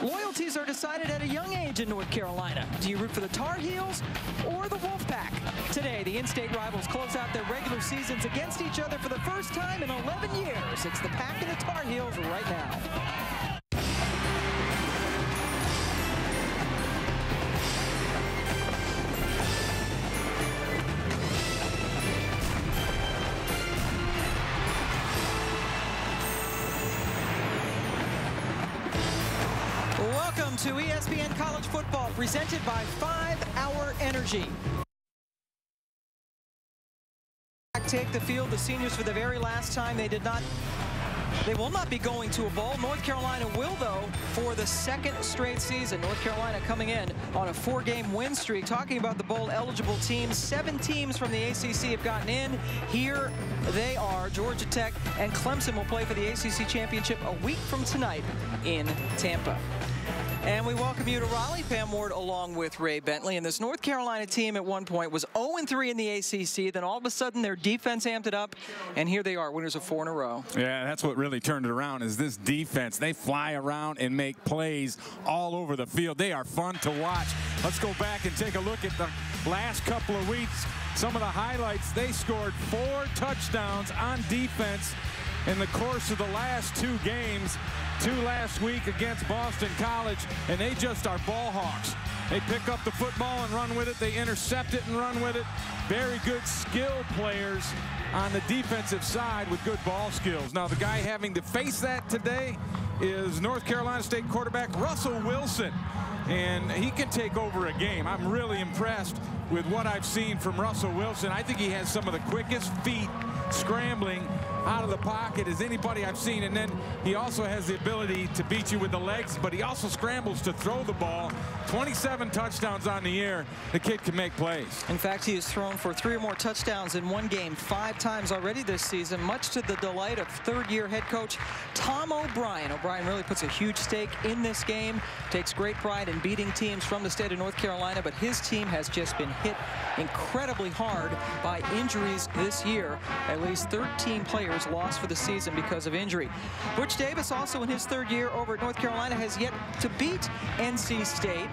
Loyalties are decided at a young age in North Carolina. Do you root for the Tar Heels or the Wolfpack? Today, the in-state rivals close out their regular seasons against each other for the first time in 11 years. It's the Pack and the Tar Heels right now. Welcome to ESPN College Football, presented by 5 Hour Energy. Take the field, the seniors, for the very last time. They will not be going to a bowl. North Carolina will, though, for the second straight season. North Carolina coming in on a 4-game win streak. Talking about the bowl-eligible teams, 7 teams from the ACC have gotten in. Here they are. Georgia Tech and Clemson will play for the ACC Championship a week from tonight in Tampa. And we welcome you to Raleigh. Pam Ward along with Ray Bentley. And this North Carolina team at one point was 0-3 in the ACC. Then all of a sudden their defense amped it up. And here they are, winners of 4 in a row. Yeah, that's what really turned it around, is this defense. They fly around and make plays all over the field. They are fun to watch. Let's go back and take a look at the last couple of weeks. Some of the highlights: they scored 4 touchdowns on defense in the course of the last 2 games. 2 last week against Boston College, and they just are ball hawks. They pick up the football and run with it. They intercept it and run with it. Very good skill players on the defensive side with good ball skills. Now, the guy having to face that today is North Carolina State quarterback Russell Wilson, and he can take over a game. I'm really impressed with what I've seen from Russell Wilson. I think he has some of the quickest feet scrambling out of the pocket as anybody I've seen, and then he also has the ability to beat you with the legs, but he also scrambles to throw the ball. 27 touchdowns on the year. The kid can make plays. In fact, he has thrown for 3 or more touchdowns in one game 5 times already this season, much to the delight of 3rd-year head coach Tom O'Brien. O'Brien really puts a huge stake in this game, takes great pride in beating teams from the state of North Carolina, but his team has just been hit incredibly hard by injuries this year. At least 13 players lost for the season because of injury. Butch Davis, also in his 3rd year over at North Carolina, has yet to beat NC State.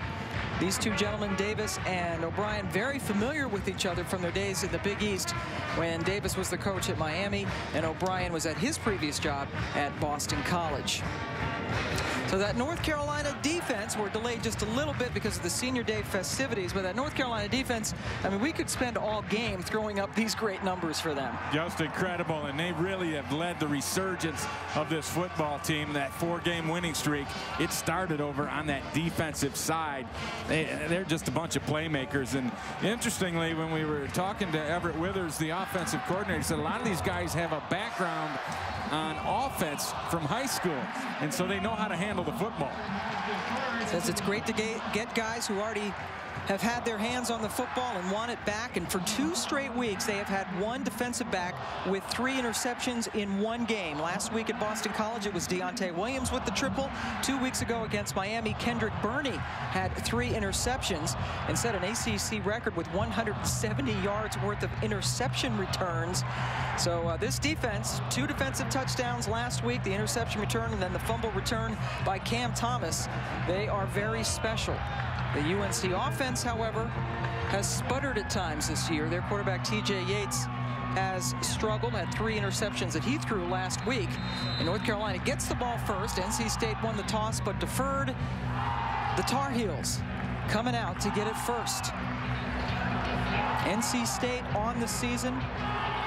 These 2 gentlemen, Davis and O'Brien, very familiar with each other from their days in the Big East when Davis was the coach at Miami and O'Brien was at his previous job at Boston College. So that North Carolina defense, were delayed just a little bit because of the senior day festivities, but that North Carolina defense, I mean, we could spend all game throwing up these great numbers for them. Just incredible, and they really have led the resurgence of this football team. That 4-game winning streak, it started over on that defensive side. They're just a bunch of playmakers. And interestingly, when we were talking to Everett Withers, the offensive coordinator, said a lot of these guys have a background on offense from high school, and so they know how to handle the football. Says it's great to get guys who already have had their hands on the football and want it back. And for 2 straight weeks, they have had 1 defensive back with 3 interceptions in 1 game. Last week at Boston College, it was Deontay Williams with the triple. 2 weeks ago against Miami, Kendrick Burney had 3 interceptions and set an ACC record with 170 yards worth of interception returns. So this defense, 2 defensive touchdowns last week, the interception return, and then the fumble return by Cam Thomas. They are very special. The UNC offense, however, has sputtered at times this year. Their quarterback, TJ Yates, has struggled, had 3 interceptions that he threw last week. And North Carolina gets the ball first. NC State won the toss but deferred. The Tar Heels coming out to get it first. NC State on the season,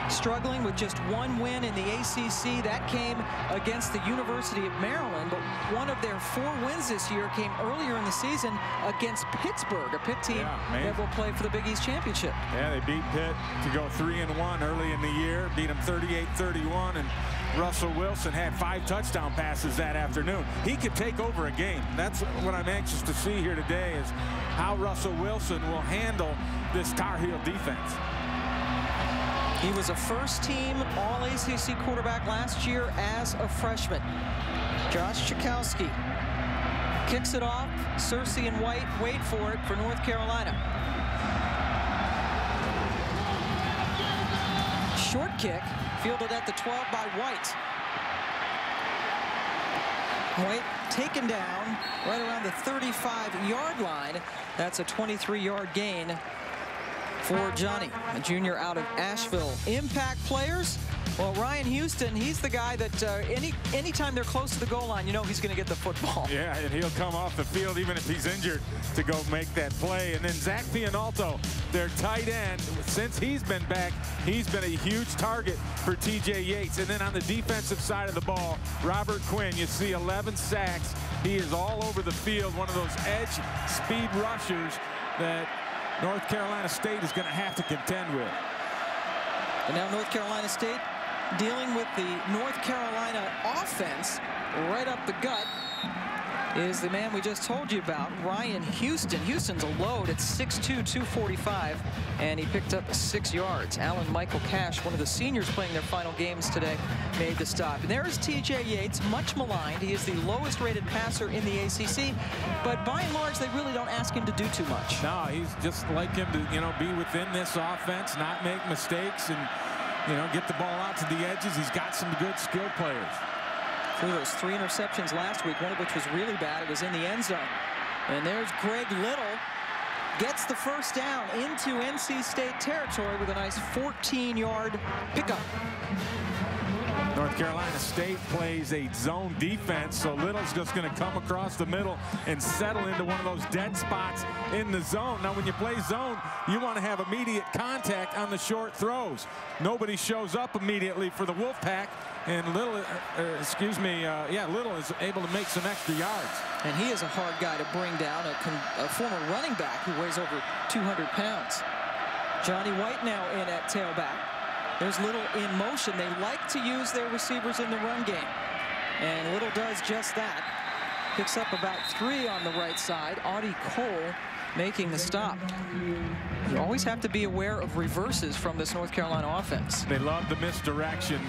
struggling with just 1 win in the ACC. That came against the University of Maryland, but one of their 4 wins this year came earlier in the season against Pittsburgh, a Pitt team that will play for the Big East Championship. Yeah, they beat Pitt to go 3-1 early in the year, beat them 38-31, and Russell Wilson had 5 touchdown passes that afternoon. He could take over a game. That's what I'm anxious to see here today, is how Russell Wilson will handle this Tar Heel defense. He was a first-team All-ACC quarterback last year as a freshman. Josh Chakowski kicks it off. Searcy and White wait for it for North Carolina. Short kick, fielded at the 12 by White. White taken down right around the 35-yard line. That's a 23-yard gain for Johnny, a junior out of Asheville. Impact players. Well, Ryan Houston, he's the guy that anytime they're close to the goal line, you know he's going to get the football. Yeah, and he'll come off the field even if he's injured to go make that play. And then Zach Pianalto, their tight end, since he's been back, he's been a huge target for TJ Yates. And then on the defensive side of the ball, Robert Quinn, you see 11 sacks. He is all over the field, one of those edge speed rushers that North Carolina State is going to have to contend with. And now North Carolina State dealing with the North Carolina offense right up the gut is the man we just told you about, Ryan Houston. Houston's a load at 6'2", 245, and he picked up 6 yards. Alan Michael Cash, one of the seniors playing their final games today, made the stop. And there is TJ Yates, much maligned. He is the lowest rated passer in the ACC, but by and large, they really don't ask him to do too much. No, he's just like him to, be within this offense, not make mistakes, and, get the ball out to the edges. He's got some good skilled players. Threw those 3 interceptions last week, one of which was really bad. It was in the end zone. And there's Greg Little. Gets the first down into NC State territory with a nice 14-yard pickup. North Carolina State plays a zone defense, so Little's just going to come across the middle and settle into one of those dead spots in the zone. Now, when you play zone, you want to have immediate contact on the short throws. Nobody shows up immediately for the Wolfpack, and Little, Little is able to make some extra yards. And he is a hard guy to bring down, a former running back who weighs over 200 pounds. Johnny White now in at tailback. There's Little in motion. They like to use their receivers in the run game. And Little does just that. Picks up about 3 on the right side. Audie Cole making the stop. You always have to be aware of reverses from this North Carolina offense. They love the misdirection,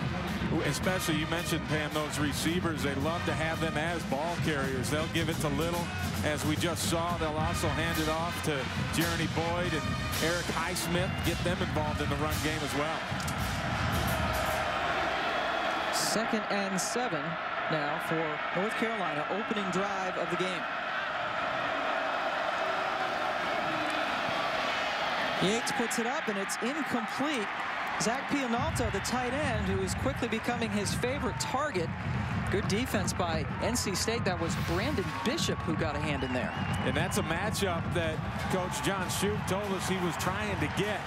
especially you mentioned, Pam, those receivers. They love to have them as ball carriers. They'll give it to Little, as we just saw. They'll also hand it off to Jeremy Boyd and Eric Highsmith, get them involved in the run game as well. 2nd and 7 now for North Carolina, opening drive of the game. Yates puts it up, and it's incomplete. Zach Pianalto, the tight end, who is quickly becoming his favorite target. Good defense by NC State. That was Brandon Bishop who got a hand in there. And that's a matchup that Coach John Shoup told us he was trying to get,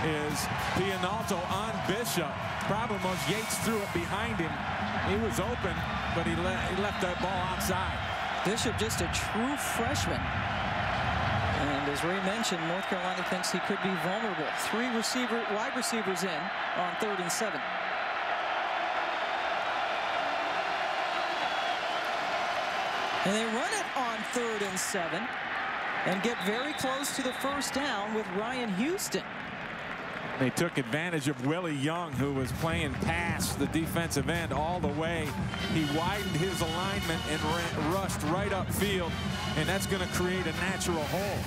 is Pianalto on Bishop. Problem was Yates threw it behind him. He was open, but he left that ball outside. Bishop just a true freshman. And as Ray mentioned, North Carolina thinks he could be vulnerable. 3 wide receivers in on 3rd and 7. And they run it on 3rd and 7 and get very close to the first down with Ryan Houston. They took advantage of Willie Young, who was playing past the defensive end all the way. He widened his alignment and rushed right upfield, and that's going to create a natural hole.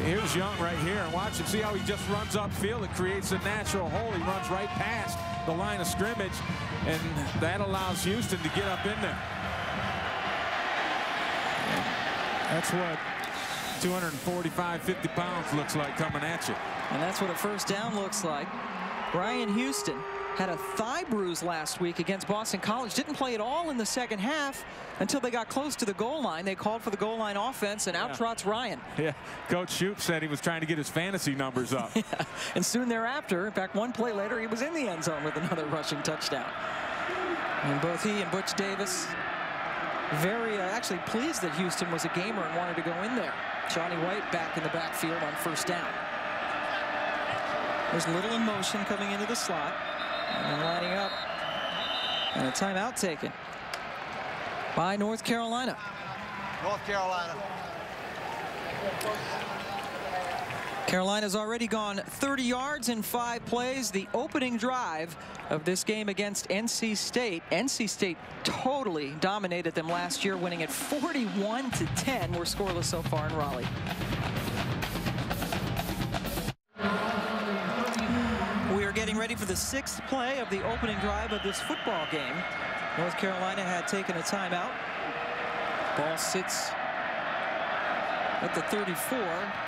Here's Young right here, and watch him. See how he just runs upfield? It creates a natural hole. He runs right past the line of scrimmage, and that allows Houston to get up in there. That's what 245, 50 pounds looks like coming at you. And that's what a first down looks like. Ryan Houston had a thigh bruise last week against Boston College. Didn't play at all in the second half until they got close to the goal line. They called for the goal line offense, and out trots Ryan. Yeah, Coach Shoup said he was trying to get his fantasy numbers up. Yeah. And soon thereafter, in fact, one play later, he was in the end zone with another rushing touchdown. And both he and Butch Davis very actually pleased that Houston was a gamer and wanted to go in there. Johnny White back in the backfield on first down. There's Little in motion coming into the slot and lining up, and a timeout taken by North Carolina. North Carolina. Carolina's already gone 30 yards in 5 plays. The opening drive of this game against NC State. NC State totally dominated them last year, winning at 41-10. We're scoreless so far in Raleigh. We are getting ready for the 6th play of the opening drive of this football game. North Carolina had taken a timeout Ball sits at the 34,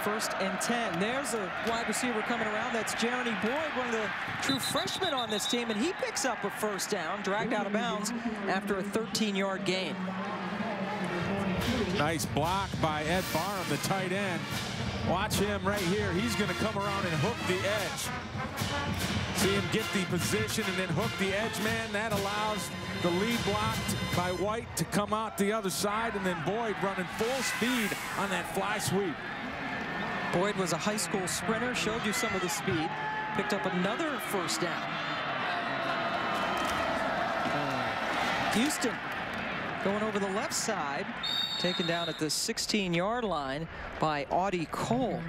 1st and 10. There's a wide receiver coming around. That's Jeremy Boyd, one of the true freshmen on this team, and he picks up a 1st down, dragged out of bounds after a 13-yard gain. Nice block by Ed Barham, the tight end. Watch him right here. He's going to come around and hook the edge. See him get the position and then hook the edge man. That allows the lead block by White to come out the other side, and then Boyd running full speed on that fly sweep. Boyd was a high school sprinter, showed you some of the speed, picked up another 1st down. Houston going over the left side, taken down at the 16-yard line by Audie Cole.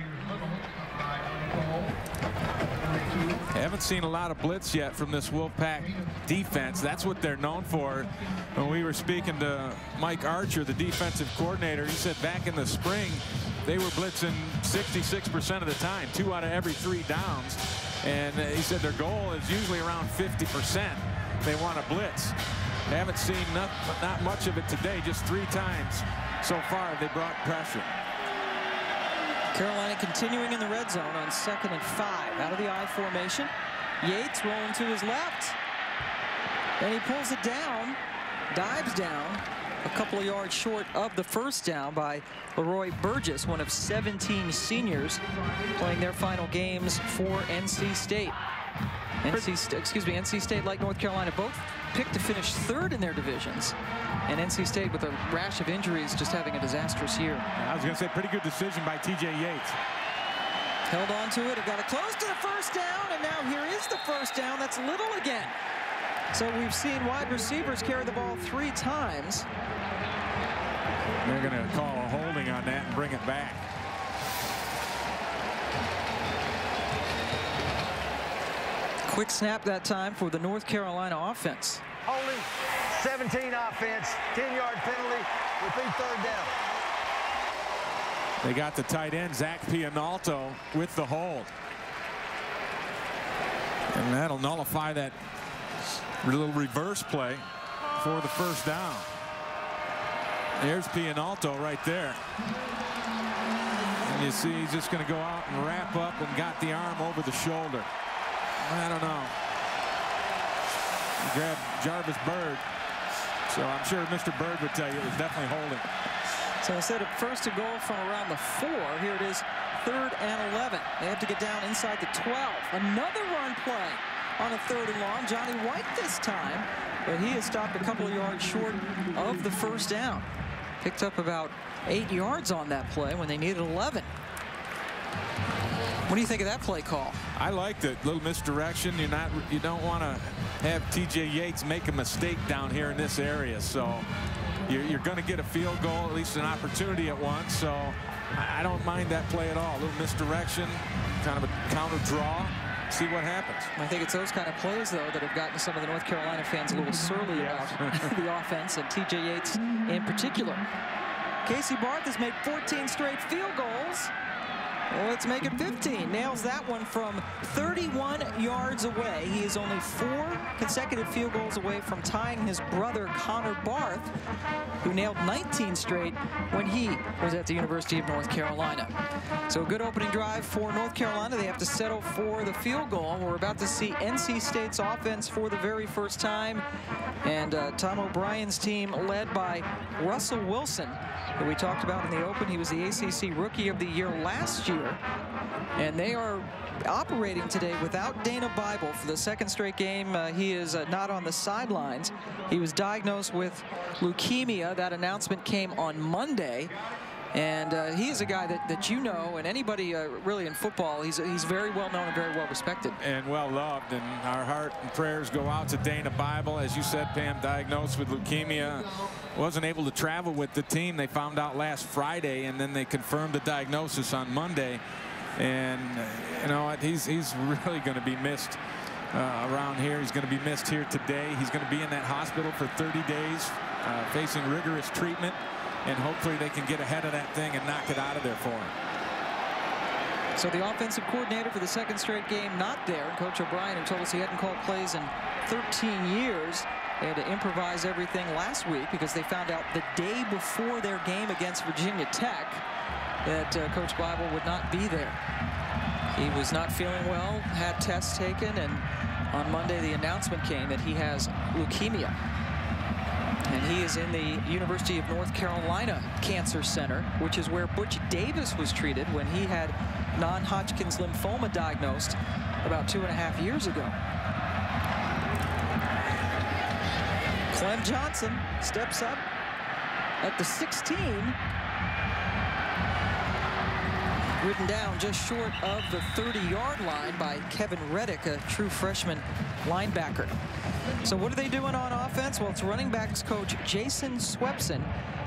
Haven't seen a lot of blitz yet from this Wolfpack defense. That's what they're known for. When we were speaking to Mike Archer, the defensive coordinator, he said back in the spring they were blitzing 66% of the time, 2 out of every 3 downs. And he said their goal is usually around 50%. They want to blitz. Haven't seen not much of it today. Just 3 times so far they brought pressure. Carolina continuing in the red zone on 2nd and 5 out of the I formation. Yates rolling to his left, and he pulls it down, dives down a couple of yards short of the 1st down by Leroy Burgess, one of 17 seniors playing their final games for NC State. NC State, like North Carolina, both picked to finish 3rd in their divisions. And NC State, with a rash of injuries, just having a disastrous year. I was going to say, pretty good decision by T.J. Yates. Held on to it. It got it close to the 1st down, and now here is the 1st down. That's Little again. So we've seen wide receivers carry the ball 3 times. They're going to call a holding on that and bring it back. Quick snap that time for the North Carolina offense. Holding, 17 offense, 10-yard penalty, repeat 3rd down. They got the tight end, Zach Pianalto, with the hold. And that'll nullify that little reverse play for the 1st down. There's Pianalto right there. And you see he's just going to go out and wrap up and got the arm over the shoulder. I don't know. He grabbed Jarvis Bird. So I'm sure Mr. Bird would tell you it was definitely holding. So instead of 1st and goal from around the 4, here it is 3rd and 11. They have to get down inside the 12. Another run play on a 3rd and long. Johnny White this time, but he has stopped a couple of yards short of the 1st down. Picked up about 8 yards on that play when they needed 11. What do you think of that play call? I liked it. Little misdirection. You don't want to have T.J. Yates make a mistake down here in this area. So you're going to get a field goal, at least an opportunity at once. So I don't mind that play at all. A little misdirection, kind of a counter draw. See what happens. I think it's those kind of plays, though, that have gotten some of the North Carolina fans a little surly about the offense, and T.J. Yates in particular. Casey Barth has made 14 straight field goals. Well, let's make it 15. Nails that one from 31 yards away. He is only 4 consecutive field goals away from tying his brother Connor Barth, who nailed 19 straight when he was at the University of North Carolina. So a good opening drive for North Carolina. They have to settle for the field goal. We're about to see NC State's offense for the very first time. And Tom O'Brien's team led by Russell Wilson, who we talked about in the open. He was the ACC Rookie of the Year last year. And they are operating today without Dana Bible for the 2nd straight game. He is not on the sidelines. He was diagnosed with leukemia. That announcement came on Monday. And he is a guy that you know, and anybody really in football, he's very well known and very well respected. And well loved, and our heart and prayers go out to Dana Bible. As you said, Pam, diagnosed with leukemia. Wasn't able to travel with the team. They found out last Friday, and then they confirmed the diagnosis on Monday. And you know what, he's really going to be missed around here. He's going to be missed here today. He's going to be in that hospital for 30 days facing rigorous treatment. And hopefully they can get ahead of that thing and knock it out of there for him. So the offensive coordinator for the 2nd straight game not there. Coach O'Brien, who told us he hadn't called plays in 13 years, They had to improvise everything last week because they found out the day before their game against Virginia Tech that Coach Bible would not be there. He was not feeling well, had tests taken, and on Monday the announcement came that he has leukemia. And he is in the University of North Carolina Cancer Center, which is where Butch Davis was treated when he had non-Hodgkin's lymphoma diagnosed about 2.5 years ago. Clem Johnson steps up at the 16. Ridden down just short of the 30-yard line by Kevin Reddick, a true freshman linebacker. So what are they doing on offense? Well, it's running backs coach Jason Swepson.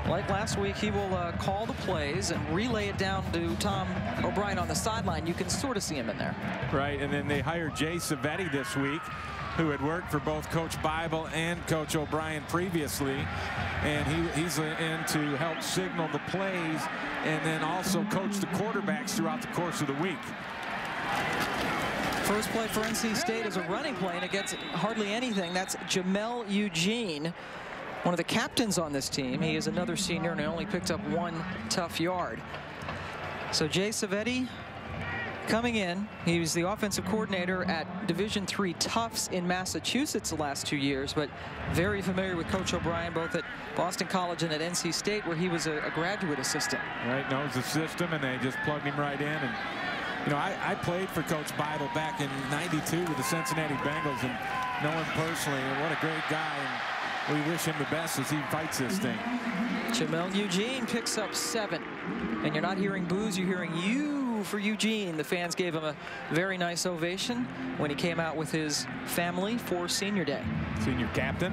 Like last week, he will call the plays and relay it down to Tom O'Brien on the sideline. You can sort of see him in there. Right, and then they hired Jay Savetti this week, who had worked for both Coach Bible and Coach O'Brien previously. And he's in to help signal the plays and then also coach the quarterbacks throughout the course of the week. First play for NC State is a running play, and it gets hardly anything. That's Jamel Eugene, one of the captains on this team. He is another senior and only picked up 1 tough yard. So Jay Savetti coming in. He was the offensive coordinator at Division III Tufts in Massachusetts the last 2 years, but very familiar with Coach O'Brien, both at Boston College and at NC State, where he was a graduate assistant. Right, knows the system, and they just plugged him right in. And you know, I played for Coach Bible back in '92 with the Cincinnati Bengals, and know him personally, and what a great guy, and we wish him the best as he fights this thing. Jamel Eugene picks up 7, and you're not hearing boos, you're hearing "you" for Eugene. The fans gave him a very nice ovation when he came out with his family for Senior Day. Senior captain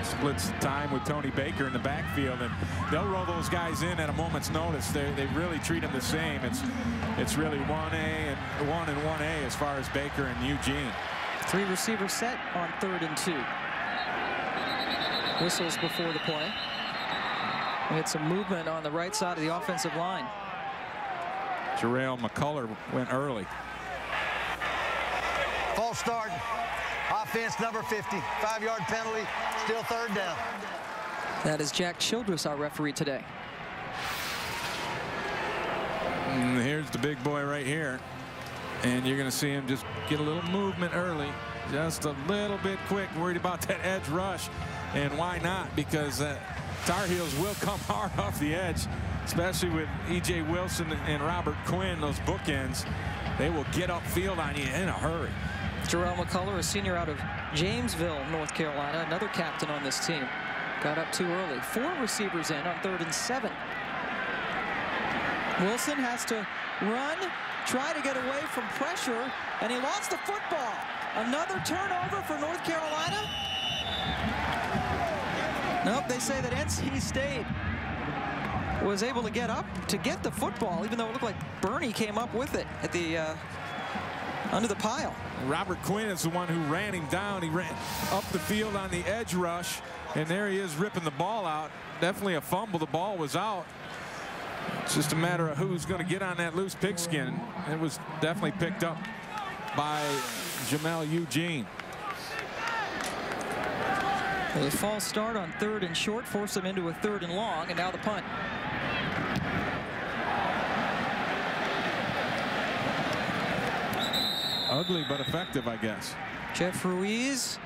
splits time with Tony Baker in the backfield, and they'll roll those guys in at a moment's notice. They really treat them the same. It's really 1A and 1 and 1A as far as Baker and Eugene. 3 receiver set on 3rd and 2. Whistles before the play. We had some movement on the right side of the offensive line. Jarrell McCullough went early. False start. Offense number 50. 5-yard penalty. Still 3rd down. That is Jack Childress, our referee today. And here's the big boy right here. And you're going to see him just get a little movement early. Just a little bit quick. Worried about that edge rush. And why not? Because Tar Heels will come hard off the edge, especially with E.J. Wilson and Robert Quinn, those bookends. They will get upfield on you in a hurry. Jarrell McCullough, a senior out of Jamesville, North Carolina, another captain on this team. Got up too early. 4 receivers in on 3rd and 7. Wilson has to run, try to get away from pressure, and he lost the football. Another turnover for North Carolina. Nope, they say that NC State was able to get up to get the football, even though it looked like Bernie came up with it at the under the pile. Robert Quinn is the one who ran him down. He ran up the field on the edge rush, and there he is ripping the ball out. Definitely a fumble. The ball was out. It's just a matter of who's going to get on that loose pigskin. It was definitely picked up by Jamel Eugene. A false start on 3rd and short forced them into a 3rd and long, and now the punt. Ugly but effective, I guess. Jeff Ruiz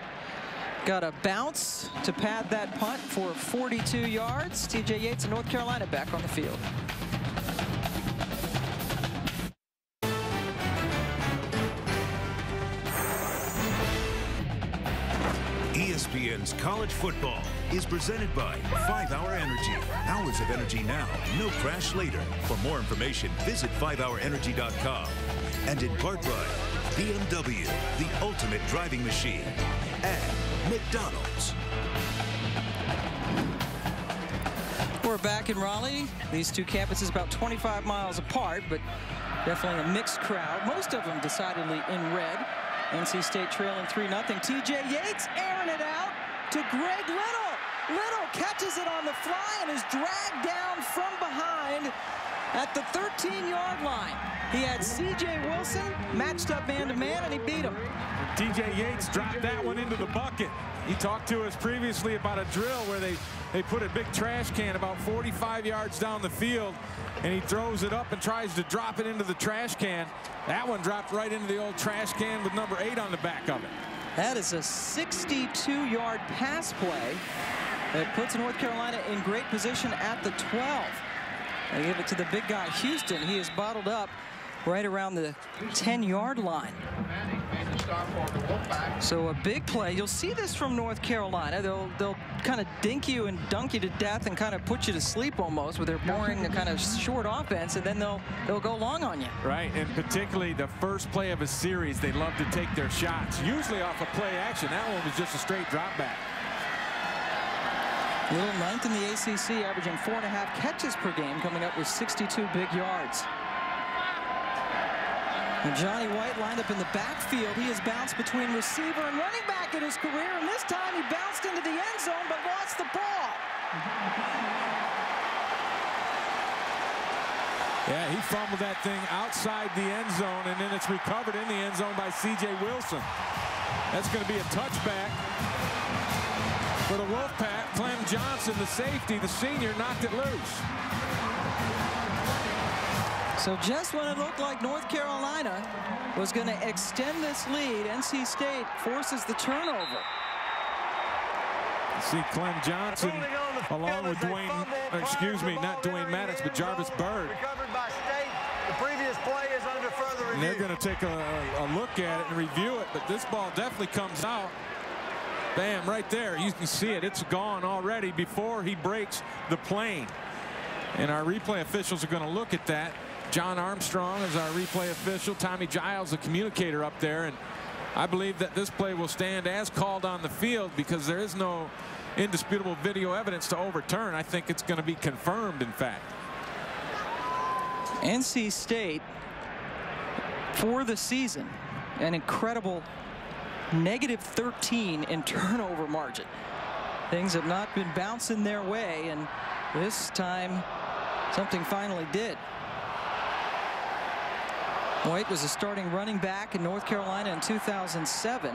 got a bounce to pad that punt for 42 yards. TJ Yates of North Carolina back on the field. ESPN's college football is presented by 5-Hour Energy. Hours of energy now, no crash later. For more information, visit 5hourenergy.com. And in part by BMW, the ultimate driving machine, and McDonald's. We're back in Raleigh. These two campuses about 25 miles apart, but definitely a mixed crowd. Most of them decidedly in red. NC State trailing 3-0. TJ Yates airing it out to Greg Little. Little catches it on the fly and is dragged down from behind at the 13-yard line. He had C.J. Wilson matched up man-to-man, and he beat him. DJ Yates dropped that one into the bucket. He talked to us previously about a drill where they put a big trash can about 45 yards down the field, and he throws it up and tries to drop it into the trash can. That one dropped right into the old trash can with number 8 on the back of it. That is a 62-yard pass play that puts North Carolina in great position at the 12. They give it to the big guy, Houston. He is bottled up right around the 10-yard line. So a big play. You'll see this from North Carolina. They'll kind of dink you and dunk you to death and kind of put you to sleep almost with their boring kind of short offense, and then they'll go long on you. Right, and particularly the first play of a series, they love to take their shots, usually off of play action. That one was just a straight drop back. Little ninth in the ACC, averaging 4.5 catches per game, coming up with 62 big yards. And Johnny White lined up in the backfield. He has bounced between receiver and running back in his career, and this time he bounced into the end zone but lost the ball. Yeah, he fumbled that thing outside the end zone, and then it's recovered in the end zone by C.J. Wilson. That's going to be a touchback for the Wolfpack. Clem Johnson, the safety, the senior, knocked it loose. So just when it looked like North Carolina was going to extend this lead, NC State forces the turnover. You see Clem Johnson along with not Dwayne Maddox, but Jarvis Byrd. Recovered by State. The previous play is under further review. And they're going to take a look at it and review it, but this ball definitely comes out. Bam, right there. You can see it. It's gone already before he breaks the plane. And our replay officials are going to look at that. John Armstrong is our replay official. Tommy Giles, the communicator up there. And I believe that this play will stand as called on the field because there is no indisputable video evidence to overturn. I think it's going to be confirmed, in fact. NC State, for the season, an incredible -13 in turnover margin. Things have not been bouncing their way, and this time something finally did. White was a starting running back in North Carolina in 2007.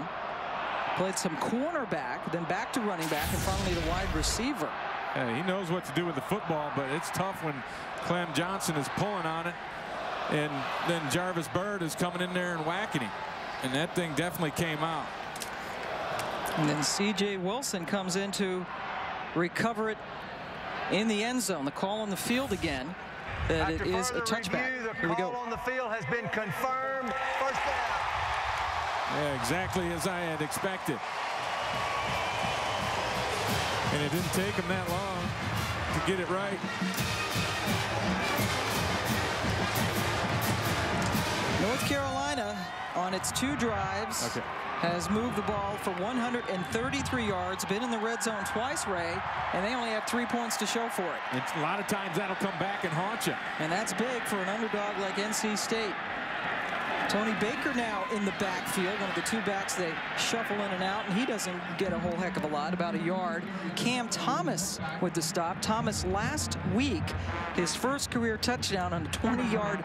Played some cornerback, then back to running back, and finally the wide receiver. Yeah, he knows what to do with the football, but it's tough when Clem Johnson is pulling on it, and then Jarvis Byrd is coming in there and whacking him. And that thing definitely came out. And then C.J. Wilson comes in to recover it in the end zone. The call on the field again. That it is a touchback. Here we go. The call on the field has been confirmed. First down. Yeah, exactly as I had expected. And it didn't take him that long to get it right. North Carolina, on its 2 drives, has moved the ball for 133 yards, been in the red zone twice, Ray, and they only have 3 points to show for it. It's a lot of times that'll come back and haunt you. And that's big for an underdog like NC State. Tony Baker now in the backfield, one of the 2 backs they shuffle in and out, and he doesn't get a whole heck of a lot, about a yard. Cam Thomas with the stop. Thomas last week, his first career touchdown on a 20-yard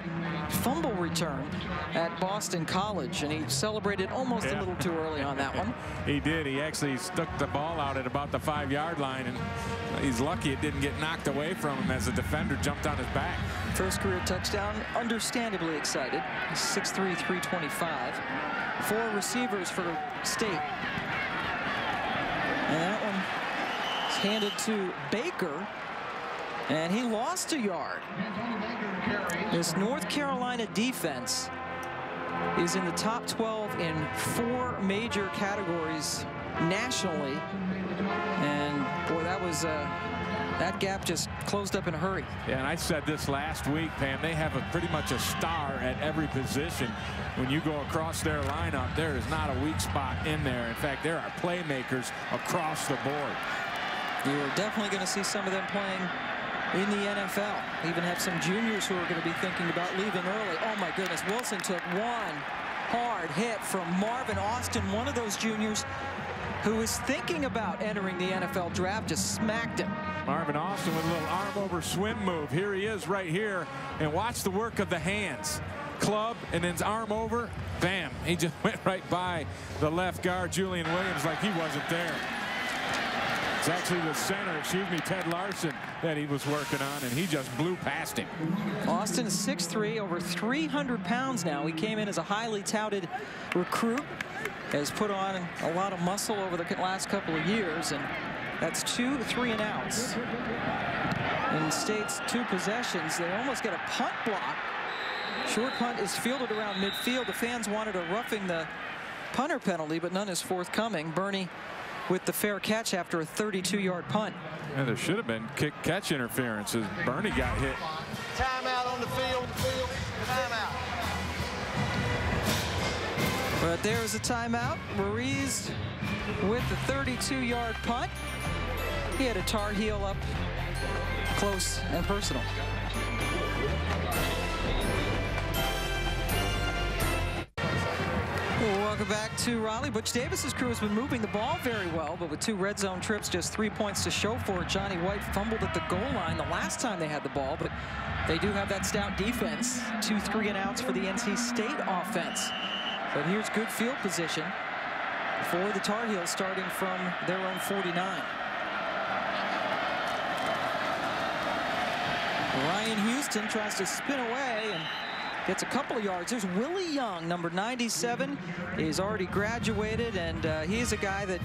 fumble return at Boston College, and he celebrated almost a little too early on that one. He did. He actually stuck the ball out at about the 5-yard line, and he's lucky it didn't get knocked away from him as a defender jumped on his back. First career touchdown, understandably excited. 6'3", 325. 4 receivers for State. And that one is handed to Baker, and he lost a yard. This North Carolina defense is in the top 12 in 4 major categories nationally. And boy, that was that gap just closed up in a hurry. Yeah, and I said this last week, Pam, they have pretty much a star at every position. When you go across their lineup, there is not a weak spot in there. In fact, there are playmakers across the board. You're definitely going to see some of them playing in the NFL. Even have some juniors who are going to be thinking about leaving early. Oh my goodness, Wilson took one hard hit from Marvin Austin, one of those juniors who is thinking about entering the NFL draft, just smacked him. Marvin Austin with a little arm over swim move. Here he is right here. And watch the work of the hands. Club and then arm over. Bam. He just went right by the left guard, Julian Williams, like he wasn't there. It's actually the center, Ted Larson, that he was working on, and he just blew past him. Austin is 6'3", over 300 pounds now. He came in as a highly touted recruit, has put on a lot of muscle over the last couple of years, and that's 2 3-and-outs. In State's 2 possessions, they almost get a punt block. Short punt is fielded around midfield. The fans wanted a roughing the punter penalty, but none is forthcoming. Bernie with the fair catch after a 32-yard punt. And there should have been kick-catch interference as Bernie got hit. Timeout on the field. Timeout. But there's a timeout. Ruiz with the 32-yard punt. He had a Tar Heel up close and personal. Welcome back to Raleigh. Butch Davis's crew has been moving the ball very well, but with 2 red zone trips, just 3 points to show for it. Johnny White fumbled at the goal line the last time they had the ball, but they do have that stout defense. 2 3-and-outs for the NC State offense. But here's good field position for the Tar Heels starting from their own 49. Ryan Houston tries to spin away and gets a couple of yards. There's Willie Young, number 97. He's already graduated, and he's a guy that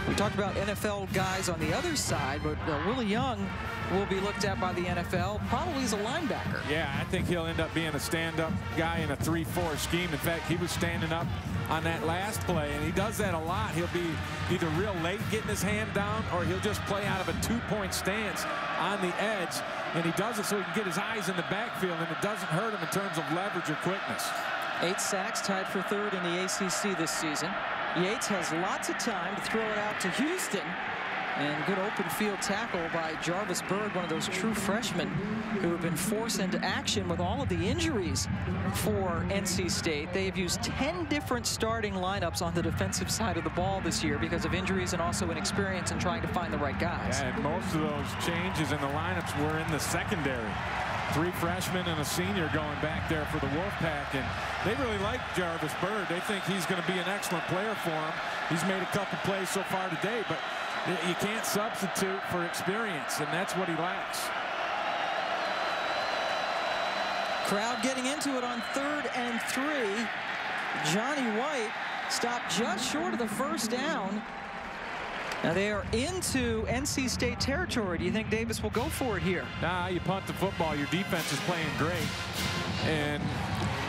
we talked about NFL guys on the other side, but Willie Young will be looked at by the NFL probably as a linebacker. Yeah, I think he'll end up being a stand-up guy in a 3-4 scheme. In fact, he was standing up on that last play, and he does that a lot. He'll be either real late getting his hand down, or he'll just play out of a 2-point stance on the edge, and he does it so he can get his eyes in the backfield, and it doesn't hurt him in terms of leverage or quickness. 8 sacks, tied for 3rd in the ACC this season. Yates has lots of time to throw it out to Houston. And good open field tackle by Jarvis Bird, one of those true freshmen who have been forced into action with all of the injuries for NC State. They have used 10 different starting lineups on the defensive side of the ball this year because of injuries and also inexperience in trying to find the right guys. Yeah, and most of those changes in the lineups were in the secondary. 3 freshmen and a senior going back there for the Wolfpack, and they really like Jarvis Bird. They think he's going to be an excellent player for them. He's made a couple plays so far today, but you can't substitute for experience, and that's what he lacks. Crowd getting into it on 3rd and 3. Johnny White stopped just short of the first down. Now they are into NC State territory. Do you think Davis will go for it here? Nah, you punt the football. Your defense is playing great, and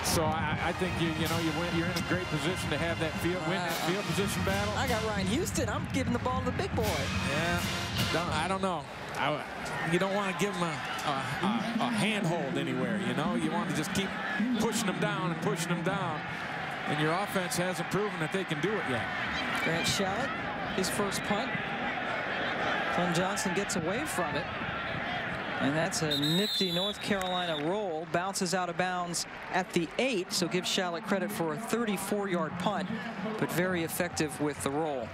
so I think you're in a great position to have that win that field position battle. I got Ryan Houston. I'm giving the ball to the big boy. Yeah, I don't know. You don't want to give him a handhold anywhere. You want to just keep pushing them down and pushing them down. And your offense hasn't proven that they can do it yet. Grant Shallett, his first punt. Clem Johnson gets away from it. And that's a nifty North Carolina roll. Bounces out of bounds at the 8, so give Shallett credit for a 34-yard punt, but very effective with the roll.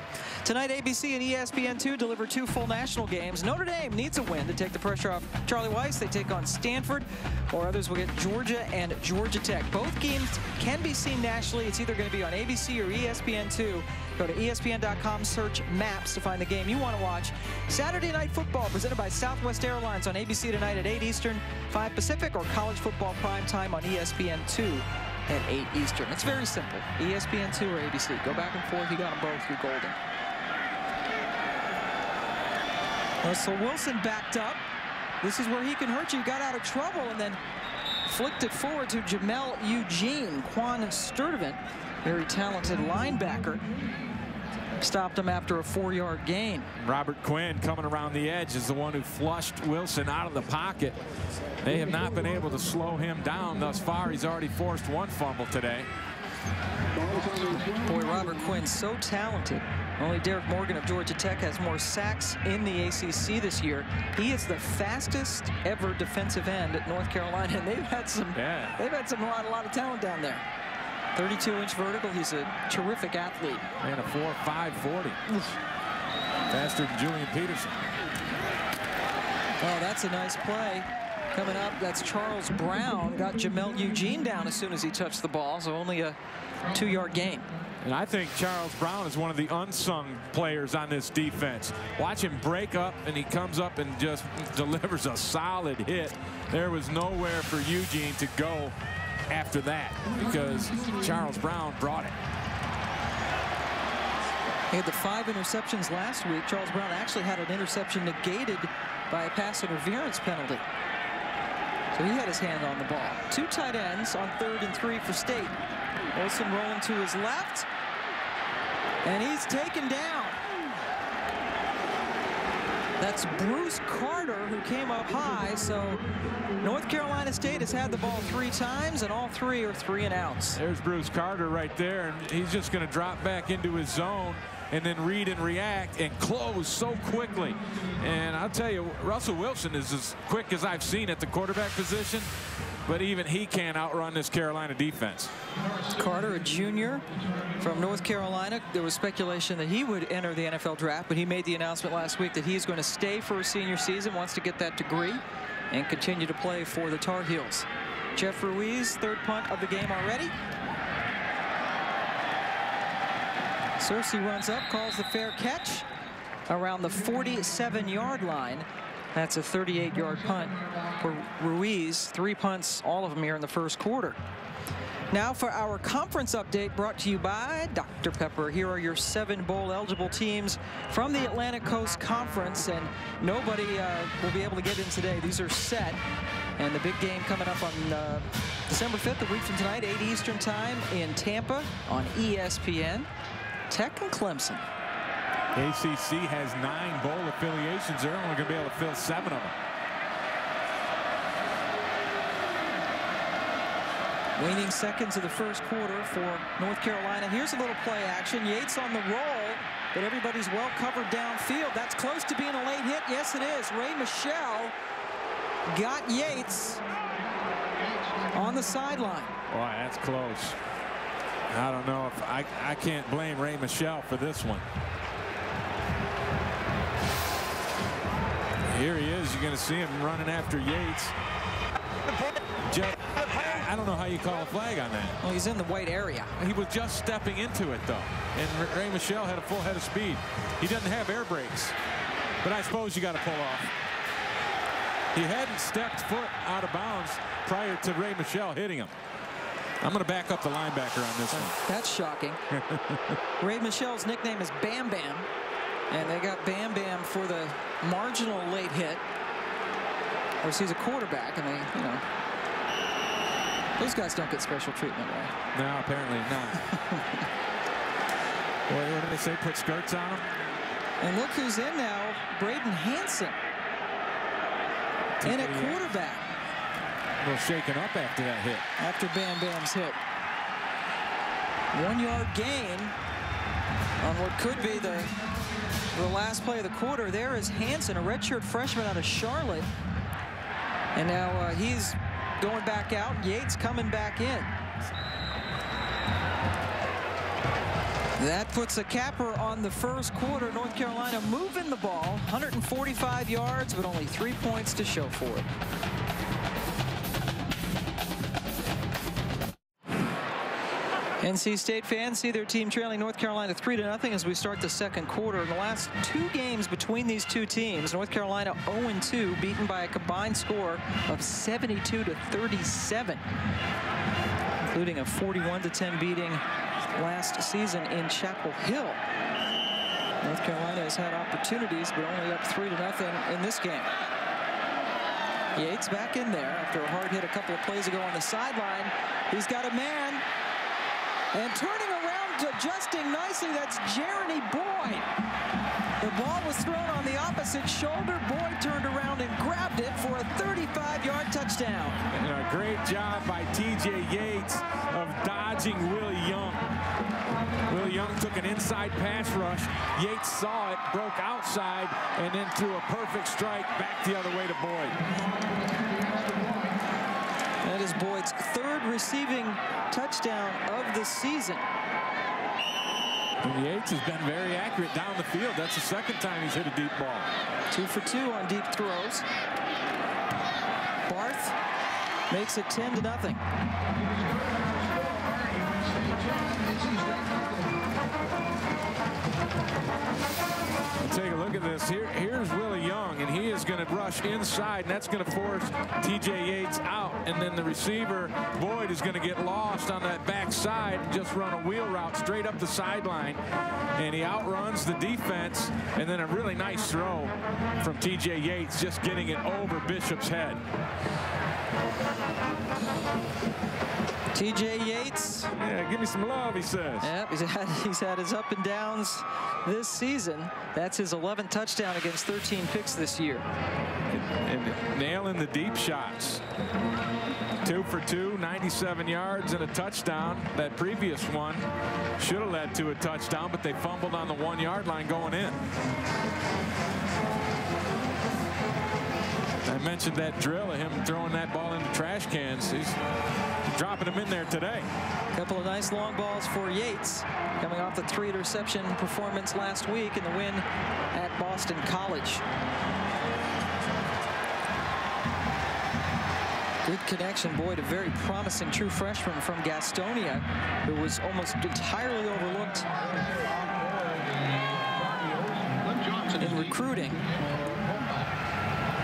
Tonight, ABC and ESPN2 deliver 2 full national games. Notre Dame needs a win to take the pressure off Charlie Weiss. They take on Stanford, or others will get Georgia and Georgia Tech. Both games can be seen nationally. It's either going to be on ABC or ESPN2. Go to ESPN.com, search maps to find the game you want to watch. Saturday Night Football presented by Southwest Airlines on ABC tonight at 8 Eastern, 5 Pacific, or college football prime time on ESPN2 at 8 Eastern. It's very simple. ESPN2 or ABC. Go back and forth. You got them both. You're golden. Russell Wilson backed up. This is where he can hurt you. Got out of trouble and then flicked it forward to Jamel Eugene. Quan Sturdivant, very talented linebacker, stopped him after a 4-yard gain. Robert Quinn coming around the edge is the one who flushed Wilson out of the pocket. They have not been able to slow him down thus far. He's already forced 1 fumble today. Boy, Robert Quinn's so talented. Only Derek Morgan of Georgia Tech has more sacks in the ACC this year. He is the fastest ever defensive end at North Carolina, and they've had a lot of talent down there. 32-inch vertical. He's a terrific athlete. And a 4.5 40. Faster than Julian Peterson. Oh, that's a nice play. Coming up, that's Charles Brown. Got Jamel Eugene down as soon as he touched the ball, so only a 2-yard gain. And I think Charles Brown is one of the unsung players on this defense. Watch him break up, and he comes up and just delivers a solid hit. There was nowhere for Eugene to go after that because Charles Brown brought it. He had the 5 interceptions last week. Charles Brown actually had an interception negated by a pass interference penalty. So he had his hand on the ball. 2 tight ends on 3rd and 3 for State. Olsen rolling to his left. And he's taken down. That's Bruce Carter, who came up high. So North Carolina State has had the ball 3 times, and all 3 are 3 and outs. There's Bruce Carter right there, and he's just going to drop back into his zone and then read and react and close so quickly. And I'll tell you, Russell Wilson is as quick as I've seen at the quarterback position, but even he can't outrun this Carolina defense. Carter, a junior from North Carolina. There was speculation that he would enter the NFL draft, but he made the announcement last week that he's going to stay for his senior season, wants to get that degree, and continue to play for the Tar Heels. Jeff Ruiz, 3rd punt of the game already. Searcy runs up, calls the fair catch around the 47-yard line. That's a 38-yard punt for Ruiz. 3 punts, all of them here in the first quarter. Now for our conference update, brought to you by Dr. Pepper. Here are your 7 bowl-eligible teams from the Atlantic Coast Conference, and nobody will be able to get in today. These are set, and the big game coming up on December 5th, a week from tonight, 8 Eastern Time in Tampa on ESPN. Tech and Clemson. ACC has 9 bowl affiliations. They're only going to be able to fill 7 of them. Waning seconds of the first quarter for North Carolina. Here's a little play action. Yates on the roll, but everybody's well covered downfield. That's close to being a late hit. Yes, it is. Ray Michelle got Yates on the sideline. Boy, that's close. I don't know if I can't blame Ray Michelle for this one. Here he is. You're going to see him running after Yates. I don't know how you call a flag on that. Well, he's in the white area. He was just stepping into it, though. And Ray Michelle had a full head of speed. He doesn't have air brakes. But I suppose you got to pull off. He hadn't stepped foot out of bounds prior to Ray Michelle hitting him. I'm going to back up the linebacker on this one. That's shocking. Ray Michelle's nickname is Bam Bam. And they got Bam Bam for the marginal late hit. Of course, he's a quarterback, and they, you know, those guys don't get special treatment, right? No, apparently not. What did they say? Put skirts on them? And look who's in now. Braden Hansen. And a quarterback. A little shaken up after that hit. After Bam Bam's hit. 1-yard gain on what could be the last play of the quarter. There is Hansen, a redshirt freshman out of Charlotte. And now he's going back out. Yates coming back in. That puts a capper on the first quarter. North Carolina moving the ball. 145 yards, but only 3 points to show for it. NC State fans see their team trailing North Carolina 3-0 as we start the second quarter. In the last 2 games between these 2 teams, North Carolina 0-2, beaten by a combined score of 72-37, including a 41-10 beating last season in Chapel Hill. North Carolina has had opportunities, but only up 3-0 in this game. Yates back in there after a hard hit a couple of plays ago on the sideline. He's got a man. And turning around, adjusting nicely, that's Jeremy Boyd. The ball was thrown on the opposite shoulder. Boyd turned around and grabbed it for a 35-yard touchdown. And a great job by T.J. Yates of dodging Willie Young. Willie Young took an inside pass rush. Yates saw it, broke outside, and then threw a perfect strike back the other way to Boyd. That is Boyd's 3rd receiving touchdown of the season. And Yates has been very accurate down the field. That's the second time he's hit a deep ball. 2 for 2 on deep throws. Barth makes it 10-0. Take a look at this. Here's Willie Young, and he is going to rush inside, and that's going to force T.J. Yates out. And then the receiver, Boyd, is going to get lost on that backside and just run a wheel route straight up the sideline. And he outruns the defense, and then a really nice throw from T.J. Yates, just getting it over Bishop's head. T.J. Yates. Yeah, give me some love, he says. Yep, he's had his up and downs this season. That's his 11th touchdown against 13 picks this year. And nailing the deep shots. 2 for 2, 97 yards and a touchdown. That previous one should have led to a touchdown, but they fumbled on the 1-yard line going in. I mentioned that drill of him throwing that ball into trash cans. He's dropping them in there today. A couple of nice long balls for Yates, coming off the 3-interception performance last week in the win at Boston College. Good connection. Boyd, a very promising true freshman from Gastonia, who was almost entirely overlooked in recruiting.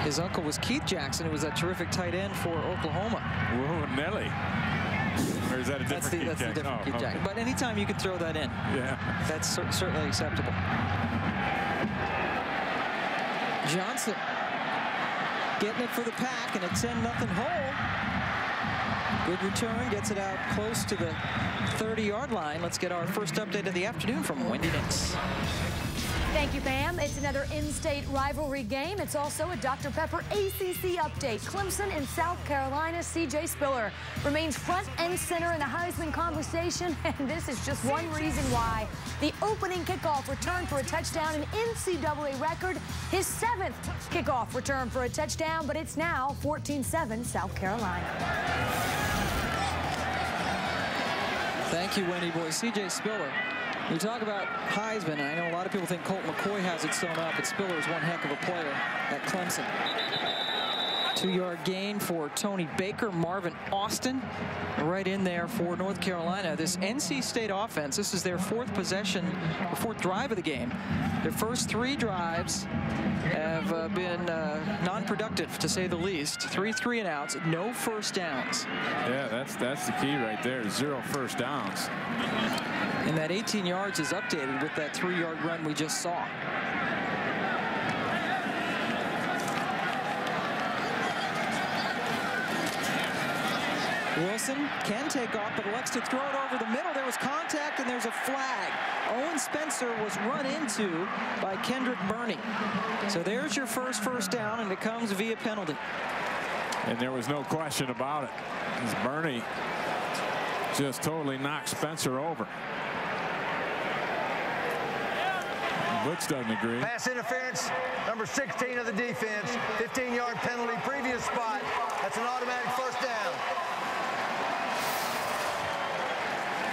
His uncle was Keith Jackson, who was a terrific tight end for Oklahoma. Whoa, Nelly. Or is that a different Keith Jackson? That's the different Keith Jackson. But anytime you can throw that in, that's certainly acceptable. Johnson getting it for the Pack in a 10-0 hole. Good return, gets it out close to the 30-yard line. Let's get our first update of the afternoon from Wendy Nix. Thank you, Pam. It's another in-state rivalry game. It's also a Dr. Pepper ACC update. Clemson and South Carolina's C.J. Spiller remains front and center in the Heisman conversation, and this is just one reason why. The opening kickoff return for a touchdown, an NCAA record, his 7th kickoff return for a touchdown, but it's now 14-7 South Carolina. Thank you, Wendy boy. C.J. Spiller. You talk about Heisman, and I know a lot of people think Colt McCoy has it sewn up, but Spiller is one heck of a player at Clemson. 2-yard gain for Tony Baker. Marvin Austin right in there for North Carolina. This NC State offense, this is their 4th possession, the 4th drive of the game. Their first 3 drives have been non-productive, to say the least. 3 3-and-outs, no first downs. Yeah, that's the key right there. 0 first downs. And that 18 yards is updated with that 3-yard run we just saw. Wilson can take off, but elects to throw it over the middle. There was contact, and there's a flag. Owen Spencer was run into by Kendrick Burney. So there's your first down, and it comes via penalty. And there was no question about it. As Burney just totally knocked Spencer over. Butch doesn't agree. Pass interference, number 16 of the defense. 15-yard penalty, previous spot. That's an automatic first down.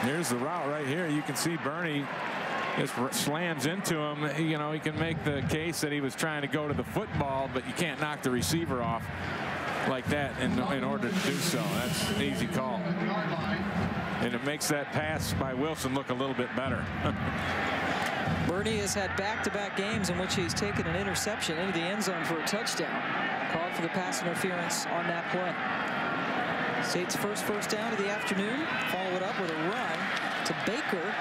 Here's the route right here. You can see Burney just slams into him. You know, he can make the case that he was trying to go to the football, but you can't knock the receiver off like that in order to do so. That's an easy call. And it makes that pass by Wilson look a little bit better. Burney has had back-to-back games in which he's taken an interception into the end zone for a touchdown. Called for the pass interference on that play. State's first down of the afternoon. Follow it up with a run to Baker.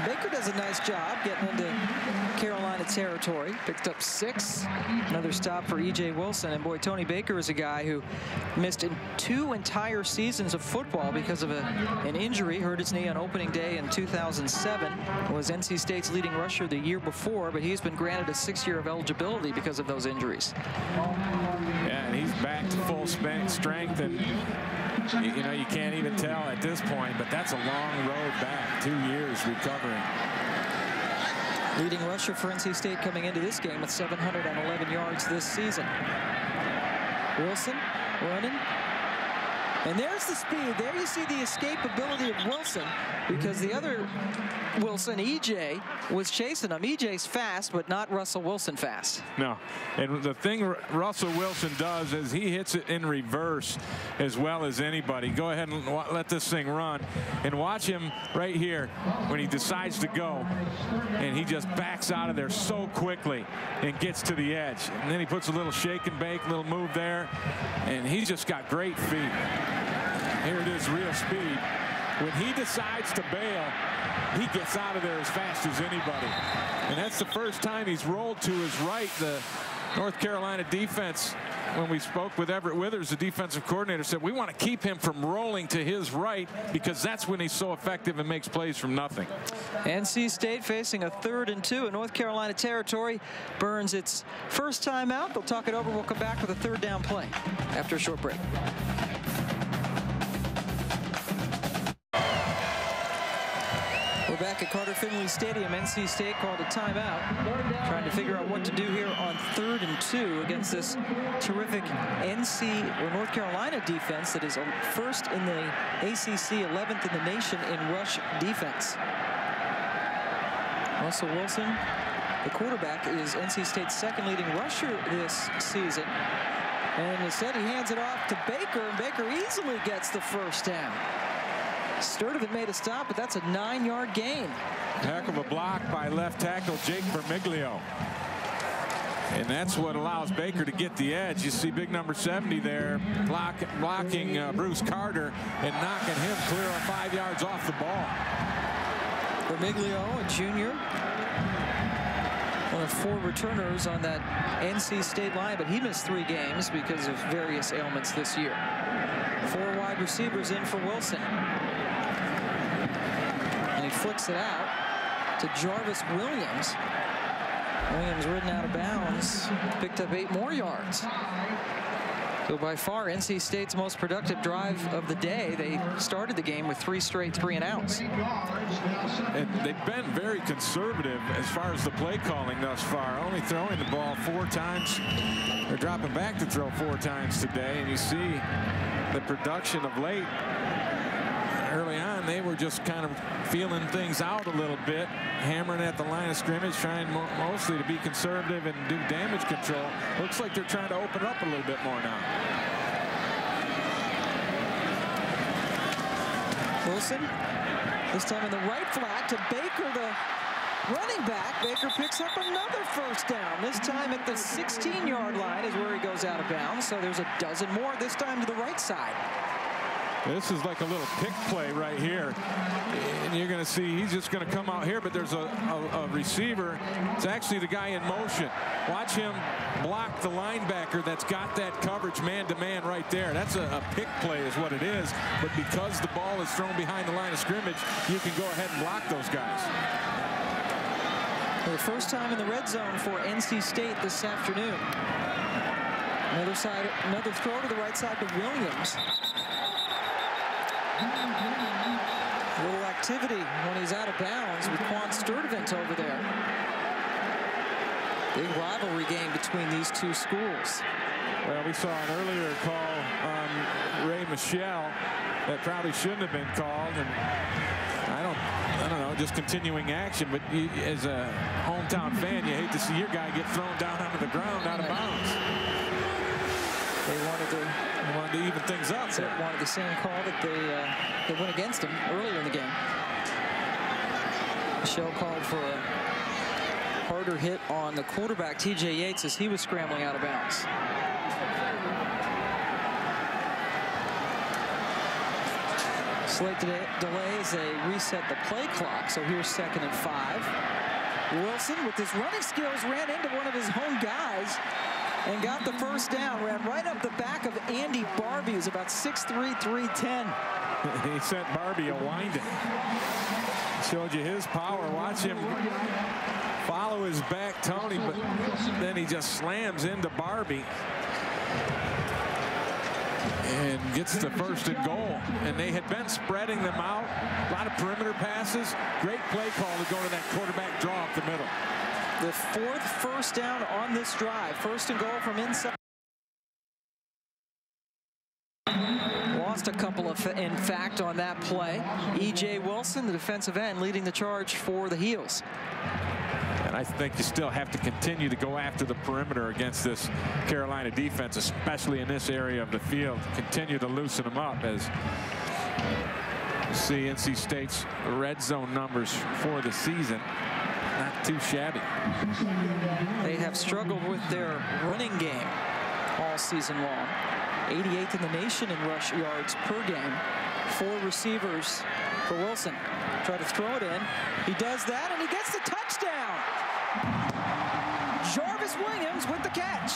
Baker does a nice job getting into Carolina territory. Picked up 6. Another stop for E.J. Wilson. And boy, Tony Baker is a guy who missed 2 entire seasons of football because of an injury. Hurt his knee on opening day in 2007. Was NC State's leading rusher the year before, but he's been granted a 6-year of eligibility because of those injuries. Yeah, and he's back to full strength, and you know, you can't even tell at this point, but that's a long road back. 2 years recovering. Leading rusher for NC State coming into this game with 711 yards this season. Wilson running. And there's the speed. There you see the escapability of Wilson, because the other Wilson, EJ, was chasing him. EJ's fast, but not Russell Wilson fast. No. And the thing Russell Wilson does is he hits it in reverse as well as anybody. Go ahead and let this thing run. And watch him right here when he decides to go. And he just backs out of there so quickly and gets to the edge. And then he puts a little shake and bake, little move there. And he's just got great feet. Here it is, real speed. When he decides to bail, he gets out of there as fast as anybody. And that's the first time he's rolled to his right. The North Carolina defense, when we spoke with Everett Withers, the defensive coordinator, said we want to keep him from rolling to his right because that's when he's so effective and makes plays from nothing. NC State facing a 3rd and 2 in North Carolina territory. Burns its first time out. They'll talk it over. We'll come back with a 3rd down play after a short break. We're back at Carter-Finley Stadium. NC State called a timeout, trying to figure out what to do here on 3rd and 2 against this terrific North Carolina defense that is 1st in the ACC, 11th in the nation in rush defense. Russell Wilson, the quarterback, is NC State's 2nd leading rusher this season. And instead he hands it off to Baker, and Baker easily gets the 1st down. Sturdivant made a stop, but that's a 9-yard gain. Heck of a block by left tackle Jake Vermiglio. And that's what allows Baker to get the edge. You see big number 70 there blocking Bruce Carter and knocking him clear of 5 yards off the ball. Vermiglio, a junior, one of 4 returners on that NC State line, but he missed 3 games because of various ailments this year. 4 wide receivers in for Wilson. And he flicks it out to Jarvis Williams. Williams ridden out of bounds, picked up 8 more yards. So by far NC State's most productive drive of the day. They started the game with 3 straight 3-and-outs. And they've been very conservative as far as the play calling thus far, only throwing the ball 4 times. They're dropping back to throw 4 times today, and you see the production of late. Early on, they were just kind of feeling things out a little bit, hammering at the line of scrimmage, trying mostly to be conservative and do damage control. Looks like they're trying to open up a little bit more now. Wilson, this time in the right flat to Baker, the running back. Baker picks up another 1st down. This time at the 16-yard line is where he goes out of bounds. So there's a dozen more, this time to the right side. This is like a little pick play right here. And you're going to see he's just going to come out here, but there's a receiver. It's actually the guy in motion. Watch him block the linebacker that's got that coverage man-to-man right there. That's a pick play is what it is. But because the ball is thrown behind the line of scrimmage, you can go ahead and block those guys. For the first time in the red zone for NC State this afternoon. Another throw to the right side to Williams. A little activity when he's out of bounds with Quan Sturdivant over there. Big rivalry game between these 2 schools. Well, we saw an earlier call on Ray Michelle that probably shouldn't have been called, and I don't know, just continuing action. But as a hometown fan, you hate to see your guy get thrown down onto the ground out of bounds. They wanted to even things up. They wanted the same call that they went against him earlier in the game. Michelle called for a harder hit on the quarterback, TJ Yates, as he was scrambling out of bounds. Slight delays, they reset the play clock, so here's 2nd and 5. Wilson, with his running skills, ran into one of his own guys and got the 1st down. Ran right up the back of Andy Barbie, who's about 6'3", 310. He sent Barbie a winding. Showed you his power. Watch him follow his back, Tony, but then he just slams into Barbie and gets the 1st and goal. And they had been spreading them out. A lot of perimeter passes. Great play call to go to that quarterback draw up the middle. The 4th 1st down on this drive. 1st and goal from inside. lost a couple of, in fact, on that play. E.J. Wilson, the defensive end, leading the charge for the Heels. And I think you still have to continue to go after the perimeter against this Carolina defense, especially in this area of the field. Continue to loosen them up as you see NC State's red zone numbers for the season. Not too shabby. They have struggled with their running game all season long. 88th in the nation in rush yards per game. 4 receivers for Wilson. Try to throw it in. He does that, and he gets the touchdown. Jarvis Williams with the catch.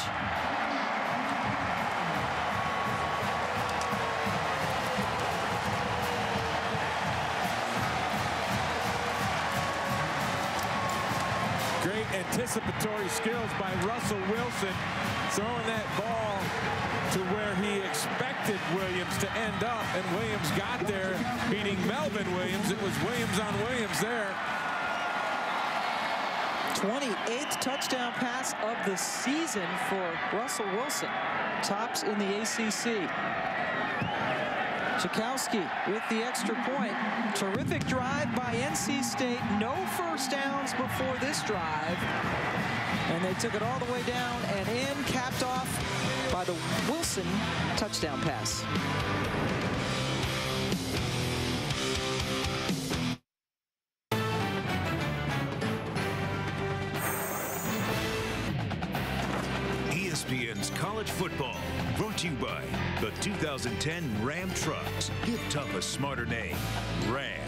Great anticipatory skills by Russell Wilson, throwing that ball to where he expected Williams to end up, and Williams got there, beating Melvin Williams. It was Williams on Williams there. 28th touchdown pass of the season for Russell Wilson. Tops in the ACC. Chakowski with the extra point. Terrific drive by NC State. No first downs before this drive. And they took it all the way down and in, capped off by the Wilson touchdown pass. ESPN's College Football, brought to you by the 2010 Ram Trucks. Give tough a smarter name, Ram.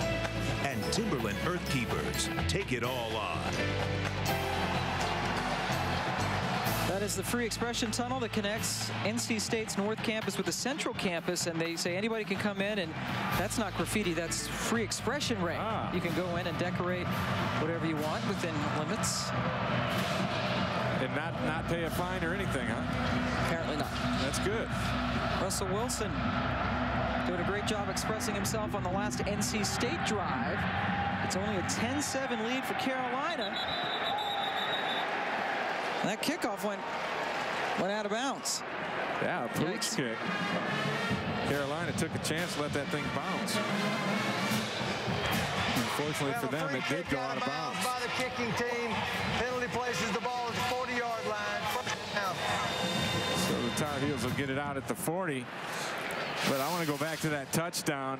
And Timberland Earthkeepers. Take it all on. That is the free expression tunnel that connects NC State's North Campus with the Central Campus, and they say anybody can come in, and that's not graffiti, that's free expression ring. You can go in and decorate whatever you want within limits. And not pay a fine or anything, huh? Apparently not. That's good. Russell Wilson doing a great job expressing himself on the last NC State drive. It's only a 10-7 lead for Carolina. And that kickoff went out of bounds. Yeah, a pooch kick. Carolina took a chance to let that thing bounce. Unfortunately for them, it did go out of bounds. By the kicking team. Penalty places the ball at the 40-yard line. First down. So the Tar Heels will get it out at the 40. But I want to go back to that touchdown.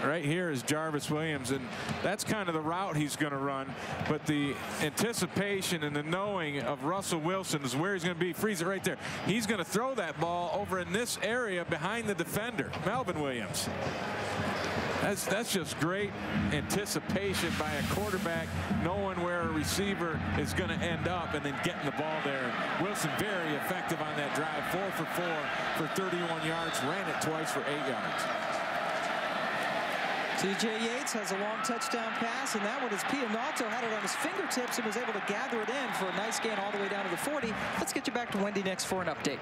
Right here is Jarvis Williams, and that's kind of the route he's going to run. But the anticipation and the knowing of Russell Wilson is where he's going to be. Freeze it right there. He's going to throw that ball over in this area behind the defender, Melvin Williams. That's just great anticipation by a quarterback, knowing where a receiver is going to end up and then getting the ball there. Wilson very effective on that drive, 4 for 4 for 31 yards, ran it twice for 8 yards. T.J. Yates has a long touchdown pass, and that one is Pianato had it on his fingertips and was able to gather it in for a nice gain all the way down to the 40. Let's get you back to Wendy next for an update.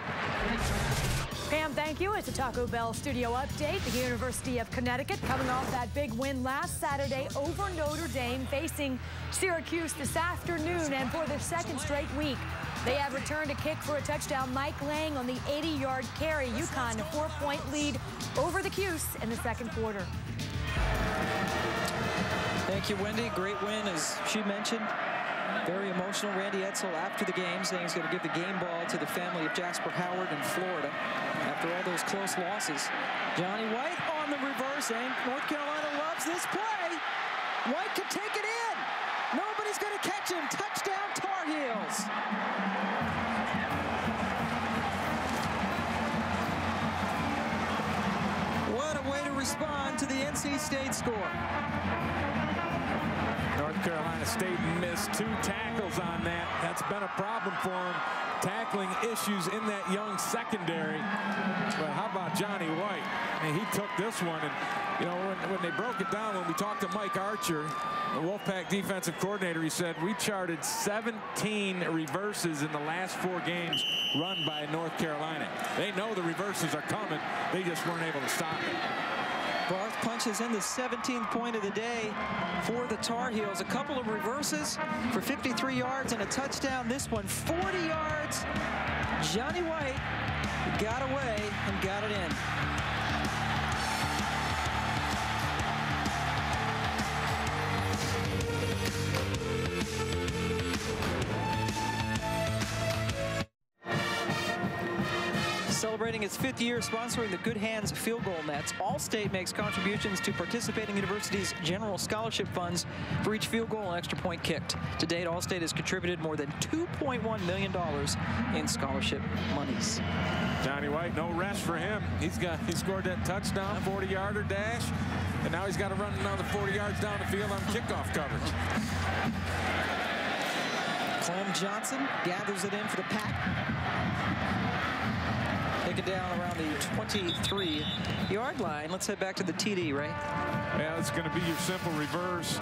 Pam, thank you. It's a Taco Bell studio update. The University of Connecticut coming off that big win last Saturday over Notre Dame, facing Syracuse this afternoon, and for the second straight week. They have returned a kick for a touchdown. Mike Lang on the 80-yard carry. UConn a 4-point lead over the Cuse in the second quarter. Thank you, Wendy. Great win, as she mentioned. Very emotional. Randy Edsall after the game saying he's going to give the game ball to the family of Jasper Howard in Florida after all those close losses. Johnny White on the reverse, and North Carolina loves this play. White could take it in. Nobody's going to catch him. Touchdown, Tar Heels. What a way to respond to the NC State score. North Carolina State missed 2 tackles on that. That's been a problem for them. Tackling issues in that young secondary. But how about Johnny White? I mean, he took this one, and you know, when they broke it down, when we talked to Mike Archer, the Wolfpack defensive coordinator, he said we charted 17 reverses in the last 4 games run by North Carolina. They know the reverses are coming. They just weren't able to stop it. Barth punches in the 17th point of the day for the Tar Heels. A couple of reverses for 53 yards and a touchdown. This one 40 yards. Johnny White got away and got it in. celebrating its 5th year sponsoring the Good Hands field goal nets. Allstate makes contributions to participating universities' general scholarship funds for each field goal and extra point kicked. To date, Allstate has contributed more than $2.1 million in scholarship monies. Johnny White, no rest for him. He scored that touchdown, 40-yarder dash, and now he's got to run another 40 yards down the field on kickoff coverage. Clem Johnson gathers it in for the Pack. Take it down around the 23-yard line. Let's head back to the TD, Ray. Yeah, it's going to be your simple reverse.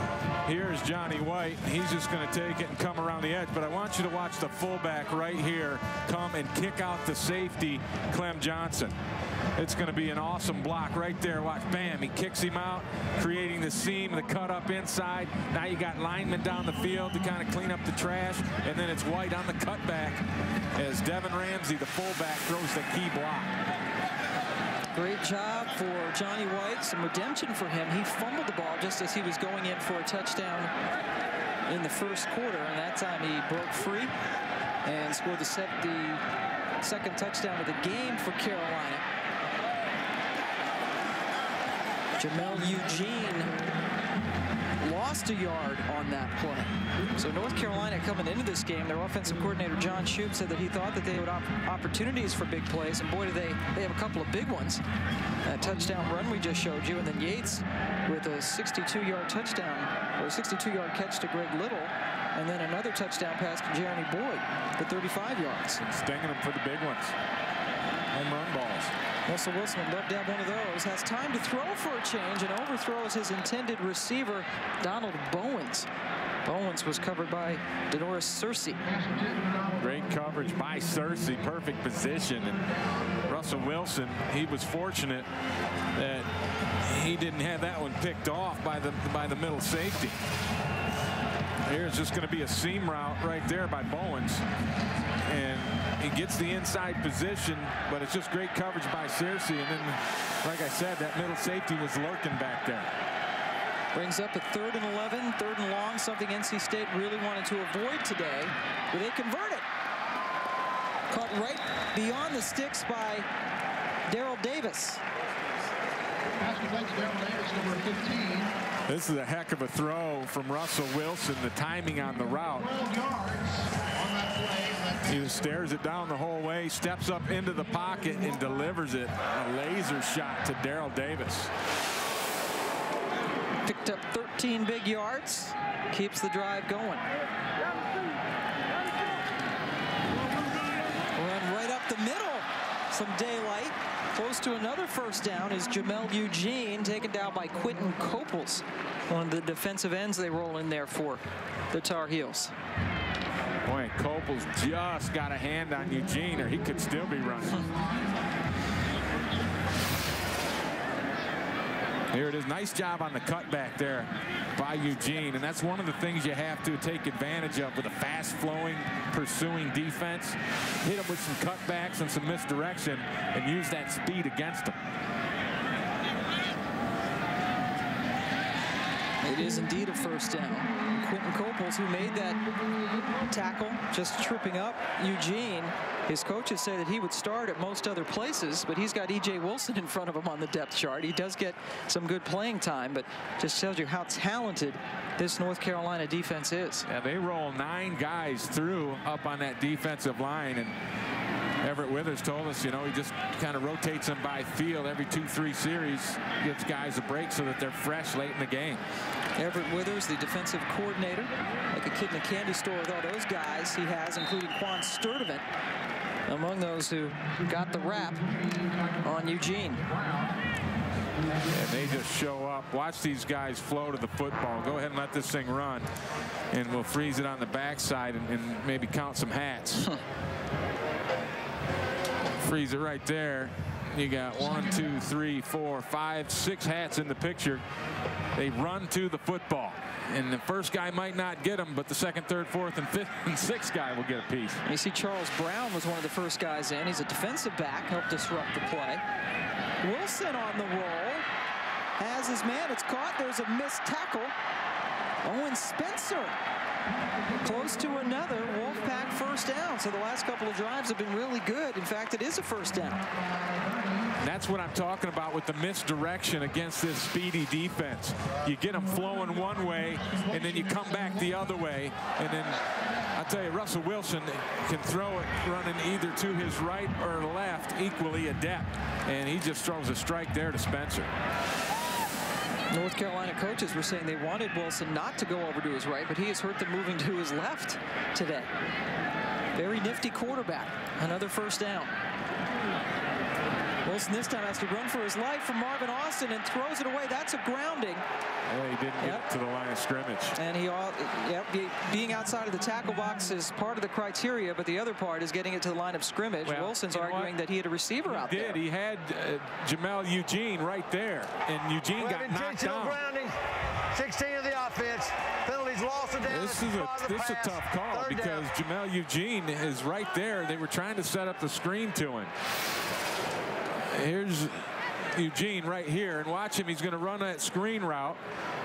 Here's Johnny White. He's just going to take it and come around the edge. But I want you to watch the fullback right here come and kick out the safety, Clem Johnson. It's going to be an awesome block right there. Watch, bam, he kicks him out, creating the seam, the cut up inside. Now you got linemen down the field to kind of clean up the trash, and then it's White on the cutback as Devin Ramsey, the fullback, throws the key block. Great job for Johnny White. Some redemption for him. He fumbled the ball just as he was going in for a touchdown in the first quarter, and that time he broke free and scored the second touchdown of the game for Carolina. Jamel Eugene lost a yard on that play. So North Carolina coming into this game, their offensive coordinator John Shoup said that he thought that they would have opportunities for big plays, and boy, do they have a couple of big ones. That touchdown run we just showed you, and then Yates with a 62-yard touchdown, or a 62-yard catch to Greg Little, and then another touchdown pass to Jeremy Boyd for 35 yards. Stinging them for the big ones. Home run balls. Russell Wilson would love to have one of those. Has time to throw for a change and overthrows his intended receiver, Donald Bowens. Bowens was covered by Denoris Searcy. Great coverage by Searcy, perfect position. And Russell Wilson, he was fortunate that he didn't have that one picked off by the middle safety. Here's just going to be a seam route right there by Bowens. And he gets the inside position, but it's just great coverage by Searcy. And then, like I said, that middle safety was lurking back there. Brings up a 3rd and 11, 3rd and long, something NC State really wanted to avoid today, but they convert it. Caught right beyond the sticks by Darrell Davis. This is a heck of a throw from Russell Wilson, the timing on the route. He just stares it down the whole way, steps up into the pocket and delivers it. A laser shot to Darrell Davis. Picked up 13 big yards, keeps the drive going. Run right up the middle, some daylight. Close to another first down is Jamel Eugene, taken down by Quentin Coples, one of the defensive ends they roll in there for the Tar Heels. Boy, Coples just got a hand on Eugene, or he could still be running. Here it is. Nice job on the cutback there by Eugene. And that's one of the things you have to take advantage of with a fast-flowing, pursuing defense. Hit them with some cutbacks and some misdirection and use that speed against them. It is indeed a first down. Quentin Coples, who made that tackle, just tripping up Eugene. His coaches say that he would start at most other places, but he's got E.J. Wilson in front of him on the depth chart. He does get some good playing time, but just tells you how talented this North Carolina defense is. Yeah, they roll 9 guys through up on that defensive line, and Everett Withers told us, you know, he just kind of rotates them by field every 2-3 series, gives guys a break so that they're fresh late in the game. Everett Withers, the defensive coordinator, like a kid in a candy store with all those guys he has, including Quan Sturdivant, among those who got the rap on Eugene. And they just show up. Watch these guys flow to the football. Go ahead and let this thing run, and we'll freeze it on the backside and maybe count some hats. Freeze it right there. You got 1, 2, 3, 4, 5, 6 hats in the picture. They run to the football, and the first guy might not get them, but the second, third, fourth, and fifth, and sixth guy will get a piece. You see Charles Brown was one of the first guys in. He's a defensive back, helped disrupt the play. Wilson on the roll, has his man. It's caught. There's a missed tackle. Owen Spencer close to another Wolfpack first down. So the last couple of drives have been really good. In fact, it is a first down. That's what I'm talking about with the misdirection against this speedy defense. You get them flowing one way, and then you come back the other way. And then, I'll tell you, Russell Wilson can throw it running either to his right or left, equally adept. And he just throws a strike there to Spencer. North Carolina coaches were saying they wanted Wilson not to go over to his right, but he has hurt them moving to his left today. Very nifty quarterback. Another first down. Wilson this time has to run for his life from Marvin Austin and throws it away. That's a grounding. Yeah, he didn't get to the line of scrimmage. And being outside of the tackle box is part of the criteria, but the other part is getting it to the line of scrimmage. Well, Wilson's arguing that he had a receiver out there. He had Jamel Eugene right there, and Eugene got knocked down. Grounding, 16 of the offense. Penalties lost it down. This is a tough call because Jamel Eugene is right there. They were trying to set up the screen to him. Here's Eugene right here, and watch him. He's going to run that screen route.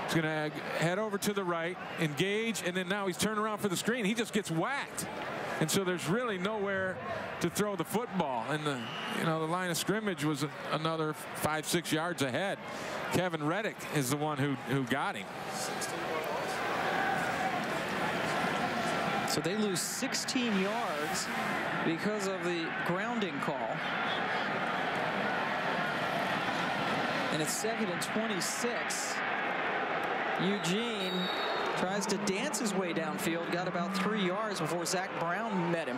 He's going to head over to the right, engage, and then now he's turning around for the screen. He just gets whacked, and so there's really nowhere to throw the football. And the line of scrimmage was another 5-6 yards ahead. Kevin Reddick is the one who got him. So they lose 16 yards because of the grounding call. And it's 2nd and 26. Eugene tries to dance his way downfield, got about 3 yards before Zach Brown met him.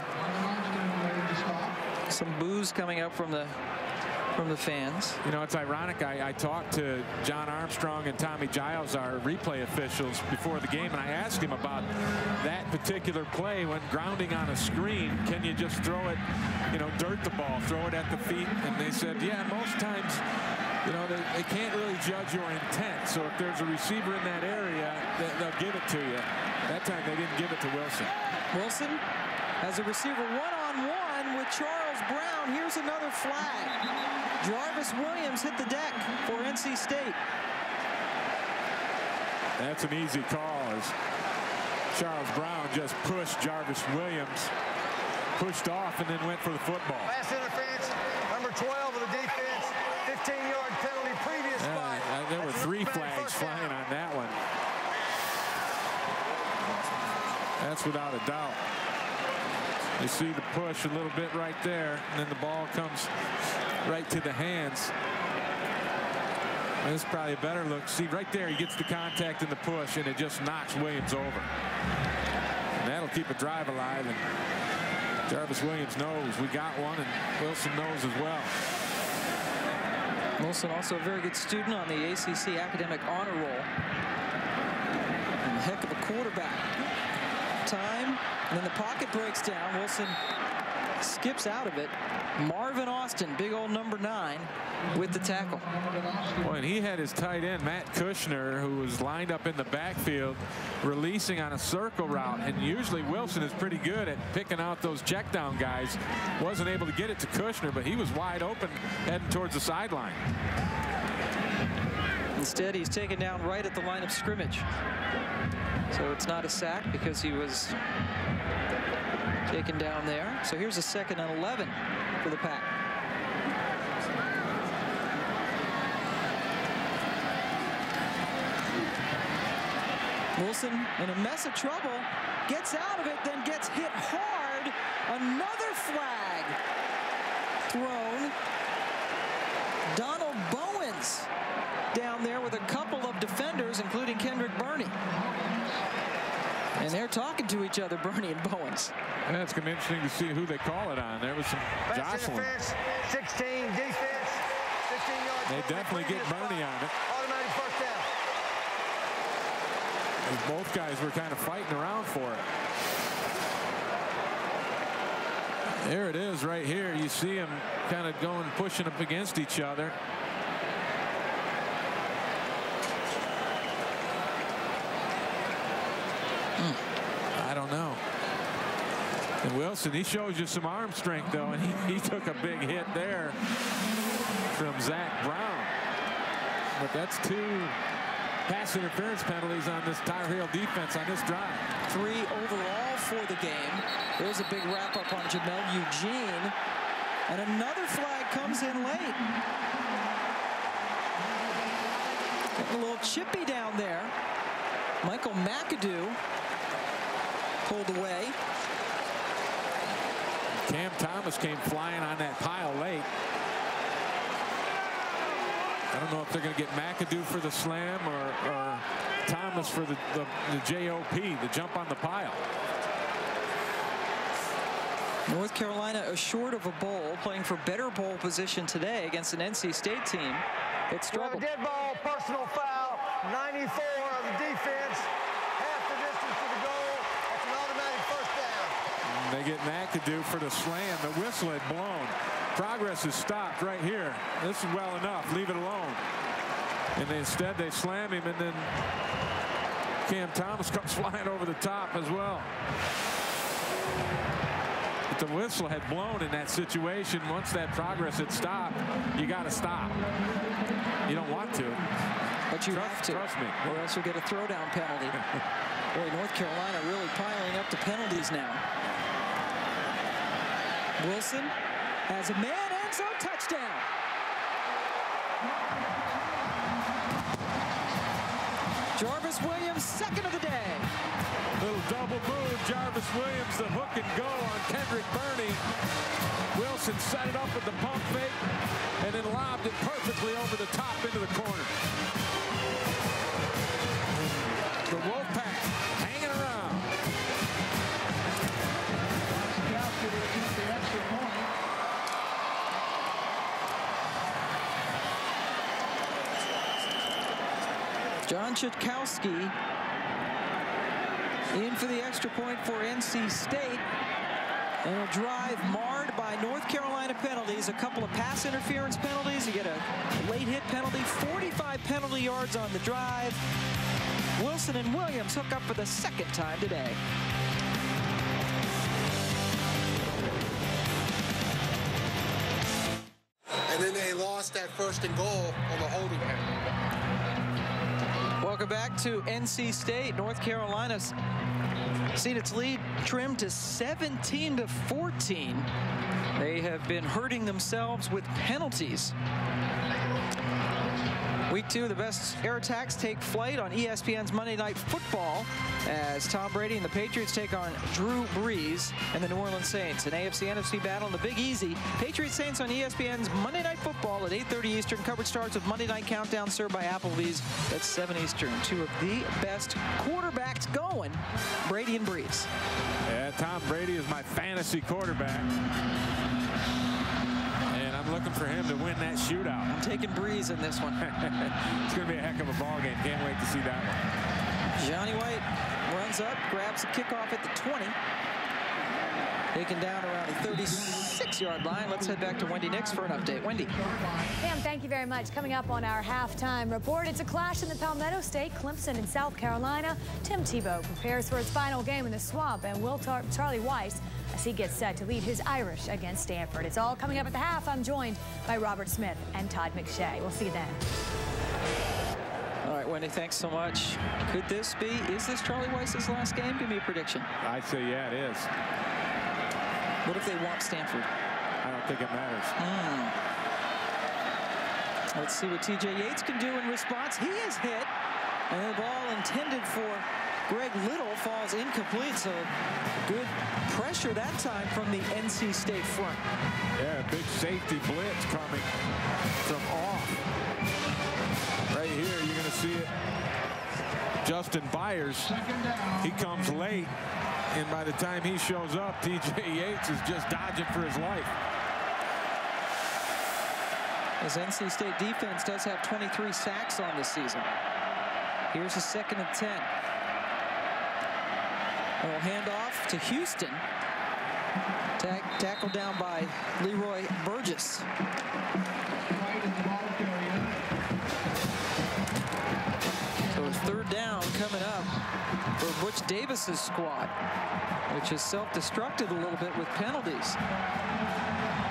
Some boos coming up from the fans. You know, it's ironic. I talked to John Armstrong and Tommy Giles, our replay officials, before the game, and I asked him about that particular play when grounding on a screen. Can you just throw it, dirt the ball, throw it at the feet? And they said, yeah, most times, they can't really judge your intent. So if there's a receiver in that area, they'll give it to you. That time they didn't give it to Wilson. Wilson has a receiver one-on-one with Charles Brown. Here's another flag. Jarvis Williams hit the deck for NC State. That's an easy call as Charles Brown just pushed Jarvis Williams, pushed off, and then went for the football. Pass interference, number 12 of the defense, 15-yard penalty, previous spot. There were 3 flags flying on that one. That's without a doubt. You see the push a little bit right there, and then the ball comes right to the hands. This is probably a better look. See, right there, he gets the contact and the push, and it just knocks Williams over. And that'll keep a drive alive, and Jarvis Williams knows we got one, and Wilson knows as well. Wilson also a very good student on the ACC Academic Honor Roll. And a heck of a quarterback. Time, and then the pocket breaks down. Wilson skips out of it. Marvin Austin, big old number 9, with the tackle. Well, and he had his tight end, Matt Kushner, who was lined up in the backfield, releasing on a circle route. And usually Wilson is pretty good at picking out those check down guys. Wasn't able to get it to Kushner, but he was wide open heading towards the sideline. Instead, he's taken down right at the line of scrimmage. So it's not a sack because he was taken down there. So here's a 2nd and 11 for the Pack. Wilson in a mess of trouble, gets out of it, then gets hit hard. Another flag thrown. Donald Bowens down there with a couple of defenders, including Kendrick Burney. And they're talking to each other, Burney and Bowens. And it's going to be interesting to see who they call it on. There was some jostling. 16 defense, 15 yards. They definitely get Burney on it. Automatic first down. And both guys were kind of fighting around for it. There it is right here. You see them kind of going, pushing up against each other. I don't know. And Wilson, he shows you some arm strength, though, and he took a big hit there from Zach Brown. But that's 2 pass interference penalties on this Tar Heel defense on this drive. 3 overall for the game. There's a big wrap-up on Jamel Eugene. And another flag comes in late. Getting a little chippy down there. Michael McAdoo pulled away. Cam Thomas came flying on that pile late. I don't know if they're going to get McAdoo for the slam or Thomas for the JOP, the jump on the pile. North Carolina assured of a bowl, playing for better bowl position today against an NC State team. It struggled. Dead ball, personal foul, 94 of the defense, half the distance to the goal. That's an automatic first down. They get McAdoo for the slam. The whistle had blown. Progress is stopped right here. This is well enough. Leave it alone. And instead they slam him, and then Cam Thomas comes flying over the top as well. But the whistle had blown in that situation. Once that progress had stopped, you got to stop. You don't want to, but you have to. Trust me, or else you'll get a throwdown penalty. Boy, North Carolina really piling up the penalties now. Wilson has a man, end zone, touchdown. Jarvis Williams, second of the day. Little double move. Jarvis Williams, the hook and go on Kendrick Burney. Wilson set it up with the pump fake and then lobbed it perfectly over the top into the corner. The Wolfpack hanging around. John Chitkowski in for the extra point for NC State. And a drive marred by North Carolina penalties. A couple of pass interference penalties. You get a late hit penalty. 45 penalty yards on the drive. Wilson and Williams hook up for the second time today. And then they lost that first and goal on the holding penalty. Welcome back to NC State. North Carolina's seen its lead trimmed to 17-14. They have been hurting themselves with penalties. Week 2, the best air attacks take flight on ESPN's Monday Night Football as Tom Brady and the Patriots take on Drew Brees and the New Orleans Saints. An AFC-NFC battle in the Big Easy. Patriots-Saints on ESPN's Monday Night Football at 8:30 Eastern. Coverage starts with Monday Night Countdown served by Applebee's at 7 Eastern. Two of the best quarterbacks going, Brady and Brees. Yeah, Tom Brady is my fantasy quarterback. Looking for him to win that shootout. I'm taking Brees in this one. It's going to be a heck of a ball game. Can't wait to see that one. Johnny White runs up, grabs the kickoff at the 20. Taken down around the 36-yard line. Let's head back to Wendy Nix for an update. Wendy. Pam, thank you very much. Coming up on our halftime report, it's a clash in the Palmetto State, Clemson in South Carolina. Tim Tebow prepares for his final game in the Swamp, and Charlie Weiss as he gets set to lead his Irish against Stanford. It's all coming up at the half. I'm joined by Robert Smith and Todd McShay. We'll see you then. All right, Wendy, thanks so much. Could this be, is this Charlie Weiss's last game? Give me a prediction. I'd say, yeah, it is. What if they want Stanford? I don't think it matters. Let's see what TJ Yates can do in response. He is hit, and the ball intended for Greg Little falls incomplete, so good pressure that time from the NC State front. Yeah, big safety blitz coming from off. Right here, you're going to see it. Justin Byers, he comes late, and by the time he shows up, TJ Yates is just dodging for his life. As NC State defense does have 23 sacks on this season. Here's a 2nd and 10. They'll hand off to Houston. Tackled down by Leroy Burgess. So a 3rd down coming up for Butch Davis's squad, which has self-destructed a little bit with penalties.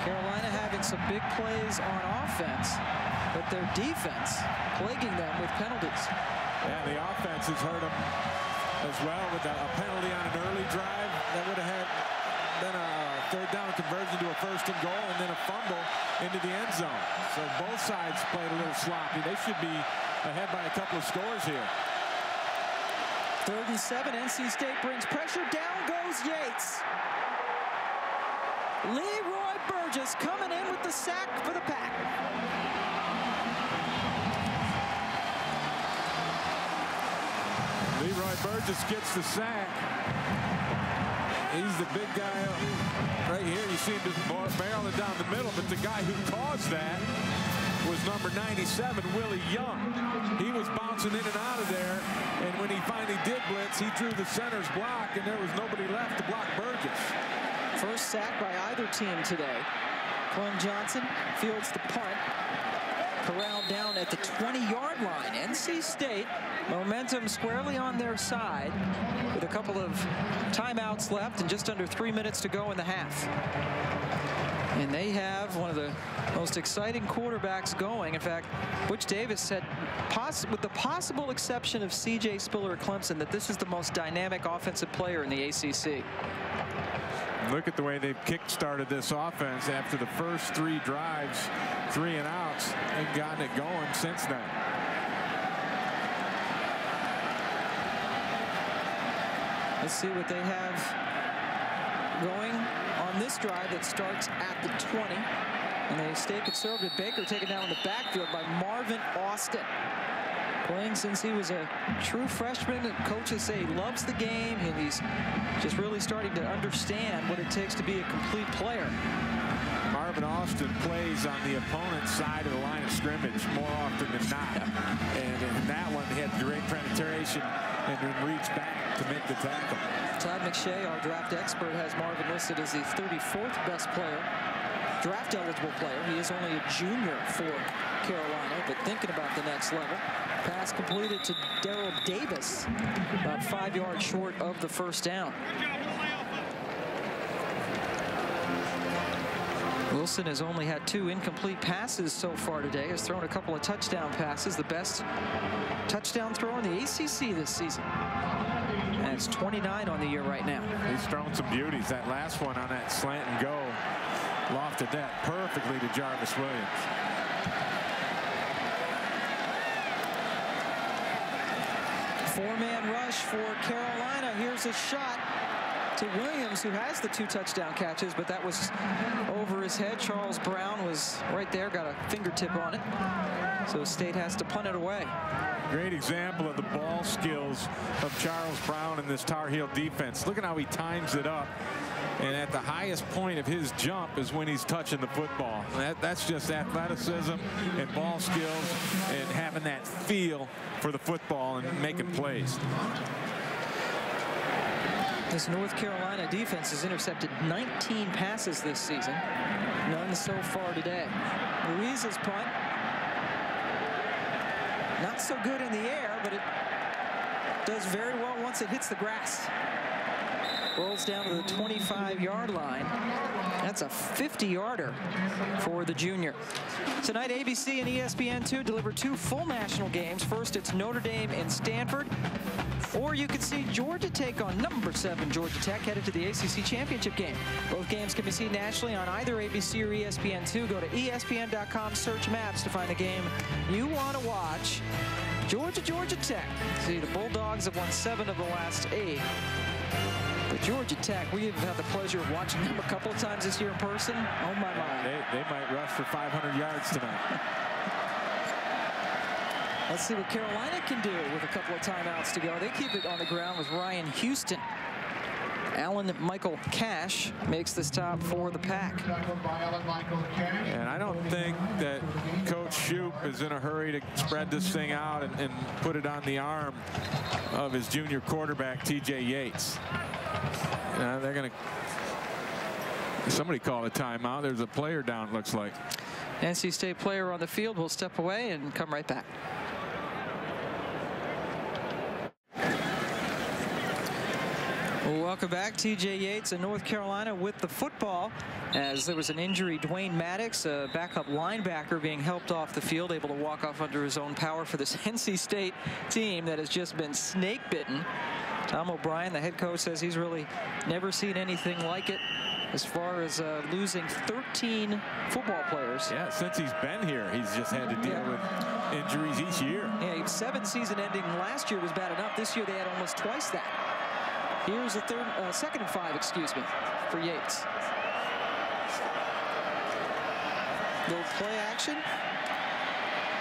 Carolina having some big plays on offense, but their defense plaguing them with penalties. Yeah, the offense has hurt them as well with a penalty on an early drive. That would have been a third down conversion to a 1st and goal, and then a fumble into the end zone. So both sides played a little sloppy. They should be ahead by a couple of scores here. 3rd and 7. NC State brings pressure. Down goes Yates. Leroy Burgess coming in with the sack for the Pack. Leroy Burgess gets the sack. He's the big guy right here. You see him just barreling down the middle, but the guy who caused that was number 97, Willie Young. He was bouncing in and out of there, and when he finally did blitz, he drew the center's block, and there was nobody left to block Burgess. First sack by either team today. Clem Johnson fields the punt. Corralled down at the 20-yard line. NC State, momentum squarely on their side with a couple of timeouts left and just under 3 minutes to go in the half. And they have one of the most exciting quarterbacks going. In fact, Butch Davis said, with the possible exception of C.J. Spiller at Clemson, that this is the most dynamic offensive player in the ACC. Look at the way they've kick-started this offense after the first 3 drives, 3 and outs. They've gotten it going since then. Let's see what they have going on this drive that starts at the 20. And they stay conservative. Baker taken down in the backfield by Marvin Austin. Playing since he was a true freshman, and coaches say he loves the game, and he's just really starting to understand what it takes to be a complete player. Marvin Austin plays on the opponent's side of the line of scrimmage more often than not. And in that one, he had great penetration and then reached back to make the tackle. Todd McShay, our draft expert, has Marvin listed as the 34th best player, draft eligible player. He is only a junior for Carolina, but thinking about the next level. Pass completed to Darrell Davis, about 5 yards short of the first down. Wilson has only had 2 incomplete passes so far today. Has thrown a couple of touchdown passes, the best touchdown thrower in the ACC this season. And it's 29 on the year right now. He's thrown some beauties. That last one on that slant and go lofted that perfectly to Jarvis Williams. Four-man rush for Carolina. Here's a shot to Williams, who has the 2 touchdown catches, but that was over his head. Charles Brown was right there, got a fingertip on it. So State has to punt it away. Great example of the ball skills of Charles Brown in this Tar Heel defense. Look at how he times it up. And at the highest point of his jump is when he's touching the football. That's just athleticism and ball skills and having that feel for the football and making plays. This North Carolina defense has intercepted 19 passes this season. None so far today. Ruiz's punt. Not so good in the air, but it does very well once it hits the grass. Rolls down to the 25-yard line. That's a 50-yarder for the junior. Tonight, ABC and ESPN2 deliver 2 full national games. First, it's Notre Dame and Stanford. Or you can see Georgia take on number 7 Georgia Tech, headed to the ACC Championship game. Both games can be seen nationally on either ABC or ESPN2. Go to ESPN.com, search maps to find the game you want to watch. Georgia Tech. See, the Bulldogs have won 7 of the last 8. But Georgia Tech, we have had the pleasure of watching them a couple of times this year in person. Oh, my. They might rush for 500 yards tonight. Let's see what Carolina can do with a couple of timeouts to go. They keep it on the ground with Ryan Houston. Alan Michael Cash makes the stop for the Pack. And I don't think that Coach Shoup is in a hurry to spread this thing out and put it on the arm of his junior quarterback, TJ Yates. They're going to... Somebody call a timeout. There's a player down, it looks like. NC State player on the field will step away and come right back. Welcome back. TJ Yates in North Carolina with the football, as there was an injury. Dwayne Maddox, a backup linebacker, being helped off the field, able to walk off under his own power for this NC State team that has just been snake bitten Tom O'Brien, the head coach, says he's really never seen anything like it as far as losing 13 football players. Yeah, since he's been here, he's just had to deal with injuries each year. Yeah, 7 season ending last year was bad enough. This year they had almost twice that. Here's the second and 5, excuse me, for Yates. Little play action.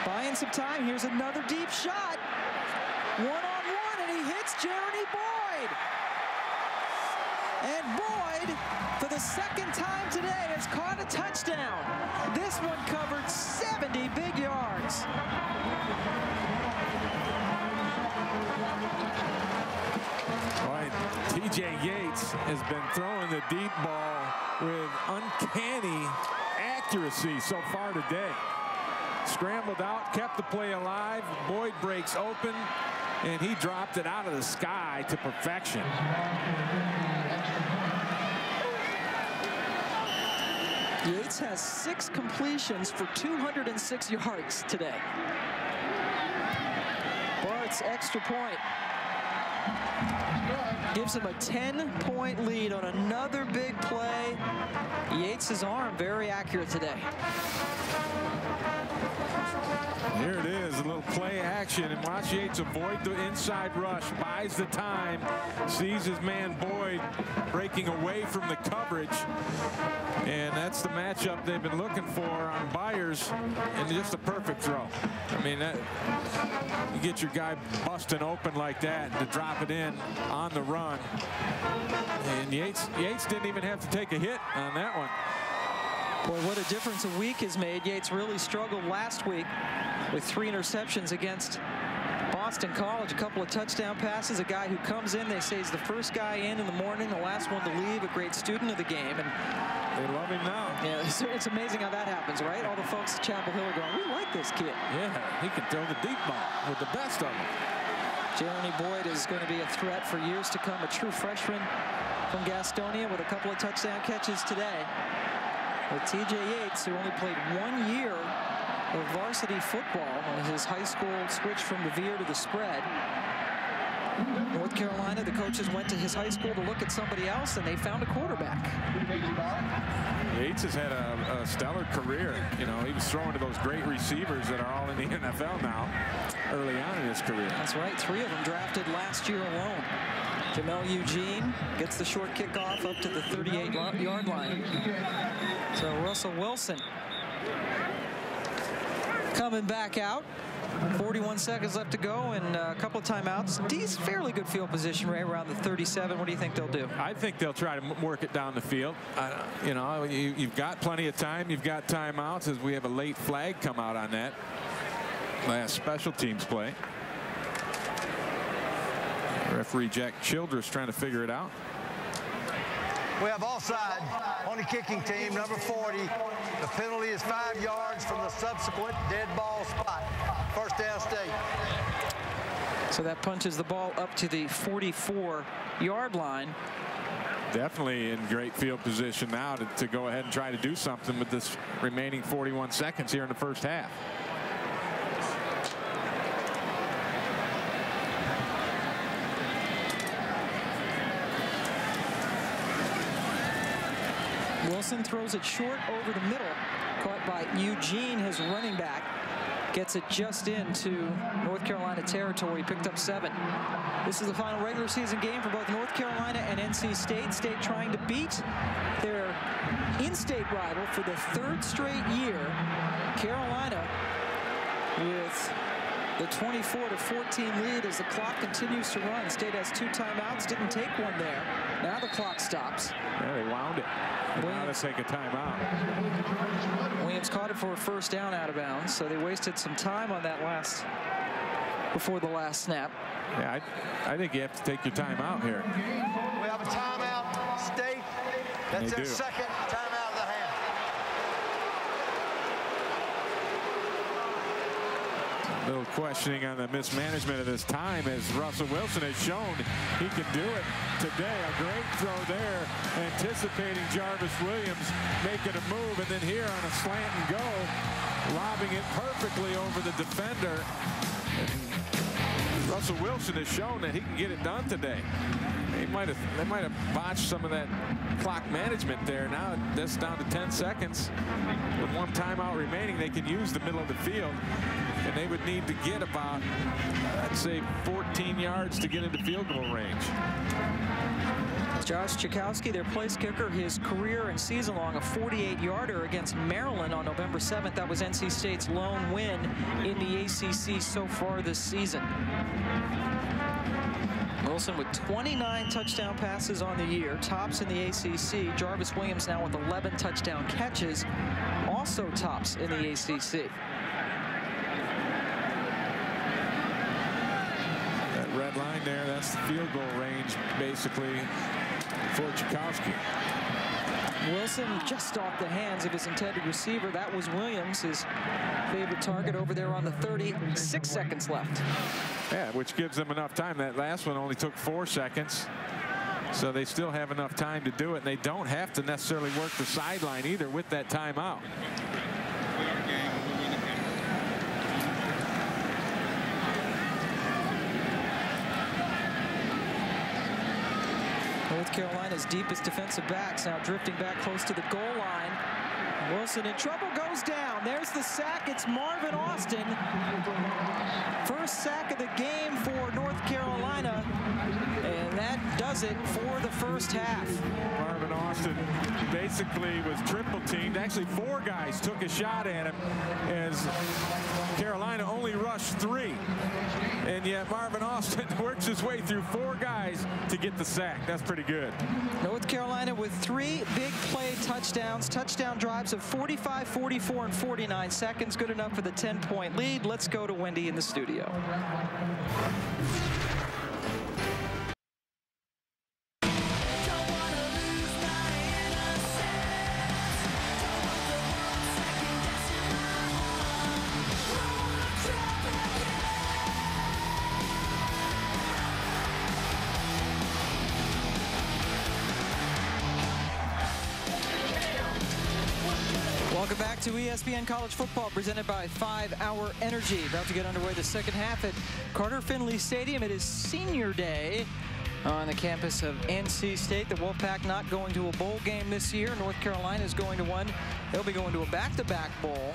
Buying some time. Here's another deep shot. One-on-one, and he hits Jeremy Boyd. And Boyd, for the second time today, has caught a touchdown. This one covered 70 big yards. TJ Yates has been throwing the deep ball with uncanny accuracy so far today. Scrambled out, kept the play alive. Boyd breaks open, and he dropped it out of the sky to perfection. Yates has 6 completions for 206 yards today. Bart's extra point gives him a 10-point lead on another big play. Yates' arm very accurate today. Here it is, a little play action, and watch Yates avoid the inside rush, buys the time, sees his man Boyd breaking away from the coverage, and that's the matchup they've been looking for on Byers, and just a perfect throw. I mean, you get your guy busting open like that to drop it in on the run, and Yates didn't even have to take a hit on that one. Boy, what a difference a week has made. Yates really struggled last week with 3 interceptions against Boston College. A couple of touchdown passes. A guy who comes in, they say he's the first guy in the morning, the last one to leave, a great student of the game. And they love him now. Yeah, it's amazing how that happens, right? All the folks at Chapel Hill are going, we like this kid. Yeah, he can throw the deep ball with the best of them. Jeremy Boyd is going to be a threat for years to come. A true freshman from Gastonia with a couple of touchdown catches today. With TJ Yates, who only played 1 year of varsity football on his high school switch from the veer to the spread. North Carolina, the coaches went to his high school to look at somebody else, and they found a quarterback. Yates has had a stellar career. You know, he was throwing to those great receivers that are all in the NFL now early on in his career. That's right, 3 of them drafted last year alone. Jamel Eugene gets the short kickoff up to the 38-yard line. So Russell Wilson coming back out. 41 seconds left to go and a couple of timeouts. D's fairly good field position right around the 37. What do you think they'll do? I think they'll try to work it down the field. You know, you've got plenty of time. You've got timeouts as we have a late flag come out on that last special teams play. Referee Jack Childress trying to figure it out. We have offside on the kicking team, number 40. The penalty is 5 yards from the subsequent dead ball spot. First down, State. So that punches the ball up to the 44-yard line. Definitely in great field position now to go ahead and try to do something with this remaining 41 seconds here in the first half. Wilson throws it short over the middle, caught by Eugene, his running back. Gets it just into North Carolina territory, picked up 7. This is the final regular season game for both North Carolina and NC State. State trying to beat their in-state rival for the 3rd straight year. Carolina with the 24-14 lead as the clock continues to run. State has 2 timeouts, didn't take one there. Now the clock stops. Yeah, they wound it. Now let's take a timeout. Williams caught it for a first down out of bounds, so they wasted some time on that before the last snap. Yeah, I think you have to take your timeout here. We have a timeout, State. That's their second timeout of the half. A little questioning on the mismanagement of this time as Russell Wilson has shown he can do it today. A great throw there, anticipating Jarvis Williams making a move, and then here on a slant and go, lobbing it perfectly over the defender. Russell Wilson has shown that he can get it done today. They might have botched some of that clock management there. Now that's down to 10 seconds. With one timeout remaining, they can use the middle of the field, and they would need to get about, I'd say, 14 yards to get into field goal range. Josh Chakowski, their place kicker, his career and season long, a 48-yarder against Maryland on November 7th. That was NC State's lone win in the ACC so far this season. Wilson with 29 touchdown passes on the year, tops in the ACC. Jarvis Williams now with 11 touchdown catches, also tops in the ACC. That red line there, that's the field goal range, basically, for Chakowski. Wilson just off the hands of his intended receiver. That was Williams, his favorite target, over there on the 30. 6 seconds left. Yeah, which gives them enough time. That last one only took 4 seconds. So they still have enough time to do it. And they don't have to necessarily work the sideline either with that timeout. North Carolina's deepest defensive backs now drifting back close to the goal line. Wilson in trouble, goes down. There's the sack. It's Marvin Austin. First sack of the game for North Carolina. And that does it for the first half. Marvin Austin basically was triple teamed. Actually, 4 guys took a shot at him as Carolina only rushed 3. And yet Marvin Austin works his way through 4 guys to get the sack. That's pretty good. North Carolina with 3 big play touchdowns. Touchdown drives of 45, 44, and 49 seconds. Good enough for the 10-point lead. Let's go to Wendy in the studio. Welcome back to ESPN College Football, presented by 5 Hour Energy. About to get underway the second half at Carter-Finley Stadium. It is senior day on the campus of NC State. The Wolfpack not going to a bowl game this year. North Carolina is going to one. They'll be going to a back-to-back bowl.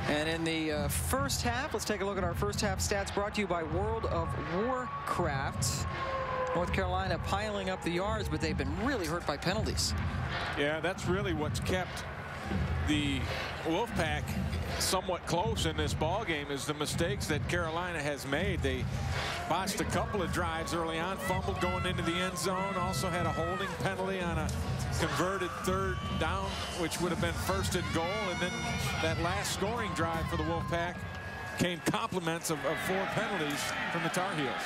And in the first half, let's take a look at our first half stats brought to you by World of Warcraft. North Carolina piling up the yards, but they've been really hurt by penalties. Yeah, that's really what's kept the Wolfpack somewhat close in this ball game, is the mistakes that Carolina has made. They botched a couple of drives early on, fumbled going into the end zone, also had a holding penalty on a converted 3rd down, which would have been 1st and goal. And then that last scoring drive for the Wolfpack came compliments of 4 penalties from the Tar Heels,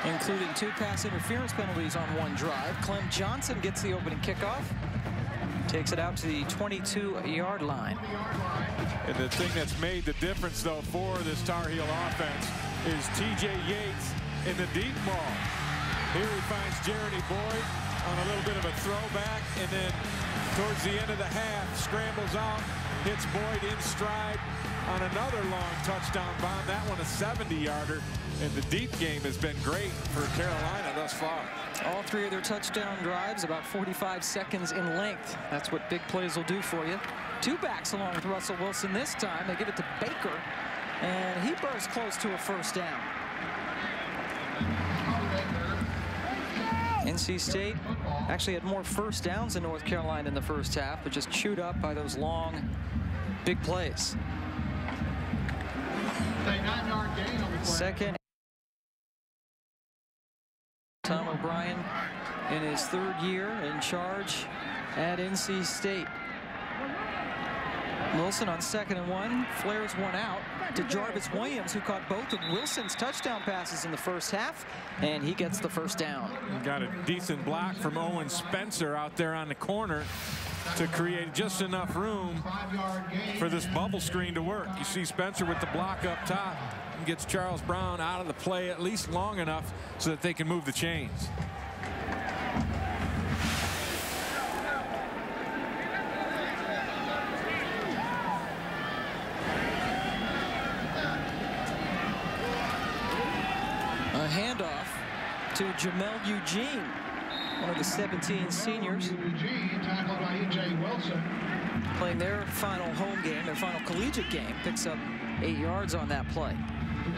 including 2 pass interference penalties on 1 drive. Clem Johnson gets the opening kickoff. Takes it out to the 22-yard line. And the thing that's made the difference, though, for this Tar Heel offense is T.J. Yates in the deep ball. Here he finds Jeremy Boyd on a little bit of a throwback, and then towards the end of the half, scrambles out, hits Boyd in stride on another long touchdown bomb. That one a 70-yarder. And the deep game has been great for Carolina thus far. All 3 of their touchdown drives about 45 seconds in length. That's what big plays will do for you. 2 backs along with Russell Wilson this time. They give it to Baker, and he bursts close to a first down. NC State actually had more first downs than North Carolina in the first half, but just chewed up by those long, big plays. Second. Tom O'Brien in his 3rd year in charge at NC State. Wilson on 2nd and 1, flares one out to Jarvis Williams, who caught both of Wilson's touchdown passes in the first half, and he gets the first down. Got a decent block from Owen Spencer out there on the corner to create just enough room for this bubble screen to work. You see Spencer with the block up top and gets Charles Brown out of the play at least long enough so that they can move the chains. A handoff to Jamel Eugene, one of the 17 seniors. Tackled by E.J. Wilson. Playing their final home game, their final collegiate game. Picks up 8 yards on that play.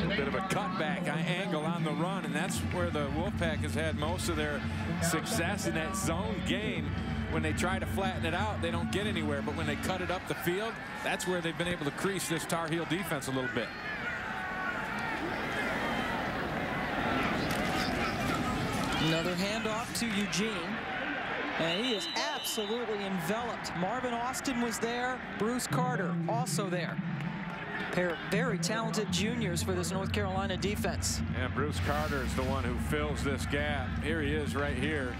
A bit of a cutback angle on the run, and that's where the Wolfpack has had most of their success in that zone game. When they try to flatten it out, they don't get anywhere, but when they cut it up the field, that's where they've been able to crease this Tar Heel defense a little bit. Another handoff to Eugene, and he is absolutely enveloped. Marvin Austin was there, Bruce Carter also there. Pair of very talented juniors for this North Carolina defense. And Bruce Carter is the one who fills this gap. Here he is right here.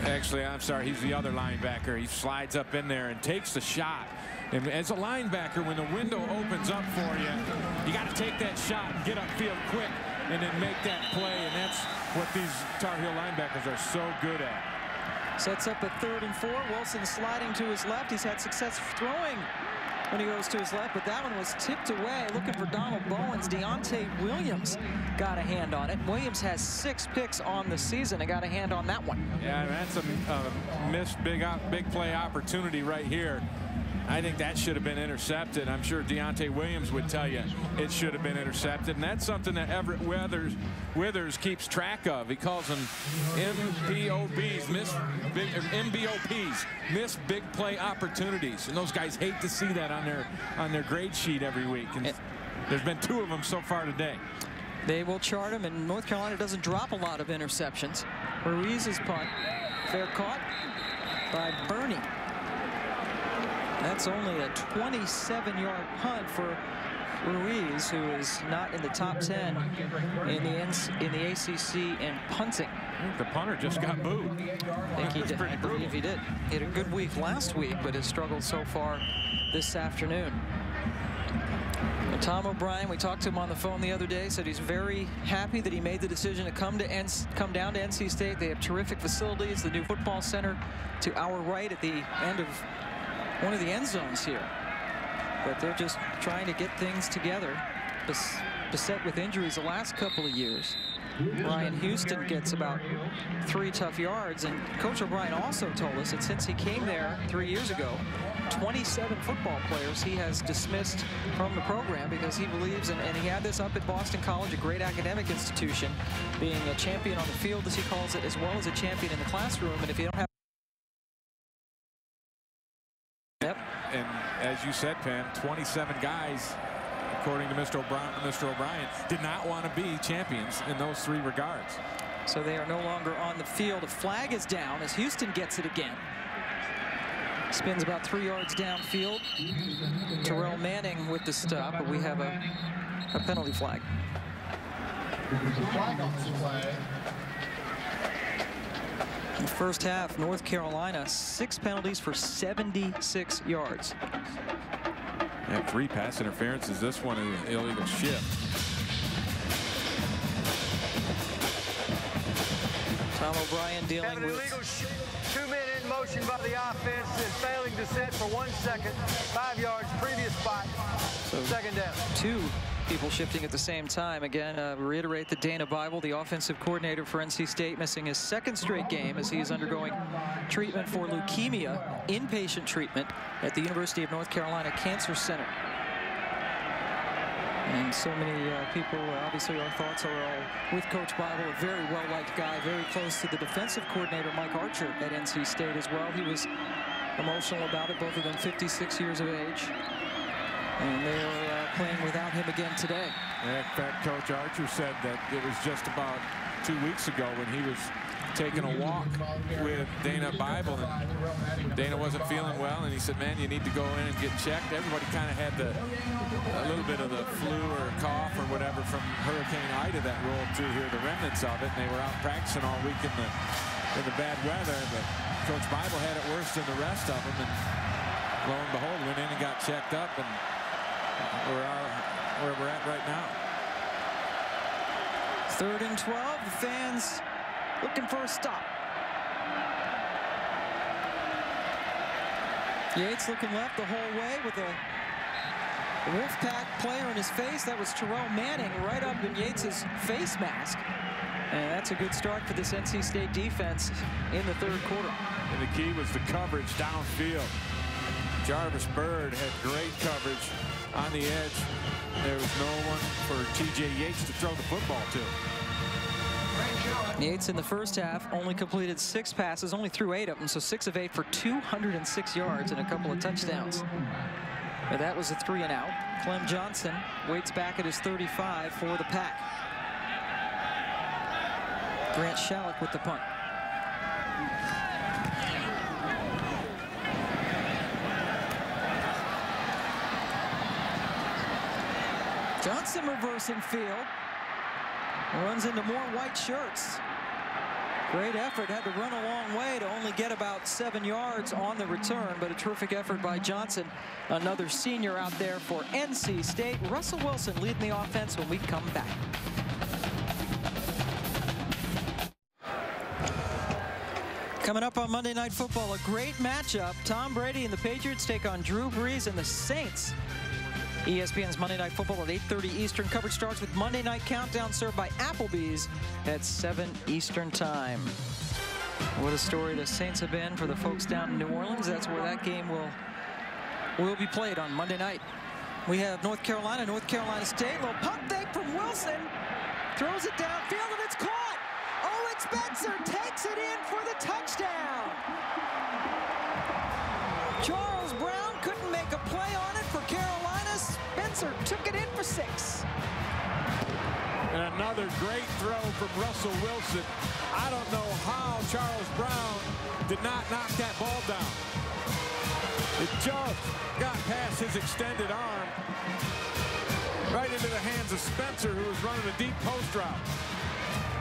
Actually, I'm sorry, he's the other linebacker. He slides up in there and takes the shot. And as a linebacker, when the window opens up for you, you got to take that shot and get upfield quick and then make that play. And that's what these Tar Heel linebackers are so good at. Sets up a 3rd and 4. Wilson sliding to his left. He's had success throwing when he goes to his left, but that one was tipped away. Looking for Donald Bowens. Deontay Williams got a hand on it. Williams has 6 picks on the season and got a hand on that one. Yeah, that's a missed big play opportunity right here. I think that should have been intercepted. I'm sure Deontay Williams would tell you it should have been intercepted, and that's something that Everett Withers keeps track of. He calls them MBOPs, missed big play opportunities, and those guys hate to see that on their grade sheet every week. And there's been 2 of them so far today. They will chart them, and North Carolina doesn't drop a lot of interceptions. Ruiz's punt, fair caught by Burney. That's only a 27-yard punt for Ruiz, who is not in the top 10 in the ACC in punting. I think the punter just got booed. I think he did. I believe he did. He had a good week last week, but has struggled so far this afternoon. And Tom O'Brien, we talked to him on the phone the other day, said he's very happy that he made the decision to come down to NC State. They have terrific facilities, the new football center to our right at the end of one of the end zones here, but they're just trying to get things together. Beset with injuries the last couple of years. Ryan Houston gets about 3 tough yards, and Coach O'Brien also told us that since he came there 3 years ago, 27 football players he has dismissed from the program because he believes, and he had this up at Boston College, a great academic institution, being a champion on the field, as he calls it, as well as a champion in the classroom. And if you don't have And as you said, Pam, 27 guys, according to Mr. O'Brien, did not want to be champions in those 3 regards. So they are no longer on the field. A flag is down as Houston gets it again. Spins about 3 yards downfield. Terrell Manning with the stop, but we have a penalty flag. Flag on this play. In the first half, North Carolina, 6 penalties for 76 yards. They have 3 pass interferences. This one is an illegal shift. Tom O'Brien dealing with illegal 2-minute motion by the offense and failing to set for 1 second. 5 yards, previous spot. so 2nd down. 2 people shifting at the same time. Again, reiterate that Dana Bible, the offensive coordinator for NC State, missing his 2nd straight game as he is undergoing treatment for leukemia, inpatient treatment at the University of North Carolina Cancer Center. And so many people, obviously our thoughts are all with Coach Bible, a very well-liked guy, very close to the defensive coordinator, Mike Archer, at NC State as well. He was emotional about it, both of them 56 years of age. And they're playing without him again today. In fact, Coach Archer said that it was just about 2 weeks ago when he was taking a walk with Dana Bible, and Dana wasn't feeling well, and he said, man, you need to go in and get checked. Everybody kind of had a little bit of the flu or cough or whatever from Hurricane Ida that rolled through here, the remnants of it, and they were out practicing all week in the bad weather, but Coach Bible had it worse than the rest of them, and lo and behold, went in and got checked up, and where we're at right now. 3rd and 12, the fans looking for a stop. Yates looking left the whole way with a Wolfpack player in his face. That was Terrell Manning right up in Yates's face mask. And that's a good start for this NC State defense in the third quarter. And the key was the coverage downfield. Jarvis Bird had great coverage on the edge. There was no one for T.J. Yates to throw the football to. Yates in the first half only completed 6 passes, only threw 8 of them, so 6 of 8 for 206 yards and a couple of touchdowns. But that was a 3-and-out. Clem Johnson waits back at his 35 for the Pack. Grant Shalleck with the punt. Johnson reversing field. Runs into more white shirts. Great effort. Had to run a long way to only get about 7 yards on the return, but a terrific effort by Johnson. Another senior out there for NC State. Russell Wilson leading the offense when we come back. Coming up on Monday Night Football, a great matchup. Tom Brady and the Patriots take on Drew Brees and the Saints. ESPN's Monday Night Football at 8:30 Eastern. Coverage starts with Monday Night Countdown served by Applebee's at 7 Eastern time. What a story the Saints have been for the folks down in New Orleans. That's where that game will be played on Monday night. We have North Carolina State. Little pump fake from Wilson. Throws it downfield and it's caught. Owen Spencer takes it in for the touchdown. Charles Brown couldn't make a play on it for Carolina. Spencer took it in for 6. And another great throw from Russell Wilson. I don't know how Charles Brown did not knock that ball down. It just got past his extended arm right into the hands of Spencer, who was running a deep post route.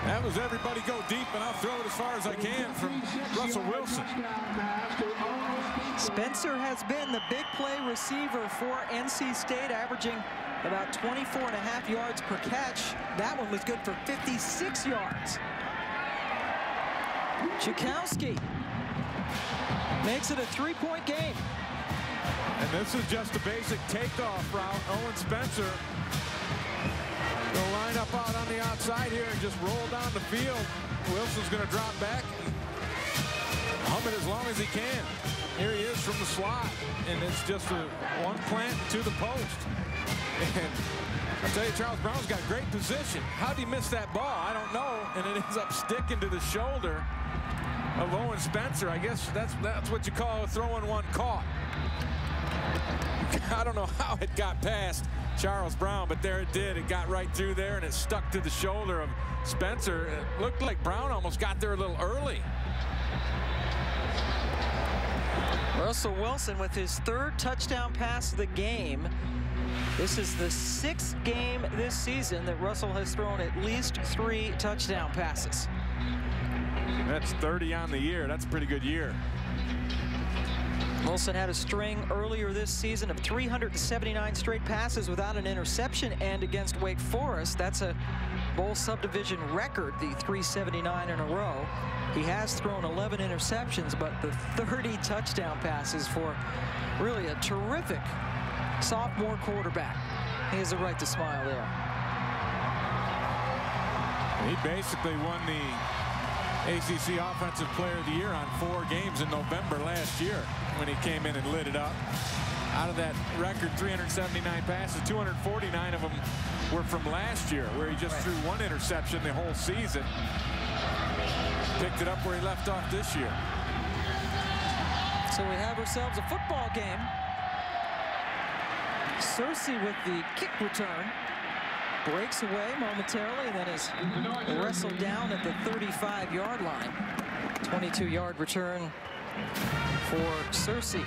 That was everybody go deep, and I'll throw it as far as I can from Russell Wilson. Spencer has been the big play receiver for NC State, averaging about 24.5 yards per catch. That one was good for 56 yards. Chakowski makes it a 3-point game. And this is just a basic takeoff route. Owen Spencer will line up out on the outside here and just roll down the field. Wilson's going to drop back and hum it as long as he can. Here he is from the slot, and it's just a one plant to the post. And I'll tell you, Charles Brown's got great position. How'd he miss that ball? I don't know. And it ends up sticking to the shoulder of Owen Spencer. I guess that's what you call throwing one caught. I don't know how it got past Charles Brown, but there it did. It got right through there, and it stuck to the shoulder of Spencer. It looked like Brown almost got there a little early. Russell Wilson with his 3rd touchdown pass of the game. This is the 6th game this season that Russell has thrown at least 3 touchdown passes. That's 30 on the year. That's a pretty good year. Wilson had a string earlier this season of 379 straight passes without an interception, and against Wake Forest, that's a bowl subdivision record, the 379 in a row. He has thrown 11 interceptions, but the 30 touchdown passes for really a terrific sophomore quarterback. He has a right to smile there. He basically won the ACC Offensive Player of the Year on 4 games in November last year when he came in and lit it up. Out of that record 379 passes, 249 of them were from last year, where he just threw 1 interception the whole season. Picked it up where he left off this year. So we have ourselves a football game. Searcy with the kick return. Breaks away momentarily and then is wrestled down at the 35-yard line. 22-yard return for Searcy.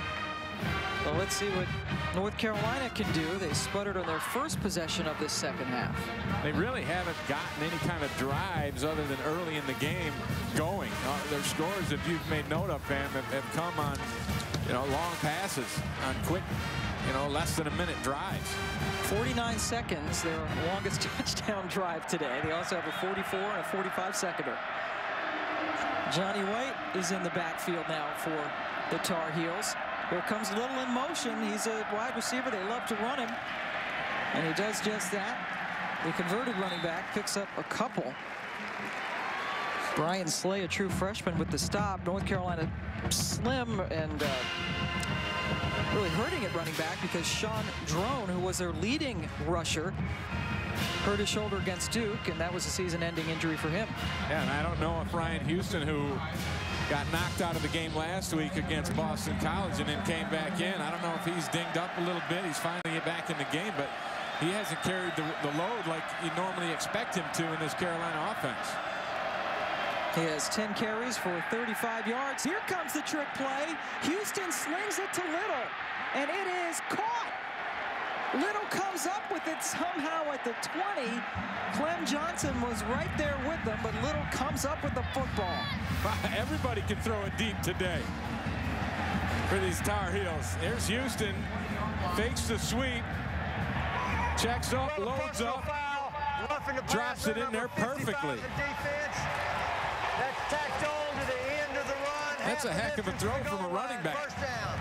Well, let's see what North Carolina can do. They sputtered on their first possession of this second half. They really haven't gotten any kind of drives other than early in the game going. Their scores, if you've made note of, Pam, have come on, long passes, on quick, less than a minute drives. 49 seconds, their longest touchdown drive today. They also have a 44 and a 45-seconder. Johnny White is in the backfield now for the Tar Heels. Here comes Little in motion. He's a wide receiver. They love to run him. And he does just that. The converted running back picks up a couple. Brian Slay, a true freshman, with the stop. North Carolina slim and really hurting at running back because Sean Drone, who was their leading rusher, hurt his shoulder against Duke, and that was a season-ending injury for him. Yeah, and I don't know if Ryan Houston, who got knocked out of the game last week against Boston College and then came back in, I don't know if he's dinged up a little bit. He's finally back in the game, but he hasn't carried the load like you normally expect him to in this Carolina offense. He has 10 carries for 35 yards. Here comes the trick play. Houston slings it to Little, and it is caught. Little comes up with it somehow at the 20. Clem Johnson was right there with them, but Little comes up with the football. Everybody can throw it deep today for these Tar Heels. There's Houston, fakes the sweep, checks up, loads up, drops it in there perfectly. That's tacked on to the end of the run. That's a heck of a throw from a running back. First down.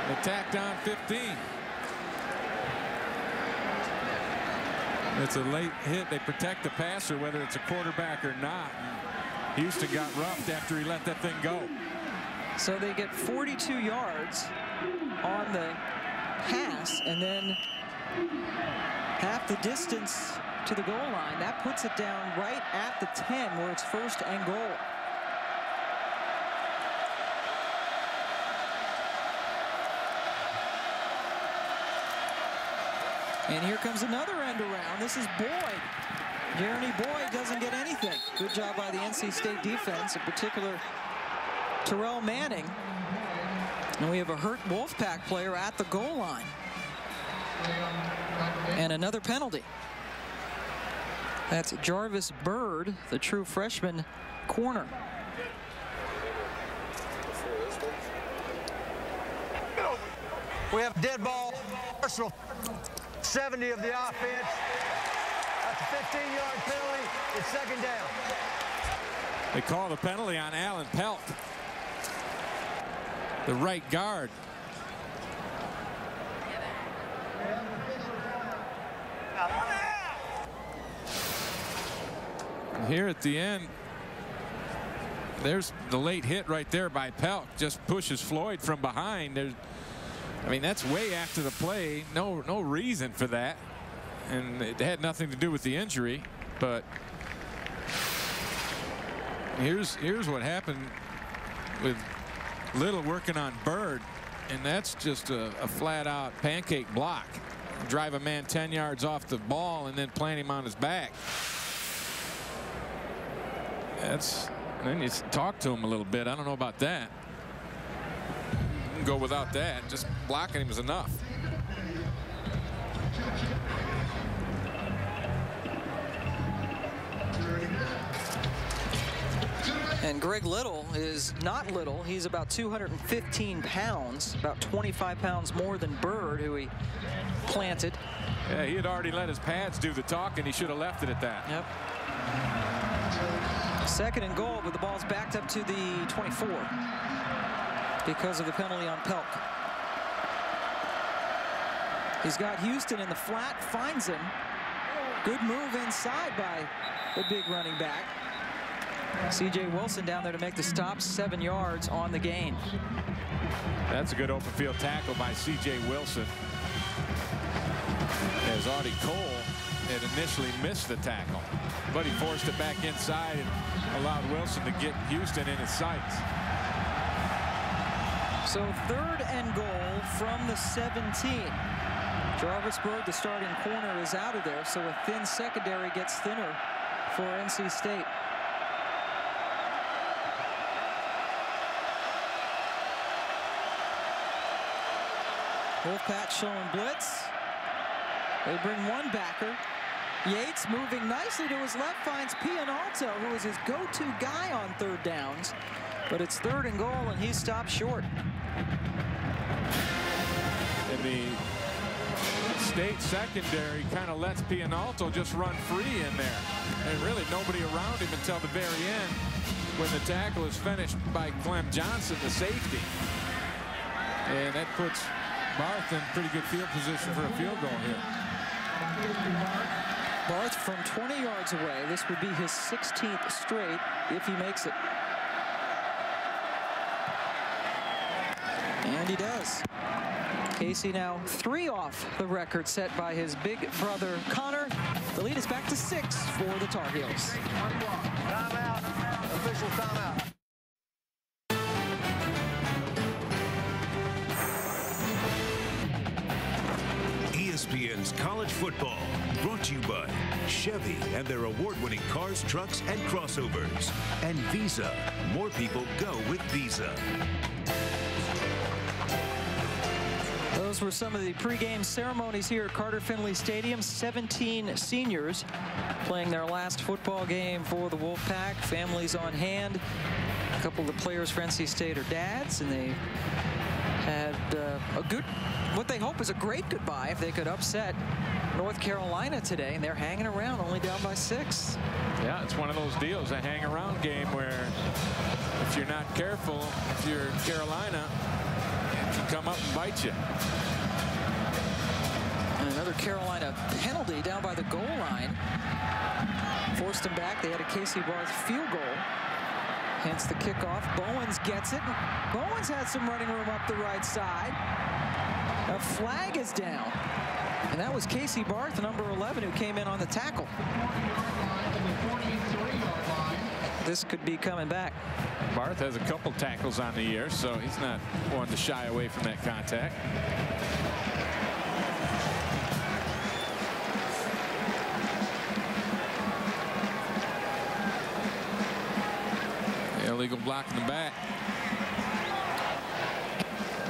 The tack down 15. It's a late hit. They protect the passer, whether it's a quarterback or not. And Houston got roughed after he let that thing go. So they get 42 yards on the pass, and then half the distance to the goal line. That puts it down right at the 10, where it's 1st and goal. And here comes another end around. This is Boyd. Jeremy Boyd doesn't get anything. Good job by the NC State defense, in particular Terrell Manning. And we have a hurt Wolfpack player at the goal line. And another penalty. That's Jarvis Bird, the true freshman corner. We have dead ball, personal 70 of the offense. That's a 15-yard penalty. It's 2nd down. They call the penalty on Alan Pelt, the right guard. Here at the end, there's the late hit right there by Pelt. Just pushes Floyd from behind. I mean, that's way after the play. No reason for that, and it had nothing to do with the injury. But here's what happened with Little working on Bird, and that's just a flat-out pancake block. Drive a man 10 yards off the ball and then plant him on his back. And then you talk to him a little bit. I don't know about that. You can go without that. Just blocking him is enough. And Greg Little is not little. He's about 215 pounds, about 25 pounds more than Bird, who he planted. Yeah, he had already let his pads do the talking. He should have left it at that. Yep. 2nd and goal, but the ball's backed up to the 24 because of the penalty on Pelk. He's got Houston in the flat, finds him. Good move inside by the big running back. C.J. Wilson down there to make the stop, 7 yards on the gain. That's a good open field tackle by C.J. Wilson. As Audie Cole had initially missed the tackle, but he forced it back inside and allowed Wilson to get Houston in his sights. So 3rd and goal from the 17. Jarvis Bird, the starting corner, is out of there, so a thin secondary gets thinner for NC State. Wolfpack showing blitz. They bring one backer. Yates moving nicely to his left, finds Pianalto, who is his go-to guy on 3rd downs. But it's 3rd and goal, and he stopped short. And the State secondary kind of lets Pianalto just run free in there. And really nobody around him until the very end when the tackle is finished by Clem Johnson, the safety. And that puts Barth in pretty good field position for a field goal here. Barth from 20 yards away. This would be his 16th straight if he makes it. And he does. Casey now 3 off the record set by his big brother Connor. The lead is back to 6 for the Tar Heels. Timeout. Official timeout. ESPN's College Football, brought to you by Chevy and their award-winning cars, trucks, and crossovers. And Visa. More people go with Visa. Those were some of the pregame ceremonies here at Carter-Finley Stadium. 17 seniors playing their last football game for the Wolfpack. Families on hand. A couple of the players for NC State are dads, and they had a good, what they hope is a great goodbye if they could upset North Carolina today, and they're hanging around, only down by 6. Yeah, it's one of those deals, a hang-around game where if you're not careful, if you're Carolina, it can come up and bite you. And another Carolina penalty down by the goal line. Forced them back. They had a Casey Barth field goal. Hence the kickoff. Bowens gets it. Bowens had some running room up the right side. A flag is down. And that was Casey Barth, number 11, who came in on the tackle. This could be coming back. Barth has a couple tackles on the year, so he's not one to shy away from that contact. Illegal block in the back.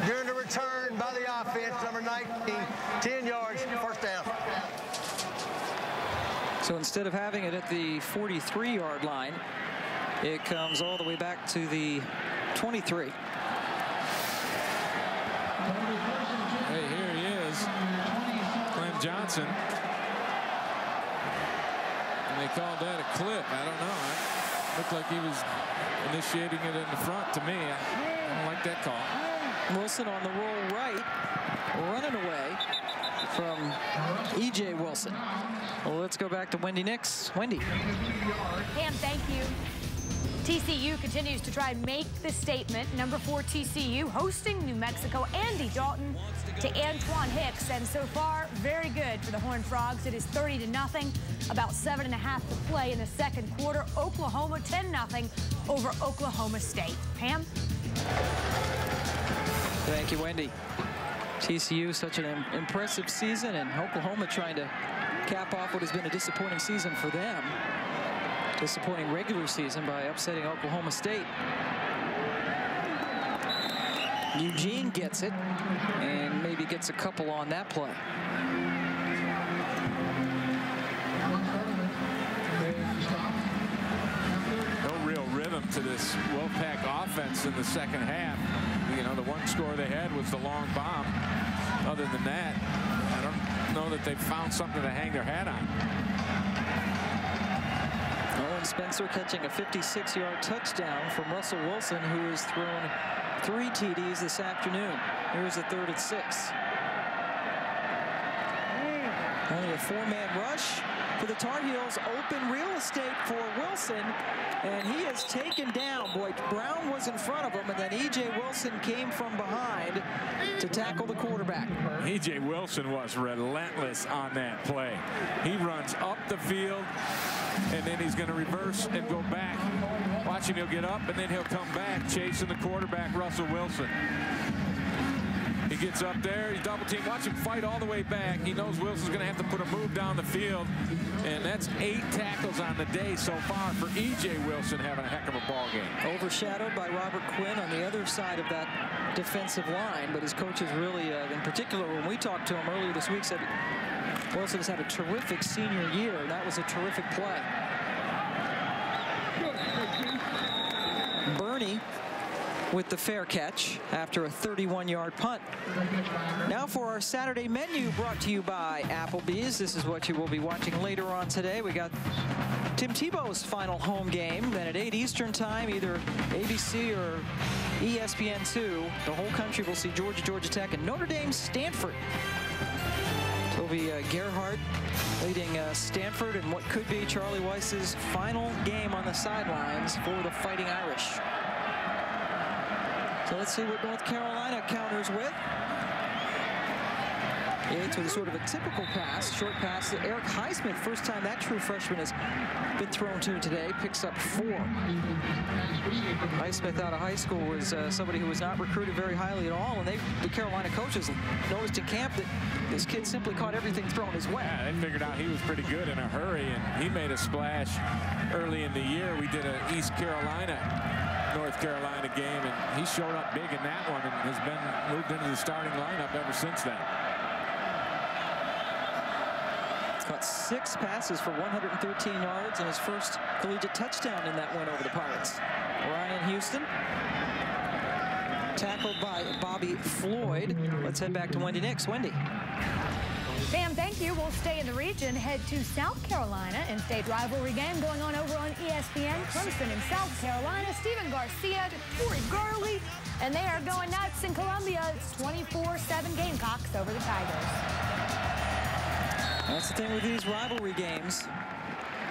During the return by the offense, number 19, 10 yards, first down. So instead of having it at the 43-yard line, it comes all the way back to the 23. Hey, here he is, Clem Johnson. And they called that a clip. I don't know. It looked like he was initiating it in the front to me. I don't like that call. Wilson on the roll right, running away from E.J. Wilson. Well, let's go back to Wendy Nix. Wendy. Pam, thank you. TCU continues to try and make the statement. Number 4 TCU hosting New Mexico. Andy Dalton to Antoine Hicks, and so far very good for the Horned Frogs. It is 30-0, about 7.5 to play in the second quarter. Oklahoma 10-0 over Oklahoma State. Pam. Thank you, Wendy. TCU, such an impressive season, and Oklahoma trying to cap off what has been a disappointing season for them. Disappointing regular season by upsetting Oklahoma State. Eugene gets it and maybe gets a couple on that play. No real rhythm to this Wolfpack offense in the second half. You know, the one score they had was the long bomb. Other than that, I don't know that they've found something to hang their hat on. Owen Spencer catching a 56-yard touchdown from Russell Wilson, who has thrown 3 TDs this afternoon. Here's the 3rd and 6. Only a 4-man rush for the Tar Heels. Open real estate for Wilson, and he is taken down. Boy, Brown was in front of him, and then E.J. Wilson came from behind to tackle the quarterback. E.J. Wilson was relentless on that play. He runs up the field, and then he's going to reverse and go back. Watch him, he'll get up, and then he'll come back chasing the quarterback, Russell Wilson. He gets up there, he's double teamed. Watch him fight all the way back. He knows Wilson's going to have to put a move down the field, and that's 8 tackles on the day so far for E.J. Wilson, having a heck of a ball game. Overshadowed by Robert Quinn on the other side of that defensive line, but his coaches really, in particular, when we talked to him earlier this week, said Wilson has had a terrific senior year, and that was a terrific play. Bernie with the fair catch after a 31-yard punt. Now for our Saturday menu, brought to you by Applebee's. This is what you will be watching later on today. We got Tim Tebow's final home game. Then at 8 Eastern time, either ABC or ESPN2, the whole country will see Georgia Tech and Notre Dame Stanford. Toby Gerhardt leading Stanford in what could be Charlie Weiss's final game on the sidelines for the Fighting Irish. So let's see what North Carolina counters with. Yates with a sort of a typical pass, short pass to Eric Highsmith. First time that true freshman has been thrown to today. Picks up 4. Highsmith out of high school was somebody who was not recruited very highly at all. And the Carolina coaches noticed in camp that this kid simply caught everything thrown his way. Yeah, they figured out he was pretty good in a hurry, and he made a splash early in the year. We did an East Carolina North Carolina game, and he showed up big in that one and has been moved into the starting lineup ever since then. Caught 6 passes for 113 yards and his first collegiate touchdown in that win over the Pirates. Ryan Houston, tackled by Bobby Floyd. Let's head back to Wendy Nix. Wendy. Sam, thank you. We'll stay in the region, head to South Carolina. In-state rivalry game going on over on ESPN. Clemson in South Carolina. Steven Garcia, Corey Gurley, and they are going nuts in Columbia. It's 24-7 Gamecocks over the Tigers. That's the thing with these rivalry games.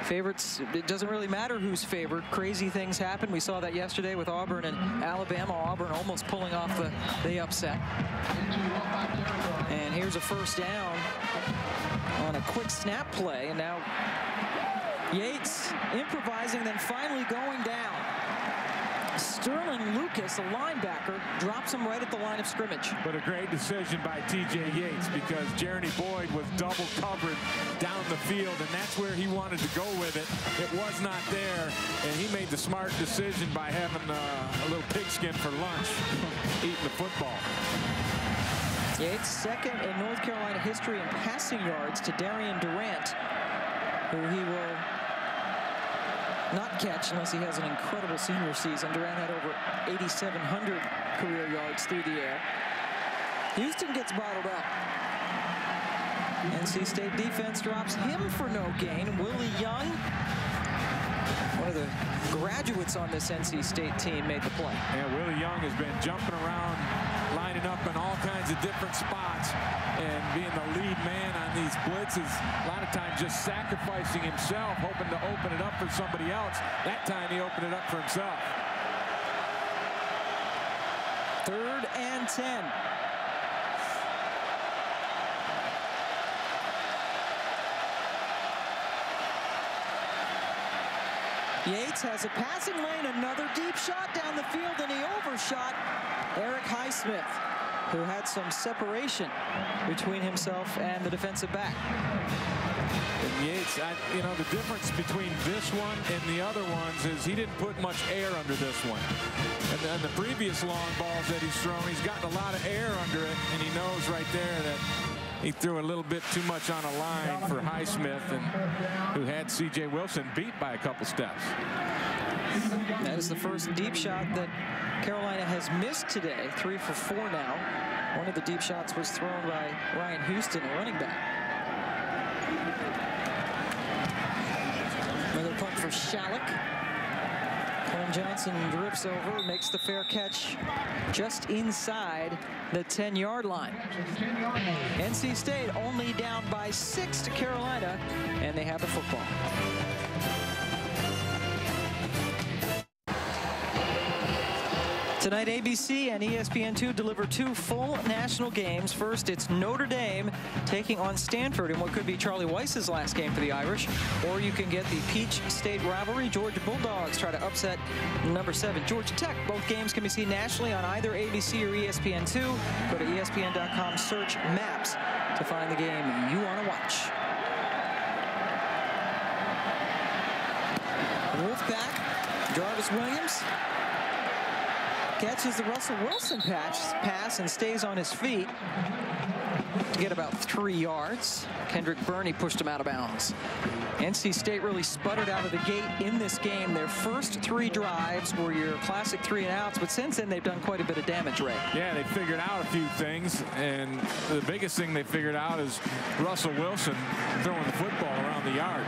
Favorites, it doesn't really matter who's favored. Crazy things happen. We saw that yesterday with Auburn and Alabama. Auburn almost pulling off the upset. And here's a first down on a quick snap play. And now Yates improvising, then finally going down. Sterling Lucas, a linebacker, drops him right at the line of scrimmage. But a great decision by T.J. Yates, because Jeremy Boyd was double covered down the field, and that's where he wanted to go with it. It was not there, and he made the smart decision by having a little pigskin for lunch, eating the football. Yates second in North Carolina history in passing yards to Darian Durant, who he will not catch unless he has an incredible senior season. Durant had over 8,700 career yards through the air. Houston gets bottled up. NC State defense drops him for no gain. Willie Young, one of the graduates on this NC State team, made the play. Yeah, Willie Young has been jumping around, lining up in all kinds of different spots, and being the lead man on these blitzes. A lot of times just sacrificing himself, hoping to open it up for somebody else. That time he opened it up for himself. 3rd and 10. Yates has a passing lane, another deep shot down the field, and he overshot Eric Highsmith, who had some separation between himself and the defensive back. And Yates, you know, the difference between this one and the other ones is he didn't put much air under this one. And the previous long balls that he's thrown, he's gotten a lot of air under it, and he knows right there that he threw a little bit too much on a line for Highsmith, and who had C.J. Wilson beat by a couple steps. That is the first deep shot that Carolina has missed today. 3 for 4 now. One of the deep shots was thrown by Ryan Houston, a running back. Another punt for Shalleck. Clem Johnson drifts over, makes the fair catch just inside the 10-yard line. NC State only down by 6 to Carolina, and they have the football. Tonight, ABC and ESPN2 deliver 2 full national games. First, it's Notre Dame taking on Stanford in what could be Charlie Weiss's last game for the Irish. Or you can get the Peach State rivalry. Georgia Bulldogs try to upset number 7 Georgia Tech. Both games can be seen nationally on either ABC or ESPN2. Go to ESPN.com, search Maps to find the game you want to watch. Wolfpack, Jarvis Williams catches the Russell Wilson pass and stays on his feet to get about 3 yards. Kendrick Burney pushed him out of bounds. NC State really sputtered out of the gate in this game. Their first 3 drives were your classic 3 and outs, but since then they've done quite a bit of damage, Ray. Yeah, they figured out a few things, and the biggest thing they figured out is Russell Wilson throwing the football around the yard.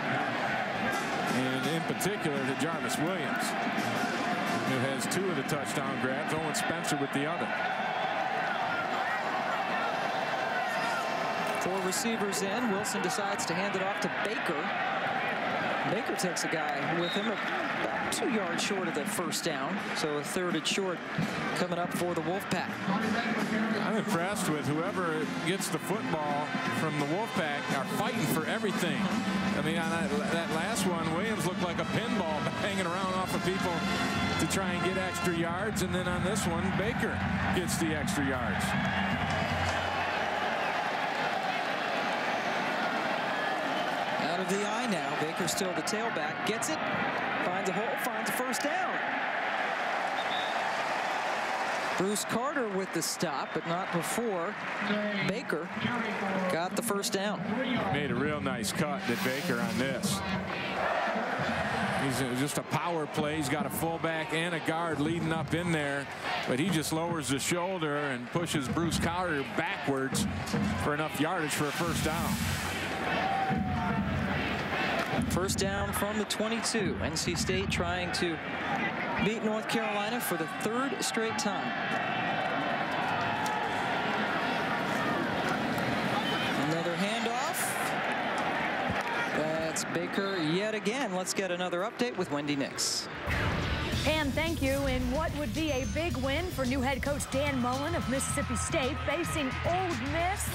and in particular to Jarvis Williams, who has 2 of the touchdown grabs. Owen Spencer with the other. 4 receivers in. Wilson decides to hand it off to Baker. Baker takes a guy with him about 2 yards short of the first down. So a 3rd and short coming up for the Wolfpack. I'm impressed with whoever gets the football from the Wolfpack are fighting for everything. I mean, on that last one, Williams looked like a pinball hanging around off of people to try and get extra yards. And then on this one, Baker gets the extra yards. Out of the eye now. Baker still the tailback. Gets it. Finds a hole. Finds a first down. Bruce Carter with the stop, but not before Baker got the first down. Made a real nice cut, did Baker, on this. He's just a power play. He's got a fullback and a guard leading up in there, but he just lowers the shoulder and pushes Bruce Carter backwards for enough yardage for a first down. First down from the 22. NC State trying to beat North Carolina for the 3rd straight time. Another handoff. That's Baker yet again. Let's get another update with Wendy Nix. Pam, thank you. In what would be a big win for new head coach Dan Mullen of Mississippi State facing Ole Miss,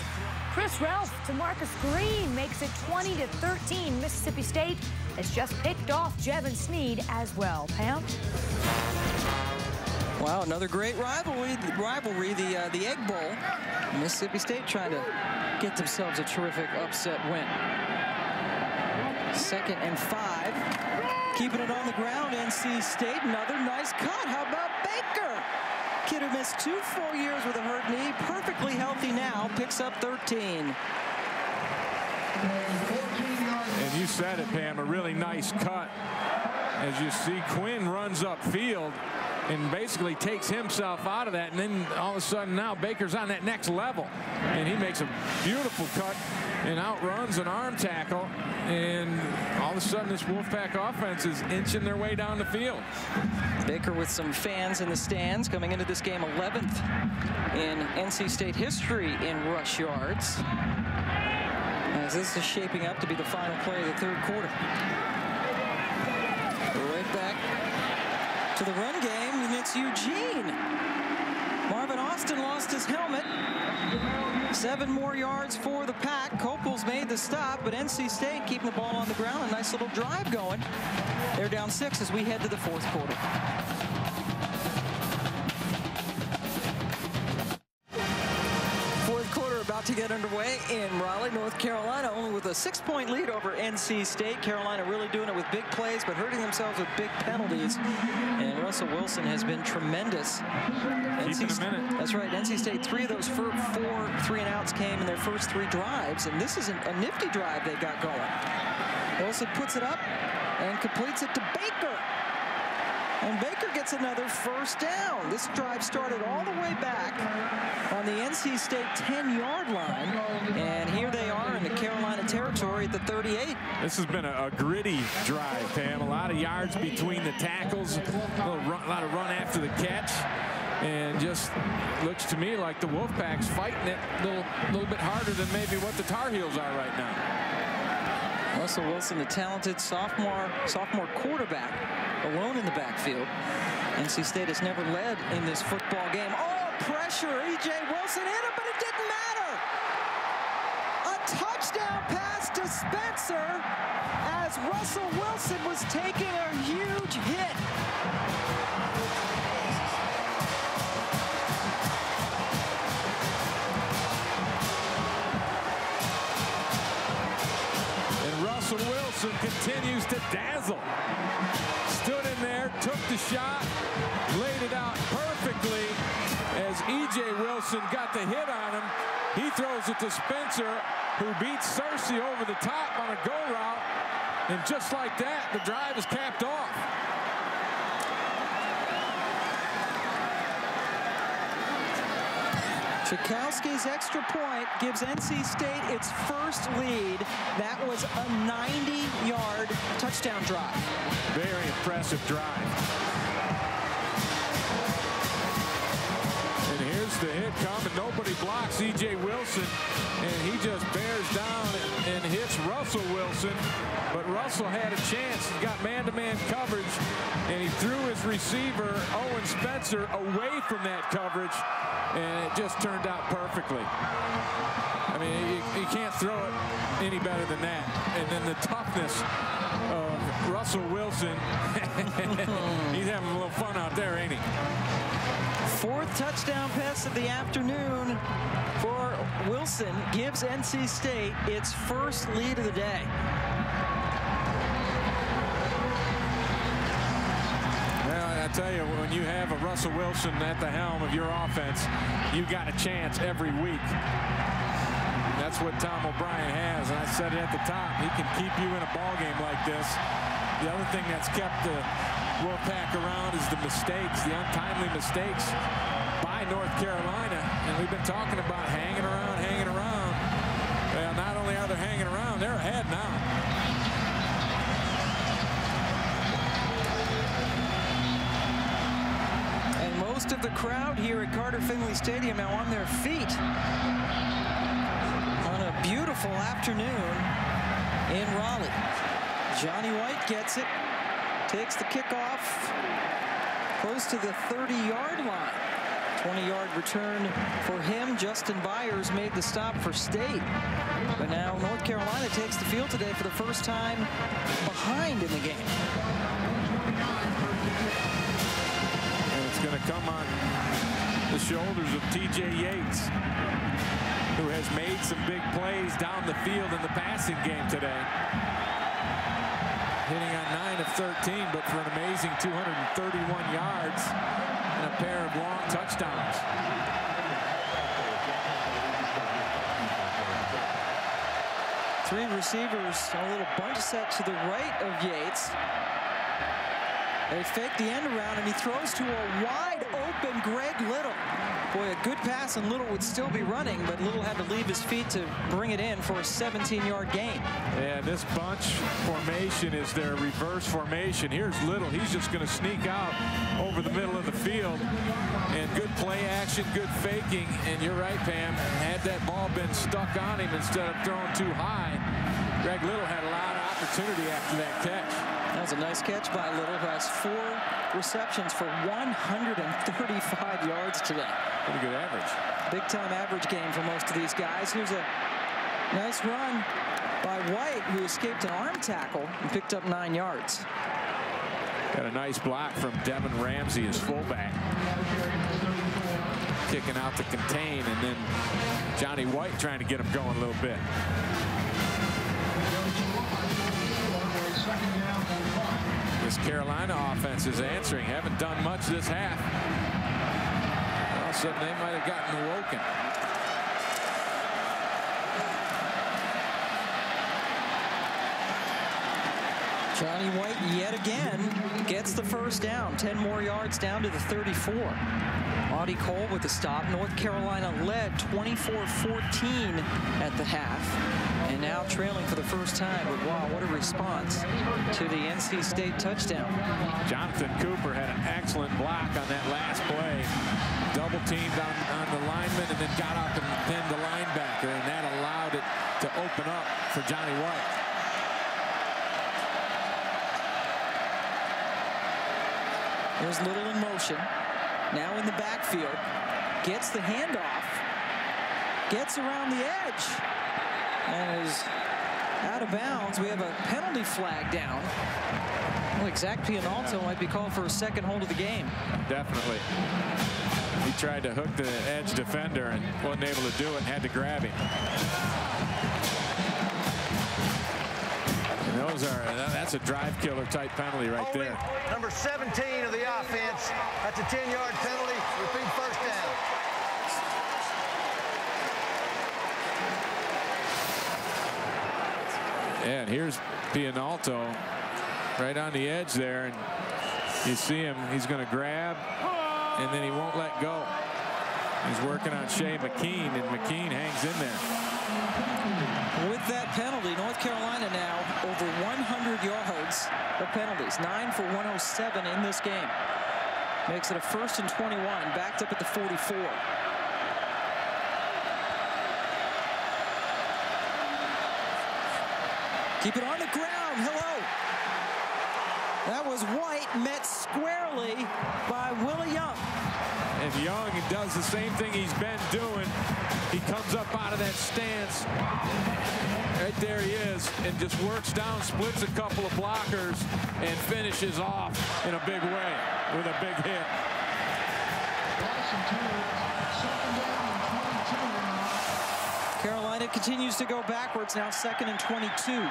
Chris Ralph to Marcus Green makes it 20-13. Mississippi State has just picked off Jevin Sneed as well. Pam? Wow, another great rivalry, the Egg Bowl. Mississippi State trying to get themselves a terrific upset win. 2nd and 5. Keeping it on the ground, NC State. Another nice cut. How about Baker? Kid who missed 2 full years with a hurt knee, perfectly healthy now, picks up 13. And you said it, Pam, a really nice cut. As you see, Quinn runs upfield and basically takes himself out of that, and then all of a sudden now Baker's on that next level, and he makes a beautiful cut and outruns an arm tackle, and all of a sudden this Wolfpack offense is inching their way down the field. Baker with some fans in the stands coming into this game, 11th in NC State history in rush yards, as this is shaping up to be the final play of the 3rd quarter. Right back to the run game, and it's Eugene. Marvin Austin lost his helmet. 7 more yards for the Pack. Copel's made the stop, but NC State keeping the ball on the ground. A nice little drive going. They're down 6 as we head to the 4th quarter. About to get underway in Raleigh, North Carolina, only with a 6-point lead over NC State. Carolina really doing it with big plays, but hurting themselves with big penalties. And Russell Wilson has been tremendous. Keeping a minute. That's right. NC State, 3 of those 4 3-and-outs came in their first 3 drives, and this is a nifty drive they got going. Wilson puts it up and completes it to Baker. And Baker gets another first down. This drive started all the way back on the NC State 10-yard line. And here they are in the Carolina territory at the 38. This has been a gritty drive, Pam. A lot of yards between the tackles, a lot of run after the catch. And just looks to me like the Wolfpack's fighting it a little bit harder than maybe what the Tar Heels are right now. Russell Wilson, the talented sophomore quarterback, alone in the backfield. NC State has never led in this football game. Oh, pressure. E.J. Wilson hit him, but it didn't matter. A touchdown pass to Spencer as Russell Wilson was taking a huge hit. Russell Wilson continues to dazzle. Stood in there, took the shot, laid it out perfectly as E.J. Wilson got the hit on him. He throws it to Spencer, who beats Searcy over the top on a go route. And just like that, the drive is capped off. Tchaikovsky's extra point gives NC State its first lead. That was a 90-yard touchdown drive. Very impressive drive. And here's the hit coming. Nobody blocks E.J. Wilson, and he just bears down and hits Russell Wilson. But Russell had a chance. He got man-to-man coverage, and he threw his receiver, Owen Spencer, away from that coverage, and it just turned out perfectly. I mean, you can't throw it any better than that. And then the toughness of Russell Wilson. He's having a little fun out there, ain't he? Fourth touchdown pass of the afternoon for Wilson gives NC State its first lead of the day. I tell you, when you have a Russell Wilson at the helm of your offense, you got a chance every week. That's what Tom O'Brien has, and I said it at the top. He can keep you in a ball game like this. The other thing that's kept the Wolfpack around is the mistakes, the untimely mistakes by North Carolina. And we've been talking about hanging around, hanging around. Well, not only are they hanging around, they're ahead now. Most of the crowd here at Carter-Finley Stadium now on their feet on a beautiful afternoon in Raleigh. Johnny White gets it, takes the kickoff close to the 30-yard line. 20-yard return for him. Justin Byers made the stop for State. But now North Carolina takes the field today for the first time behind in the game. It's going to come on the shoulders of T.J. Yates, who has made some big plays down the field in the passing game today. Hitting on 9 of 13, but for an amazing 231 yards and a pair of long touchdowns. Three receivers, a little bunch set to the right of Yates. They fake the end around, and he throws to a wide-open Greg Little. Boy, a good pass, and Little would still be running, but Little had to leave his feet to bring it in for a 17-yard gain. Yeah, this bunch formation is their reverse formation. Here's Little. He's just going to sneak out over the middle of the field. And good play action, good faking. And you're right, Pam. Had that ball been stuck on him instead of thrown too high, Greg Little had a lot of opportunity after that catch. That was a nice catch by Little, who has 4 receptions for 135 yards today. Pretty good average. Big-time average game for most of these guys. Here's a nice run by White, who escaped an arm tackle and picked up 9 yards. Got a nice block from Devin Ramsey, his fullback. Kicking out to contain, and then Johnny White trying to get him going a little bit. This Carolina offense is answering. Haven't done much this half. All of a sudden, they might have gotten awoken. Johnny White yet again gets the first down. 10 more yards down to the 34. Audie Cole with the stop. North Carolina led 24-14 at the half, and now trailing for the first time. But wow, what a response to the NC State touchdown. Jonathan Cooper had an excellent block on that last play. Double teamed on the lineman, and then got up and pinned the linebacker, and that allowed it to open up for Johnny White. There's Little in motion. Now in the backfield. Gets the handoff. Gets around the edge. And is out of bounds. We have a penalty flag down. Well, Zach Pianalto might be called for a second hold of the game. Definitely. He tried to hook the edge defender and wasn't able to do it and had to grab him. That's a drive killer type penalty right there. Number 17 of the offense. That's a 10-yard penalty. Repeat first down. And here's Pianalto right on the edge there, and you see him. He's going to grab, and then he won't let go. He's working on Shea McKean, and McKean hangs in there. With that penalty, North Carolina now over 100 yards of penalties. 9 for 107 in this game. Makes it a 1st and 21, backed up at the 44. Keep it on the ground. Hello. That was White met squarely by Willie Young. And Young does the same thing he's been doing. He comes up out of that stance. Right there he is, and just works down, splits a couple of blockers, and finishes off in a big way with a big hit. Carolina continues to go backwards now, 2nd and 22.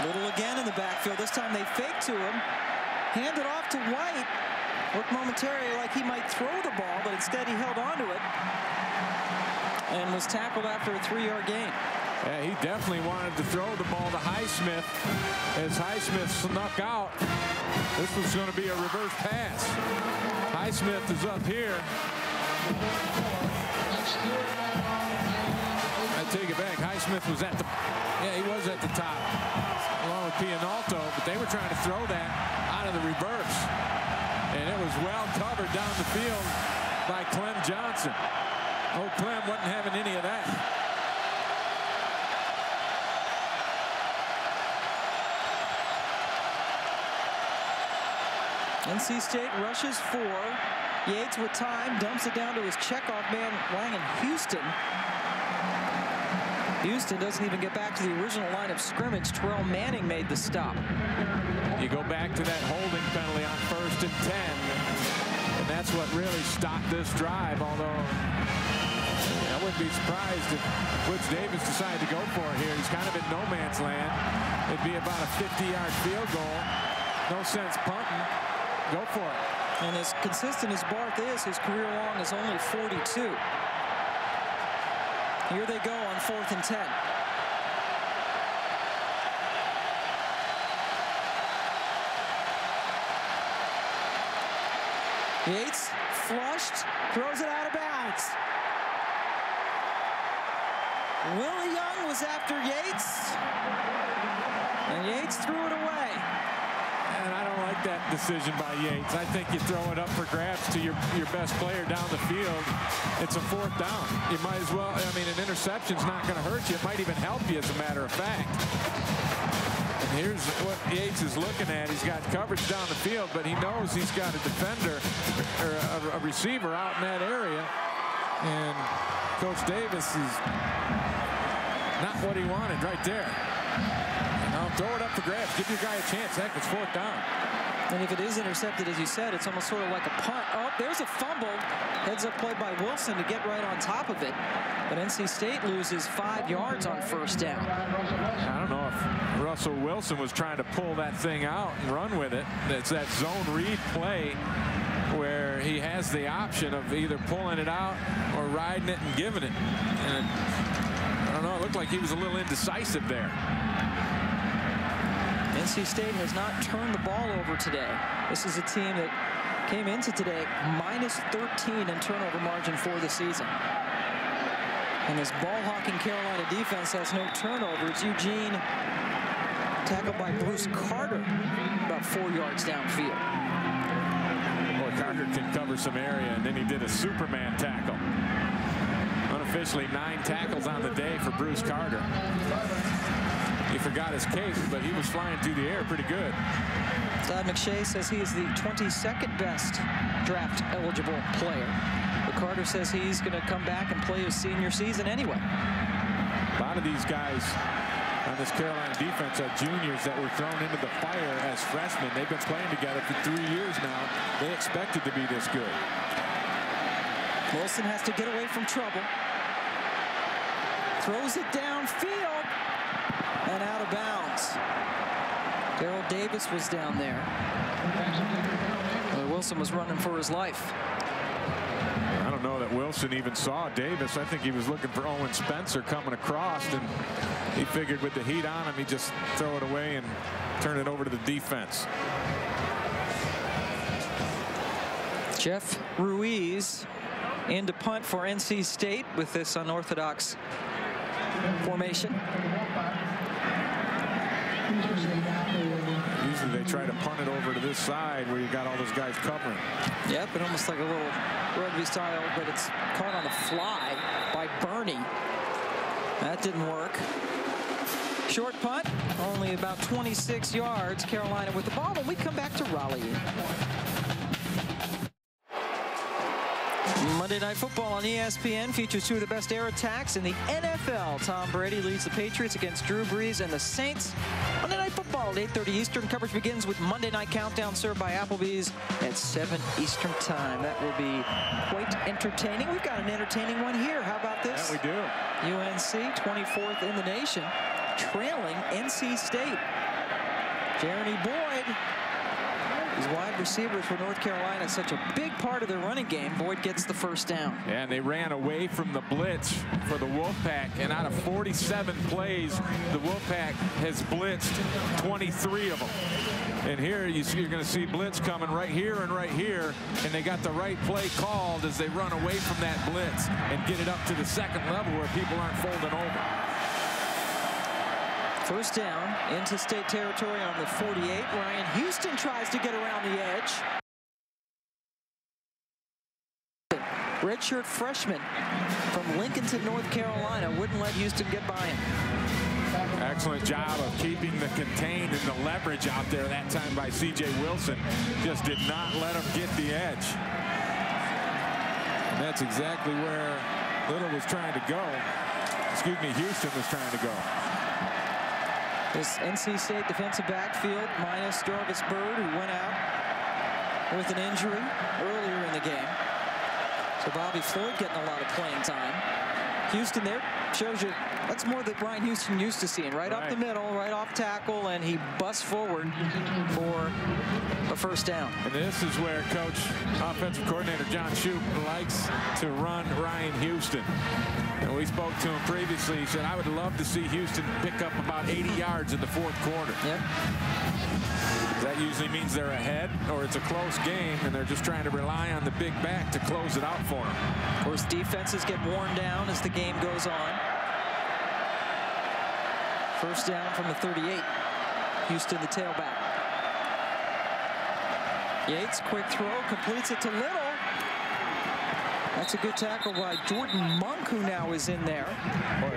Little again in the backfield. This time they fake to him. Hand it off to White. Looked momentarily like he might throw the ball, but instead he held on to it and was tackled after a 3-yard gain. Yeah, he definitely wanted to throw the ball to Highsmith. As Highsmith snuck out, this was going to be a reverse pass. Highsmith is up here. I take it back. Highsmith was at the, he was at the top, along with Pianalto, but they were trying to throw that out of the reverse. And it was well covered down the field by Clem Johnson. Oh, Clem wasn't having any of that. NC State rushes 4. Yates with time, dumps it down to his checkoff man, Langan Houston. Houston doesn't even get back to the original line of scrimmage. Terrell Manning made the stop. You go back to that holding penalty on 1st and 10, and that's what really stopped this drive, although I wouldn't be surprised if Woods Davis decided to go for it here. He's kind of in no man's land. It'd be about a 50-yard field goal. No sense punting. Go for it. And as consistent as Barth is, his career long is only 42. Here they go on 4th and 10. Yates flushed, throws it out of bounds. Willie Young was after Yates, and Yates threw it away. And I don't like that decision by Yates. I think you throw it up for grabs to your best player down the field. It's a 4th down. You might as well, I mean, an interception's not going to hurt you. It might even help you, as a matter of fact. And here's what Yates is looking at. He's got coverage down the field, but he knows he's got a defender or a receiver out in that area. And Coach Davis is not what he wanted right there. Now throw it up for grabs. Give your guy a chance. Heck, it's 4th down. And if it is intercepted, as you said, it's almost sort of like a punt. Oh, there's a fumble. Heads up play by Wilson to get right on top of it. But NC State loses 5 yards on 1st down. I don't know if Russell Wilson was trying to pull that thing out and run with it. It's that zone read play where he has the option of either pulling it out or riding it and giving it. And I don't know, it looked like he was a little indecisive there. NC State has not turned the ball over today. This is a team that came into today -13 in turnover margin for the season. And this ball-hawking Carolina defense has no turnovers. Eugene tackled by Bruce Carter about 4 yards downfield. Boy, Carter can cover some area, and then he did a Superman tackle. Unofficially 9 tackles on the day for Bruce Carter. He forgot his cape, but he was flying through the air pretty good. Todd McShay says he is the 22nd best draft eligible player. But Carter says he's going to come back and play his senior season anyway. A lot of these guys on this Carolina defense are juniors that were thrown into the fire as freshmen. They've been playing together for 3 years now. They expected to be this good. Wilson has to get away from trouble. Throws it downfield. And out of bounds. Darrell Davis was down there. Wilson was running for his life. I don't know that that Wilson even saw Davis. I think he was looking for Owen Spencer coming across, and he figured with the heat on him, he'd just throw it away and turn it over to the defense. Jeff Ruiz in to punt for NC State with this unorthodox formation. Usually they try to punt it over to this side where you got all those guys covering. Yep, and almost like a little rugby style, but it's caught on the fly by Bernie. That didn't work. Short punt, only about 26 yards. Carolina with the ball when we come back to Raleigh. Monday Night Football on ESPN features two of the best air attacks in the NFL. Tom Brady leads the Patriots against Drew Brees and the Saints. Monday Night Football at 8:30 Eastern. Coverage begins with Monday Night Countdown served by Applebee's at 7 Eastern time. That will be quite entertaining. We've got an entertaining one here. How about this? Yeah, we do. UNC, 24th in the nation, trailing NC State. Jeremy Boyd. These wide receivers for North Carolina, such a big part of their running game. Boyd gets the first down. Yeah, and they ran away from the blitz for the Wolfpack, and out of 47 plays, the Wolfpack has blitzed 23 of them. And here you're going to see blitz coming right here, and they got the right play called as they run away from that blitz and get it up to the second level where people aren't folding over. First down into state territory on the 48. Ryan Houston tries to get around the edge. Redshirt freshman from Lincolnton, North Carolina, wouldn't let Houston get by him. Excellent job of keeping the contained and the leverage out there that time by C.J. Wilson. Just did not let him get the edge. And that's exactly where Little was trying to go. Excuse me, Houston was trying to go. This NC State defensive backfield minus Jarvis Bird, who went out with an injury earlier in the game. So Bobby Floyd getting a lot of playing time. Houston there shows you that's more that Ryan Houston used to seeing. Right up the middle, right off tackle, and he busts forward for a first down. And this is where Coach, offensive coordinator John Shoup likes to run Ryan Houston. And we spoke to him previously. He said, I would love to see Houston pick up about 80 yards in the fourth quarter. Yep. That usually means they're ahead or it's a close game and they're just trying to rely on the big back to close it out for them. Of course, defenses get worn down as the game goes on. First down from the 38. Houston, the tailback. Yates, quick throw, completes it to Little. That's a good tackle by Jordan Monk, who now is in there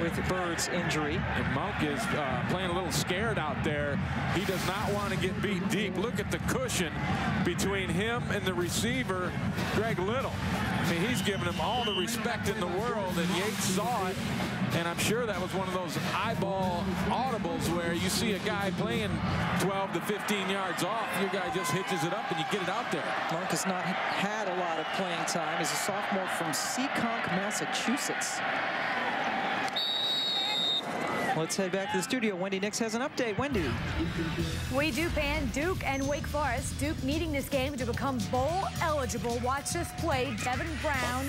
with Bird's injury. And Monk is playing a little scared out there. He does not want to get beat deep. Look at the cushion between him and the receiver, Greg Little. I mean, he's giving him all the respect in the world, and Yates saw it. And I'm sure that was one of those eyeball audibles where you see a guy playing 12 to 15 yards off. Your guy just hitches it up and you get it out there. Monk has not had a lot of playing time. He's a sophomore from Seekonk, Massachusetts. Let's head back to the studio. Wendy Nix has an update. Wendy. We do, Pan. Duke and Wake Forest. Duke needing this game to become bowl eligible. Watch this play. Devin Brown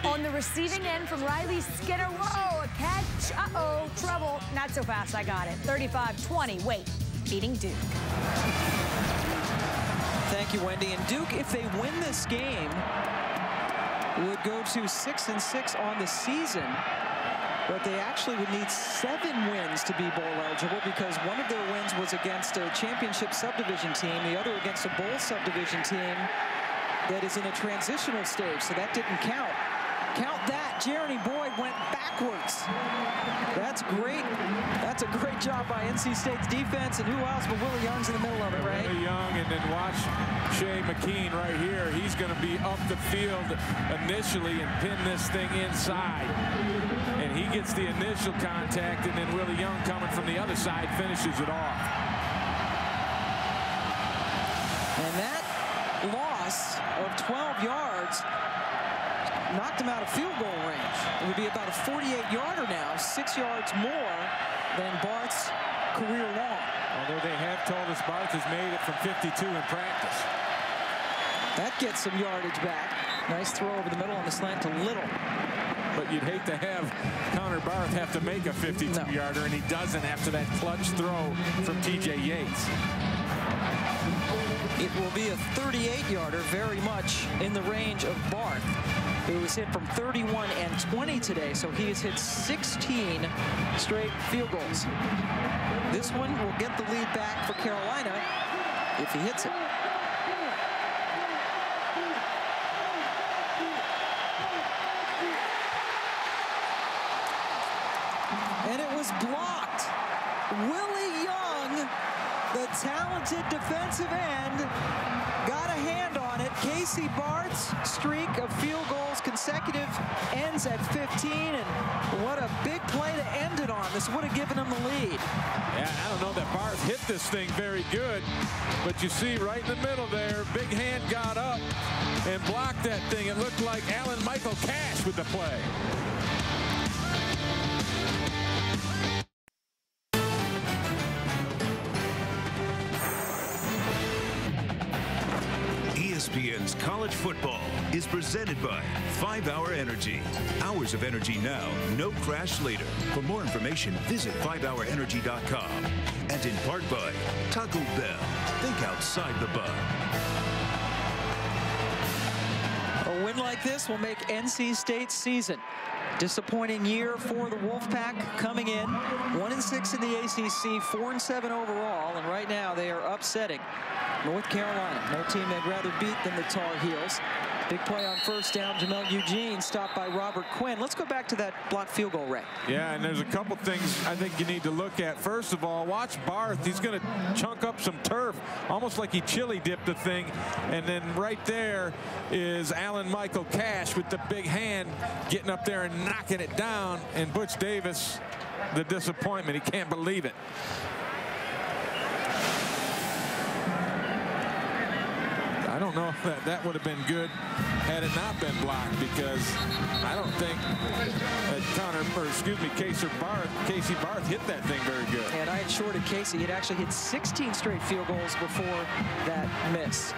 on the receiving end from Riley Skinner. Whoa, a catch. Uh-oh, trouble. Not so fast. I got it. 35-20. Wake beating Duke. Thank you, Wendy. And Duke, if they win this game, would go to 6-6 on the season. But they actually would need 7 wins to be bowl eligible because one of their wins was against a championship subdivision team, the other against a bowl subdivision team that is in a transitional stage, so that didn't count. Count that. Jeremy Boyd went backwards. That's great. That's a great job by NC State's defense, and who else but Willie Young's in the middle of it, right? Willie Young, and then watch Shea McKean right here. He's going to be up the field initially and pin this thing inside. And he gets the initial contact, and then Willie Young coming from the other side finishes it off. And that loss of 12 yards knocked him out of field goal range. It would be about a 48-yarder now, 6 yards more than Bart's career long. Although they have told us Bart has made it from 52 in practice. That gets some yardage back. Nice throw over the middle on the slant to Little. But you'd hate to have Connor Barth have to make a 52-yarder, and he doesn't after that clutch throw from T.J. Yates. It will be a 38-yarder, very much in the range of Barth, who was hit from 31 and 20 today, so he has hit 16 straight field goals. This one will get the lead back for Carolina if he hits it. And it was blocked. Willie Young, the talented defensive end, got a hand on it. Casey Barth's streak of field goals consecutive ends at 15, and what a big play to end it on. This would have given him the lead. Yeah, I don't know that Barth hit this thing very good, but you see right in the middle there, big hand got up and blocked that thing. It looked like Alan Michael Cash with the play. ESPN's College Football is presented by 5 Hour Energy. Hours of energy now, no crash later. For more information, visit 5hourenergy.com. And in part by Taco Bell. Think outside the box. A win like this will make NC State's season. Disappointing year for the Wolfpack, coming in 1-6 in the ACC, 4-7 overall, and right now they are upsetting North Carolina. No team they'd rather beat than the Tar Heels. Big play on first down. Jamel Eugene stopped by Robert Quinn. Let's go back to that blocked field goal, Ray. Yeah, and there's a couple things I think you need to look at. First of all, watch Barth. He's going to chunk up some turf, almost like he chili dipped the thing. And then right there is Alan Michael Cash with the big hand getting up there and knocking it down. And Butch Davis, the disappointment. He can't believe it. I don't know if that would have been good had it not been blocked, because I don't think that Casey Barth hit that thing very good. And I had shorted Casey. He'd actually hit 16 straight field goals before that miss.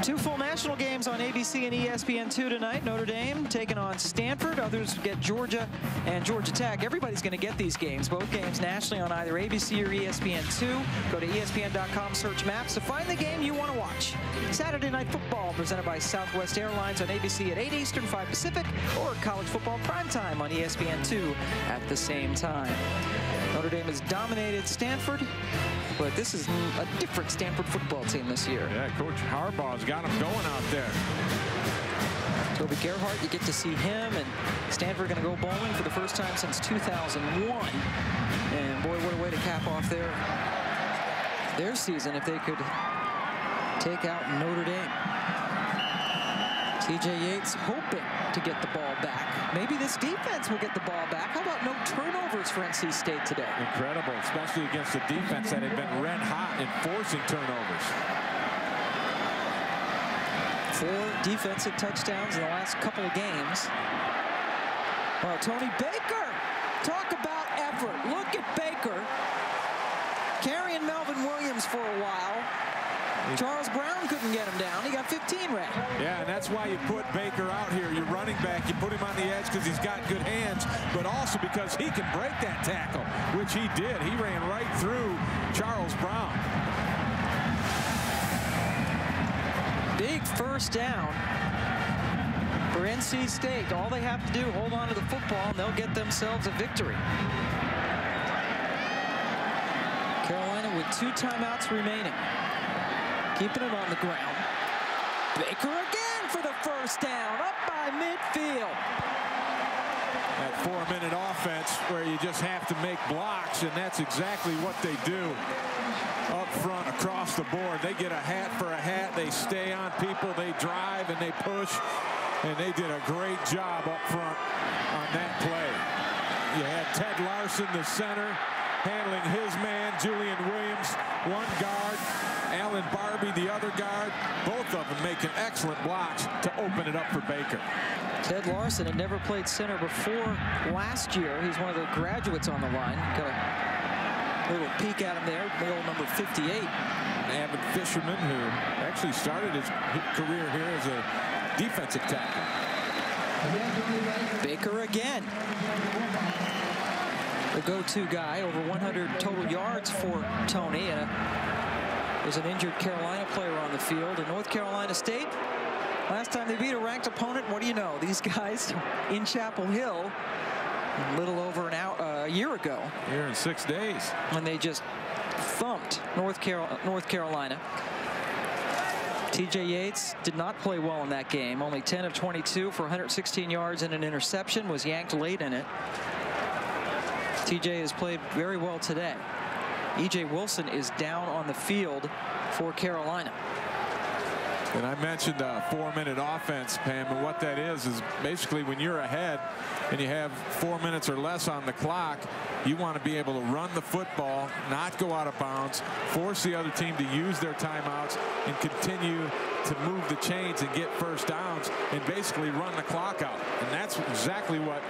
2 full national games on ABC and ESPN2 tonight. Notre Dame taking on Stanford. Others get Georgia and Georgia Tech. Everybody's going to get these games. Both games nationally on either ABC or ESPN2. Go to ESPN.com, search maps to find the game you want to watch. Saturday Night Football presented by Southwest Airlines on ABC at 8 Eastern, 5 Pacific, or college football primetime on ESPN2 at the same time. Notre Dame has dominated Stanford, but this is a different Stanford football team this year. Yeah, Coach Harbaugh's got them going out there. Toby Gerhart, you get to see him, and Stanford going to go bowling for the first time since 2001. And boy, what a way to cap off their season if they could take out Notre Dame. T.J. Yates hoping to get the ball back. Maybe this defense will get the ball back. How about no turnovers for NC State today? Incredible, especially against a defense that had been red hot in forcing turnovers. 4 defensive touchdowns in the last couple of games. Well, Tony Baker, talk about effort. Look at Baker carrying Melvin Williams for a while. Charles Brown couldn't get him down. He got 15 red. Yeah, and that's why you put Baker out here. You're running back. You put him on the edge because he's got good hands, but also because he can break that tackle, which he did. He ran right through Charles Brown. Big first down for NC State. All they have to do, hold on to the football, and they'll get themselves a victory. Carolina with 2 timeouts remaining. Keeping it on the ground. Baker again for the first down, up by midfield. That 4-minute offense where you just have to make blocks, and that's exactly what they do up front across the board. They get a hat for a hat. They stay on people. They drive and they push, and they did a great job up front on that play. You had Ted Larson, the center, handling his man, Julian Williams, one guard, Alan Barbie, the other guard, both of them making excellent blocks to open it up for Baker. Ted Larson had never played center before last year. He's one of the graduates on the line. Got a little peek at him there, middle number 58. An avid fisherman who actually started his career here as a defensive tackle. Baker again. The go-to guy, over 100 total yards for Tony. There's an injured Carolina player on the field. And North Carolina State, last time they beat a ranked opponent, what do you know? These guys in Chapel Hill, a little over a year ago. Here in 6 days. When they just thumped North Carolina. TJ Yates did not play well in that game. Only 10 of 22 for 116 yards and an interception. Was yanked late in it. TJ has played very well today. E.J. Wilson is down on the field for Carolina. And I mentioned a 4-minute offense, Pam, and what that is basically when you're ahead and you have 4 minutes or less on the clock, you want to be able to run the football, not go out of bounds, force the other team to use their timeouts, and continue to move the chains and get first downs and basically run the clock out. And that's exactly what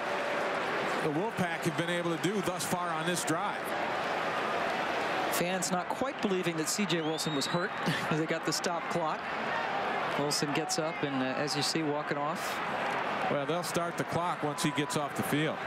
the Wolfpack have been able to do thus far on this drive. Fans not quite believing that C.J. Wilson was hurt as they got the stop clock. Wilson gets up and, as you see, walking off. Well, they'll start the clock once he gets off the field.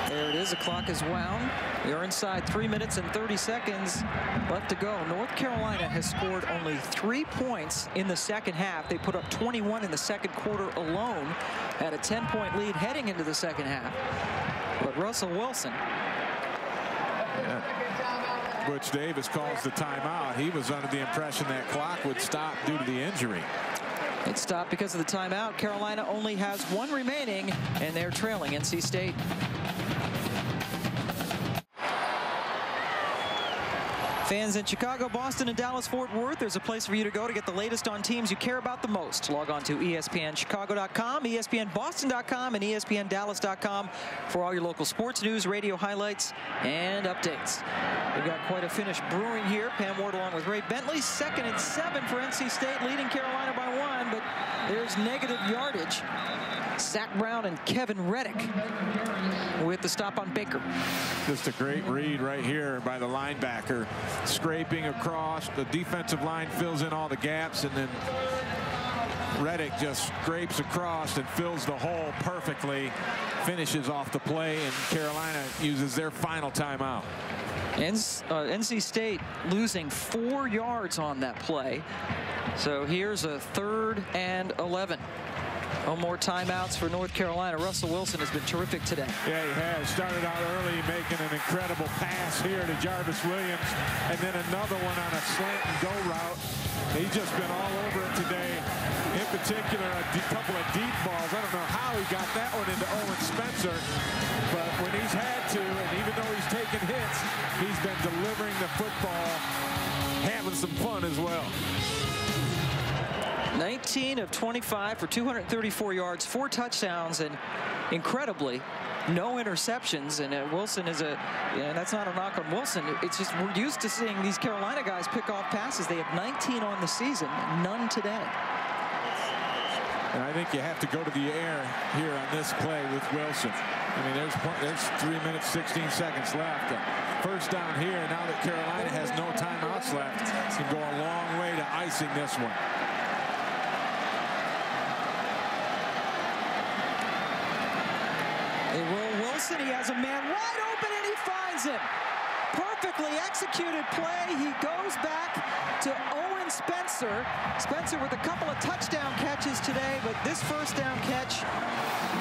There it is. The clock is wound. We are inside 3 minutes and 30 seconds left to go. North Carolina has scored only 3 points in the second half. They put up 21 in the second quarter alone. Had a 10-point lead heading into the second half. But Russell Wilson. Yeah. Butch Davis calls the timeout. He was under the impression that clock would stop due to the injury. It stopped because of the timeout. Carolina only has 1 remaining, and they're trailing NC State. Fans in Chicago, Boston, and Dallas-Fort Worth, there's a place for you to go to get the latest on teams you care about the most. Log on to ESPNChicago.com, ESPNBoston.com, and ESPNDallas.com for all your local sports news, radio highlights, and updates. We've got quite a finish brewing here. Pam Ward along with Ray Bentley. 2nd and 7 for NC State, leading Carolina by 1, but there's negative yardage. Zach Brown and Kevin Reddick with the stop on Baker. Just a great read right here by the linebacker. Scraping across. The defensive line fills in all the gaps, and then Reddick just scrapes across and fills the hole perfectly. Finishes off the play, and Carolina uses their final timeout. NC State losing 4 yards on that play. So here's a 3rd and 11. No more timeouts for North Carolina. Russell Wilson has been terrific today. Yeah, he has. Started out early, making an incredible pass here to Jarvis Williams, and then another one on a slant and go route. He's just been all over it today. In particular, a couple of deep balls. I don't know how he got that one into Owen Spencer, but when he's had to, and even though he's taken hits, he's been delivering the football, having some fun as well. 19 of 25 for 234 yards, 4 touchdowns, and incredibly, no interceptions. And Wilson is that's not a knock on Wilson. It's just we're used to seeing these Carolina guys pick off passes. They have 19 on the season, none today. And I think you have to go to the air here on this play with Wilson. I mean, there's 3 minutes, 16 seconds left. First down here, now that Carolina has no timeouts left, can go a long way to icing this one. They roll Wilson. He has a man wide open, and he finds him. Perfectly executed play. He goes back to Owen Spencer. Spencer with a couple of touchdown catches today, but this first down catch,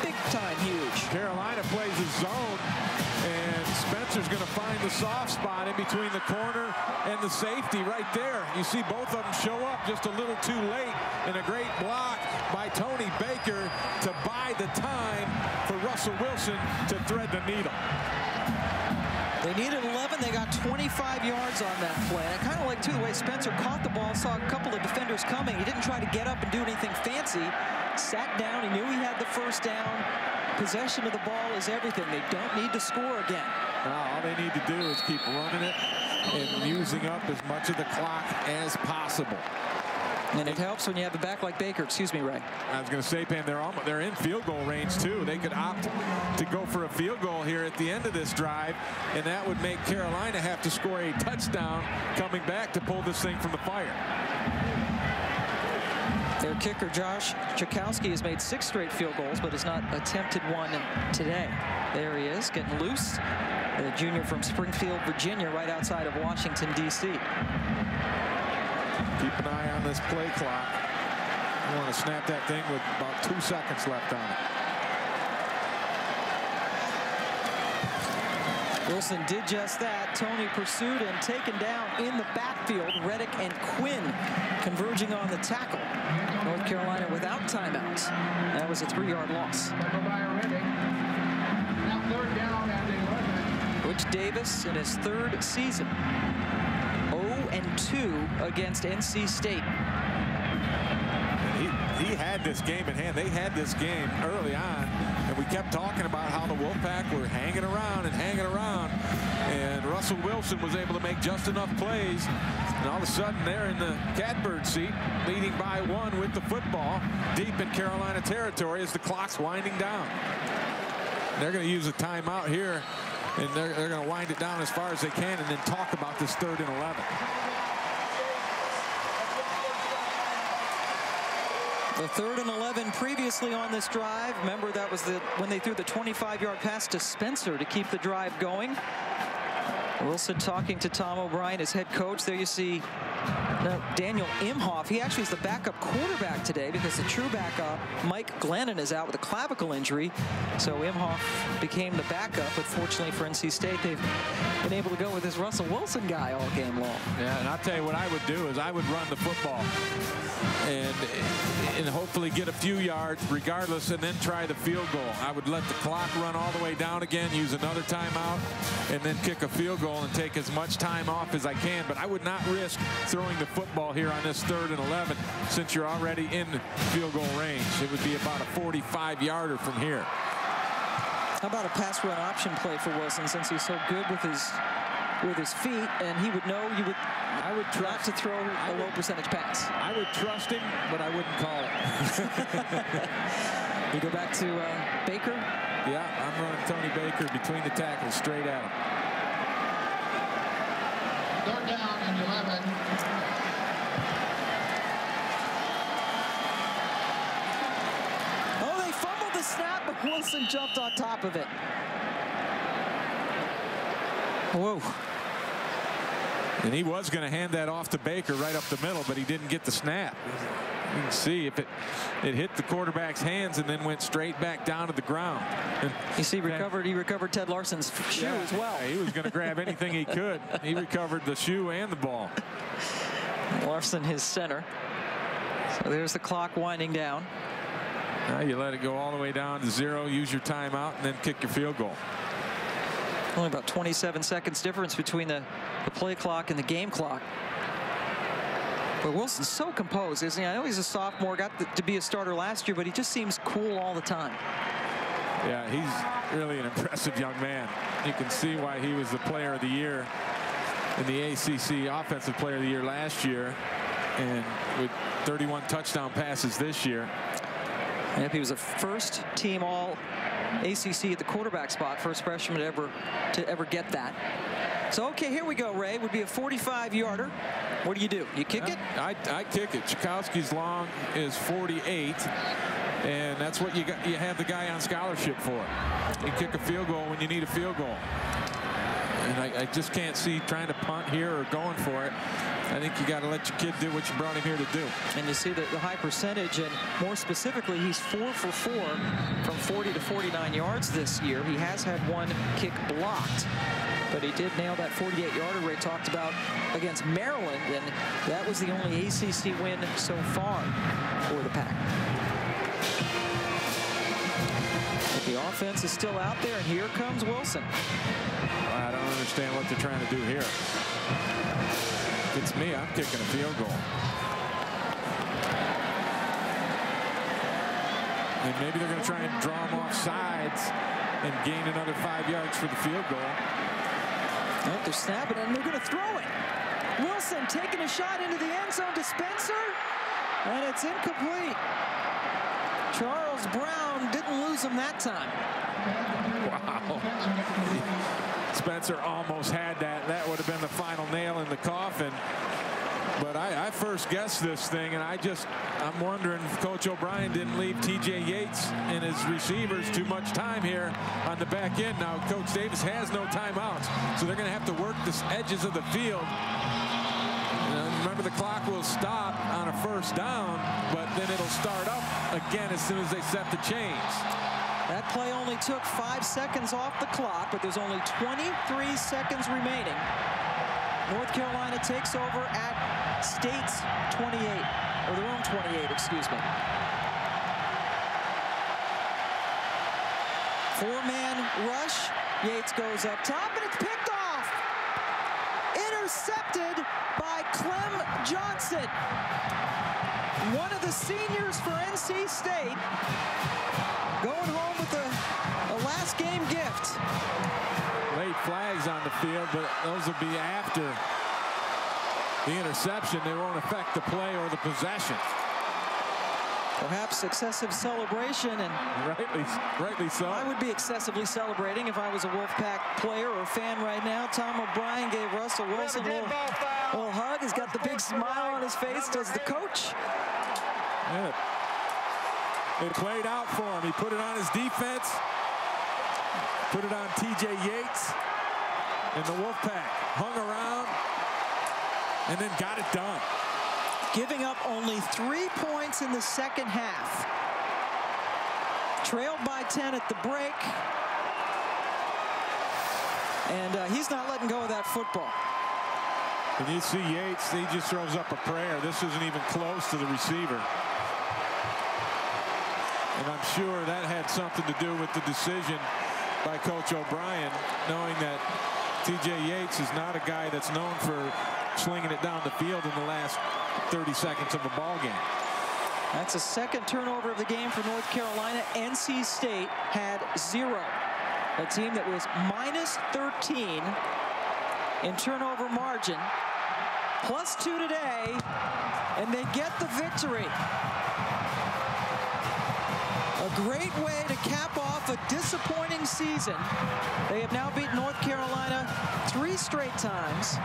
big time huge. Carolina plays a zone, and Spencer's going to find the soft spot in between the corner and the safety right there. You see both of them show up just a little too late, and a great block by Tony Baker to buy the time for Russell Wilson to thread the needle. They needed 11. They got 25 yards on that play. And I kind of like, too, the way Spencer caught the ball, saw a couple of defenders coming. He didn't try to get up and do anything fancy. Sat down. He knew he had the first down. Possession of the ball is everything. They don't need to score again. All they need to do is keep running it and using up as much of the clock as possible. And it helps when you have a back like Baker. Excuse me, Ray. I was going to say, Pam, they're in field goal range, too. They could opt to go for a field goal here at the end of this drive, and that would make Carolina have to score a touchdown coming back to pull this thing from the fire. Their kicker, Josh Chakowski, has made 6 straight field goals, but has not attempted one today. There he is, getting loose. The junior from Springfield, Virginia, right outside of Washington, D.C. Keep an eye on this play clock. You want to snap that thing with about 2 seconds left on it. Wilson did just that. Tony pursued and taken down in the backfield. Reddick and Quinn converging on the tackle. North Carolina without timeouts. That was a 3-yard loss. Now 3rd down and 11. Butch Davis in his 3rd season. 0-2 against NC State. He had this game in hand. They had this game early on, and we kept talking about how the Wolfpack were hanging around and hanging around, and Russell Wilson was able to make just enough plays, and all of a sudden they're in the catbird seat, leading by 1 with the football deep in Carolina territory as the clock's winding down. They're going to use a timeout here, and they're going to wind it down as far as they can and then talk about this 3rd and 11. The 3rd and 11 previously on this drive. Remember, that was when they threw the 25-yard pass to Spencer to keep the drive going. Wilson talking to Tom O'Brien, his head coach. There you see Daniel Imhoff. He actually is the backup quarterback today because the true backup, Mike Glennon, is out with a clavicle injury. So Imhoff became the backup, but fortunately for NC State, they've been able to go with this Russell Wilson guy all game long. Yeah, and I'll tell you what I would do is I would run the football and hopefully get a few yards regardless, and then try the field goal. I would let the clock run all the way down again, use another timeout, and then kick a field goal and take as much time off as I can. But I would not risk throwing the football here on this 3rd and 11 since you're already in field goal range. It would be about a 45-yarder from here. How about a pass run option play for Wilson, since he's so good with his feet, and he would know I would not to throw a low percentage pass. I would trust him, but I wouldn't call it. You go back to Baker. Yeah, I'm running Tony Baker between the tackles, straight at him. 3rd down and 11. Oh, they fumbled the snap, but Wilson jumped on top of it. Whoa. And he was going to hand that off to Baker right up the middle, but he didn't get the snap. You can see if it hit the quarterback's hands and then went straight back down to the ground. And you see, he recovered Ted Larson's shoe as well. Yeah, he was going to grab anything he could. He recovered the shoe and the ball. Larson, his center. So there's the clock winding down. Now you let it go all the way down to 0, use your timeout, and then kick your field goal. Only about 27 seconds difference between the play clock and the game clock. But Wilson's so composed, isn't he? I know he's a sophomore, got to be a starter last year, but he just seems cool all the time. Yeah, he's really an impressive young man. You can see why he was the player of the year in the ACC Offensive Player of the Year last year, and with 31 touchdown passes this year. Yep, he was a first-team All-ACC at the quarterback spot, first freshman to ever get that. So, okay, here we go, Ray. It would be a 45-yarder. What do? You kick it? I kick it. Chakowski's long is 48, and that's what you have the guy on scholarship for. You kick a field goal when you need a field goal. And I just can't see trying to punt here or going for it. I think you got to let your kid do what you brought him here to do. And you see the high percentage, and more specifically, he's 4 for 4 from 40 to 49 yards this year. He has had one kick blocked, but he did nail that 48-yarder Ray talked about against Maryland, and that was the only ACC win so far for the Pack. But the offense is still out there, and here comes Wilson. I don't understand what they're trying to do here. If it's me, I'm kicking a field goal. And maybe they're going to try and draw him off sides and gain another 5 yards for the field goal. Oh, they're snapping it, and they're going to throw it. Wilson taking a shot into the end zone to Spencer. And it's incomplete. Charles Brown didn't lose him that time. Wow. Spencer almost had that. That would have been the final nail in the coffin. But I first guessed this thing, and I'm wondering if Coach O'Brien didn't leave T.J. Yates and his receivers too much time here on the back end. Now, Coach Davis has no timeouts, so they're going to have to work the edges of the field. And remember, the clock will stop on a first down, but then it'll start up again as soon as they set the chains. That play only took 5 seconds off the clock, but there's only 23 seconds remaining. North Carolina takes over at State's 28, or their own 28, excuse me. Four-man rush. Yates goes up top, and it's picked off. Intercepted by Clem Johnson. One of the seniors for NC State. Going home with a last game gift. Late flags on the field, but those will be after the interception. They won't affect the play or the possession. Perhaps excessive celebration, and rightly so. I would be excessively celebrating if I was a Wolfpack player or fan right now. Tom O'Brien gave Russell Wilson a little hug. He's got the big smile on his face, does the coach. Yeah. It played out for him. He put it on his defense, put it on T.J. Yates, and the Wolfpack hung around and then got it done. Giving up only 3 points in the second half. Trailed by 10 at the break. And he's not letting go of that football. And you see Yates, he just throws up a prayer. This isn't even close to the receiver. And I'm sure that had something to do with the decision by Coach O'Brien, knowing that T.J. Yates is not a guy that's known for slinging it down the field in the last 30 seconds of a ball game. That's a second turnover of the game for North Carolina. NC State had 0. A team that was minus 13 in turnover margin. +2 today, and they get the victory. A great way to cap off a disappointing season. They have now beaten North Carolina 3 straight times.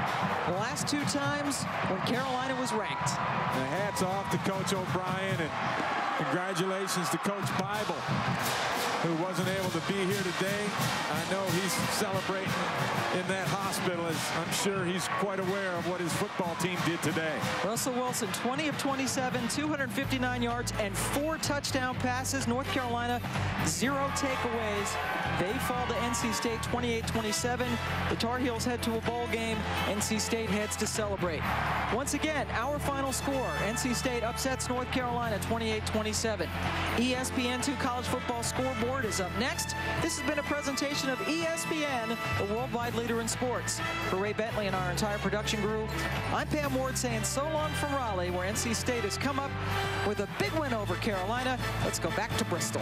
The last 2 times when Carolina was ranked. And hats off to Coach O'Brien, and congratulations to Coach Bible, who wasn't able to be here today. I know he's celebrating in that hospital, as I'm sure he's quite aware of what his football team did today. Russell Wilson, 20 of 27, 259 yards, and 4 touchdown passes. North Carolina, 0 takeaways. They fall to NC State 28-27. The Tar Heels head to a bowl game. NC State heads to celebrate. Once again, our final score, NC State upsets North Carolina 28-27. ESPN2 College Football Scoreboard is up next. This has been a presentation of ESPN, the worldwide leader in sports. For Ray Bentley and our entire production crew, I'm Pam Ward saying so long from Raleigh, where NC State has come up with a big win over Carolina. Let's go back to Bristol.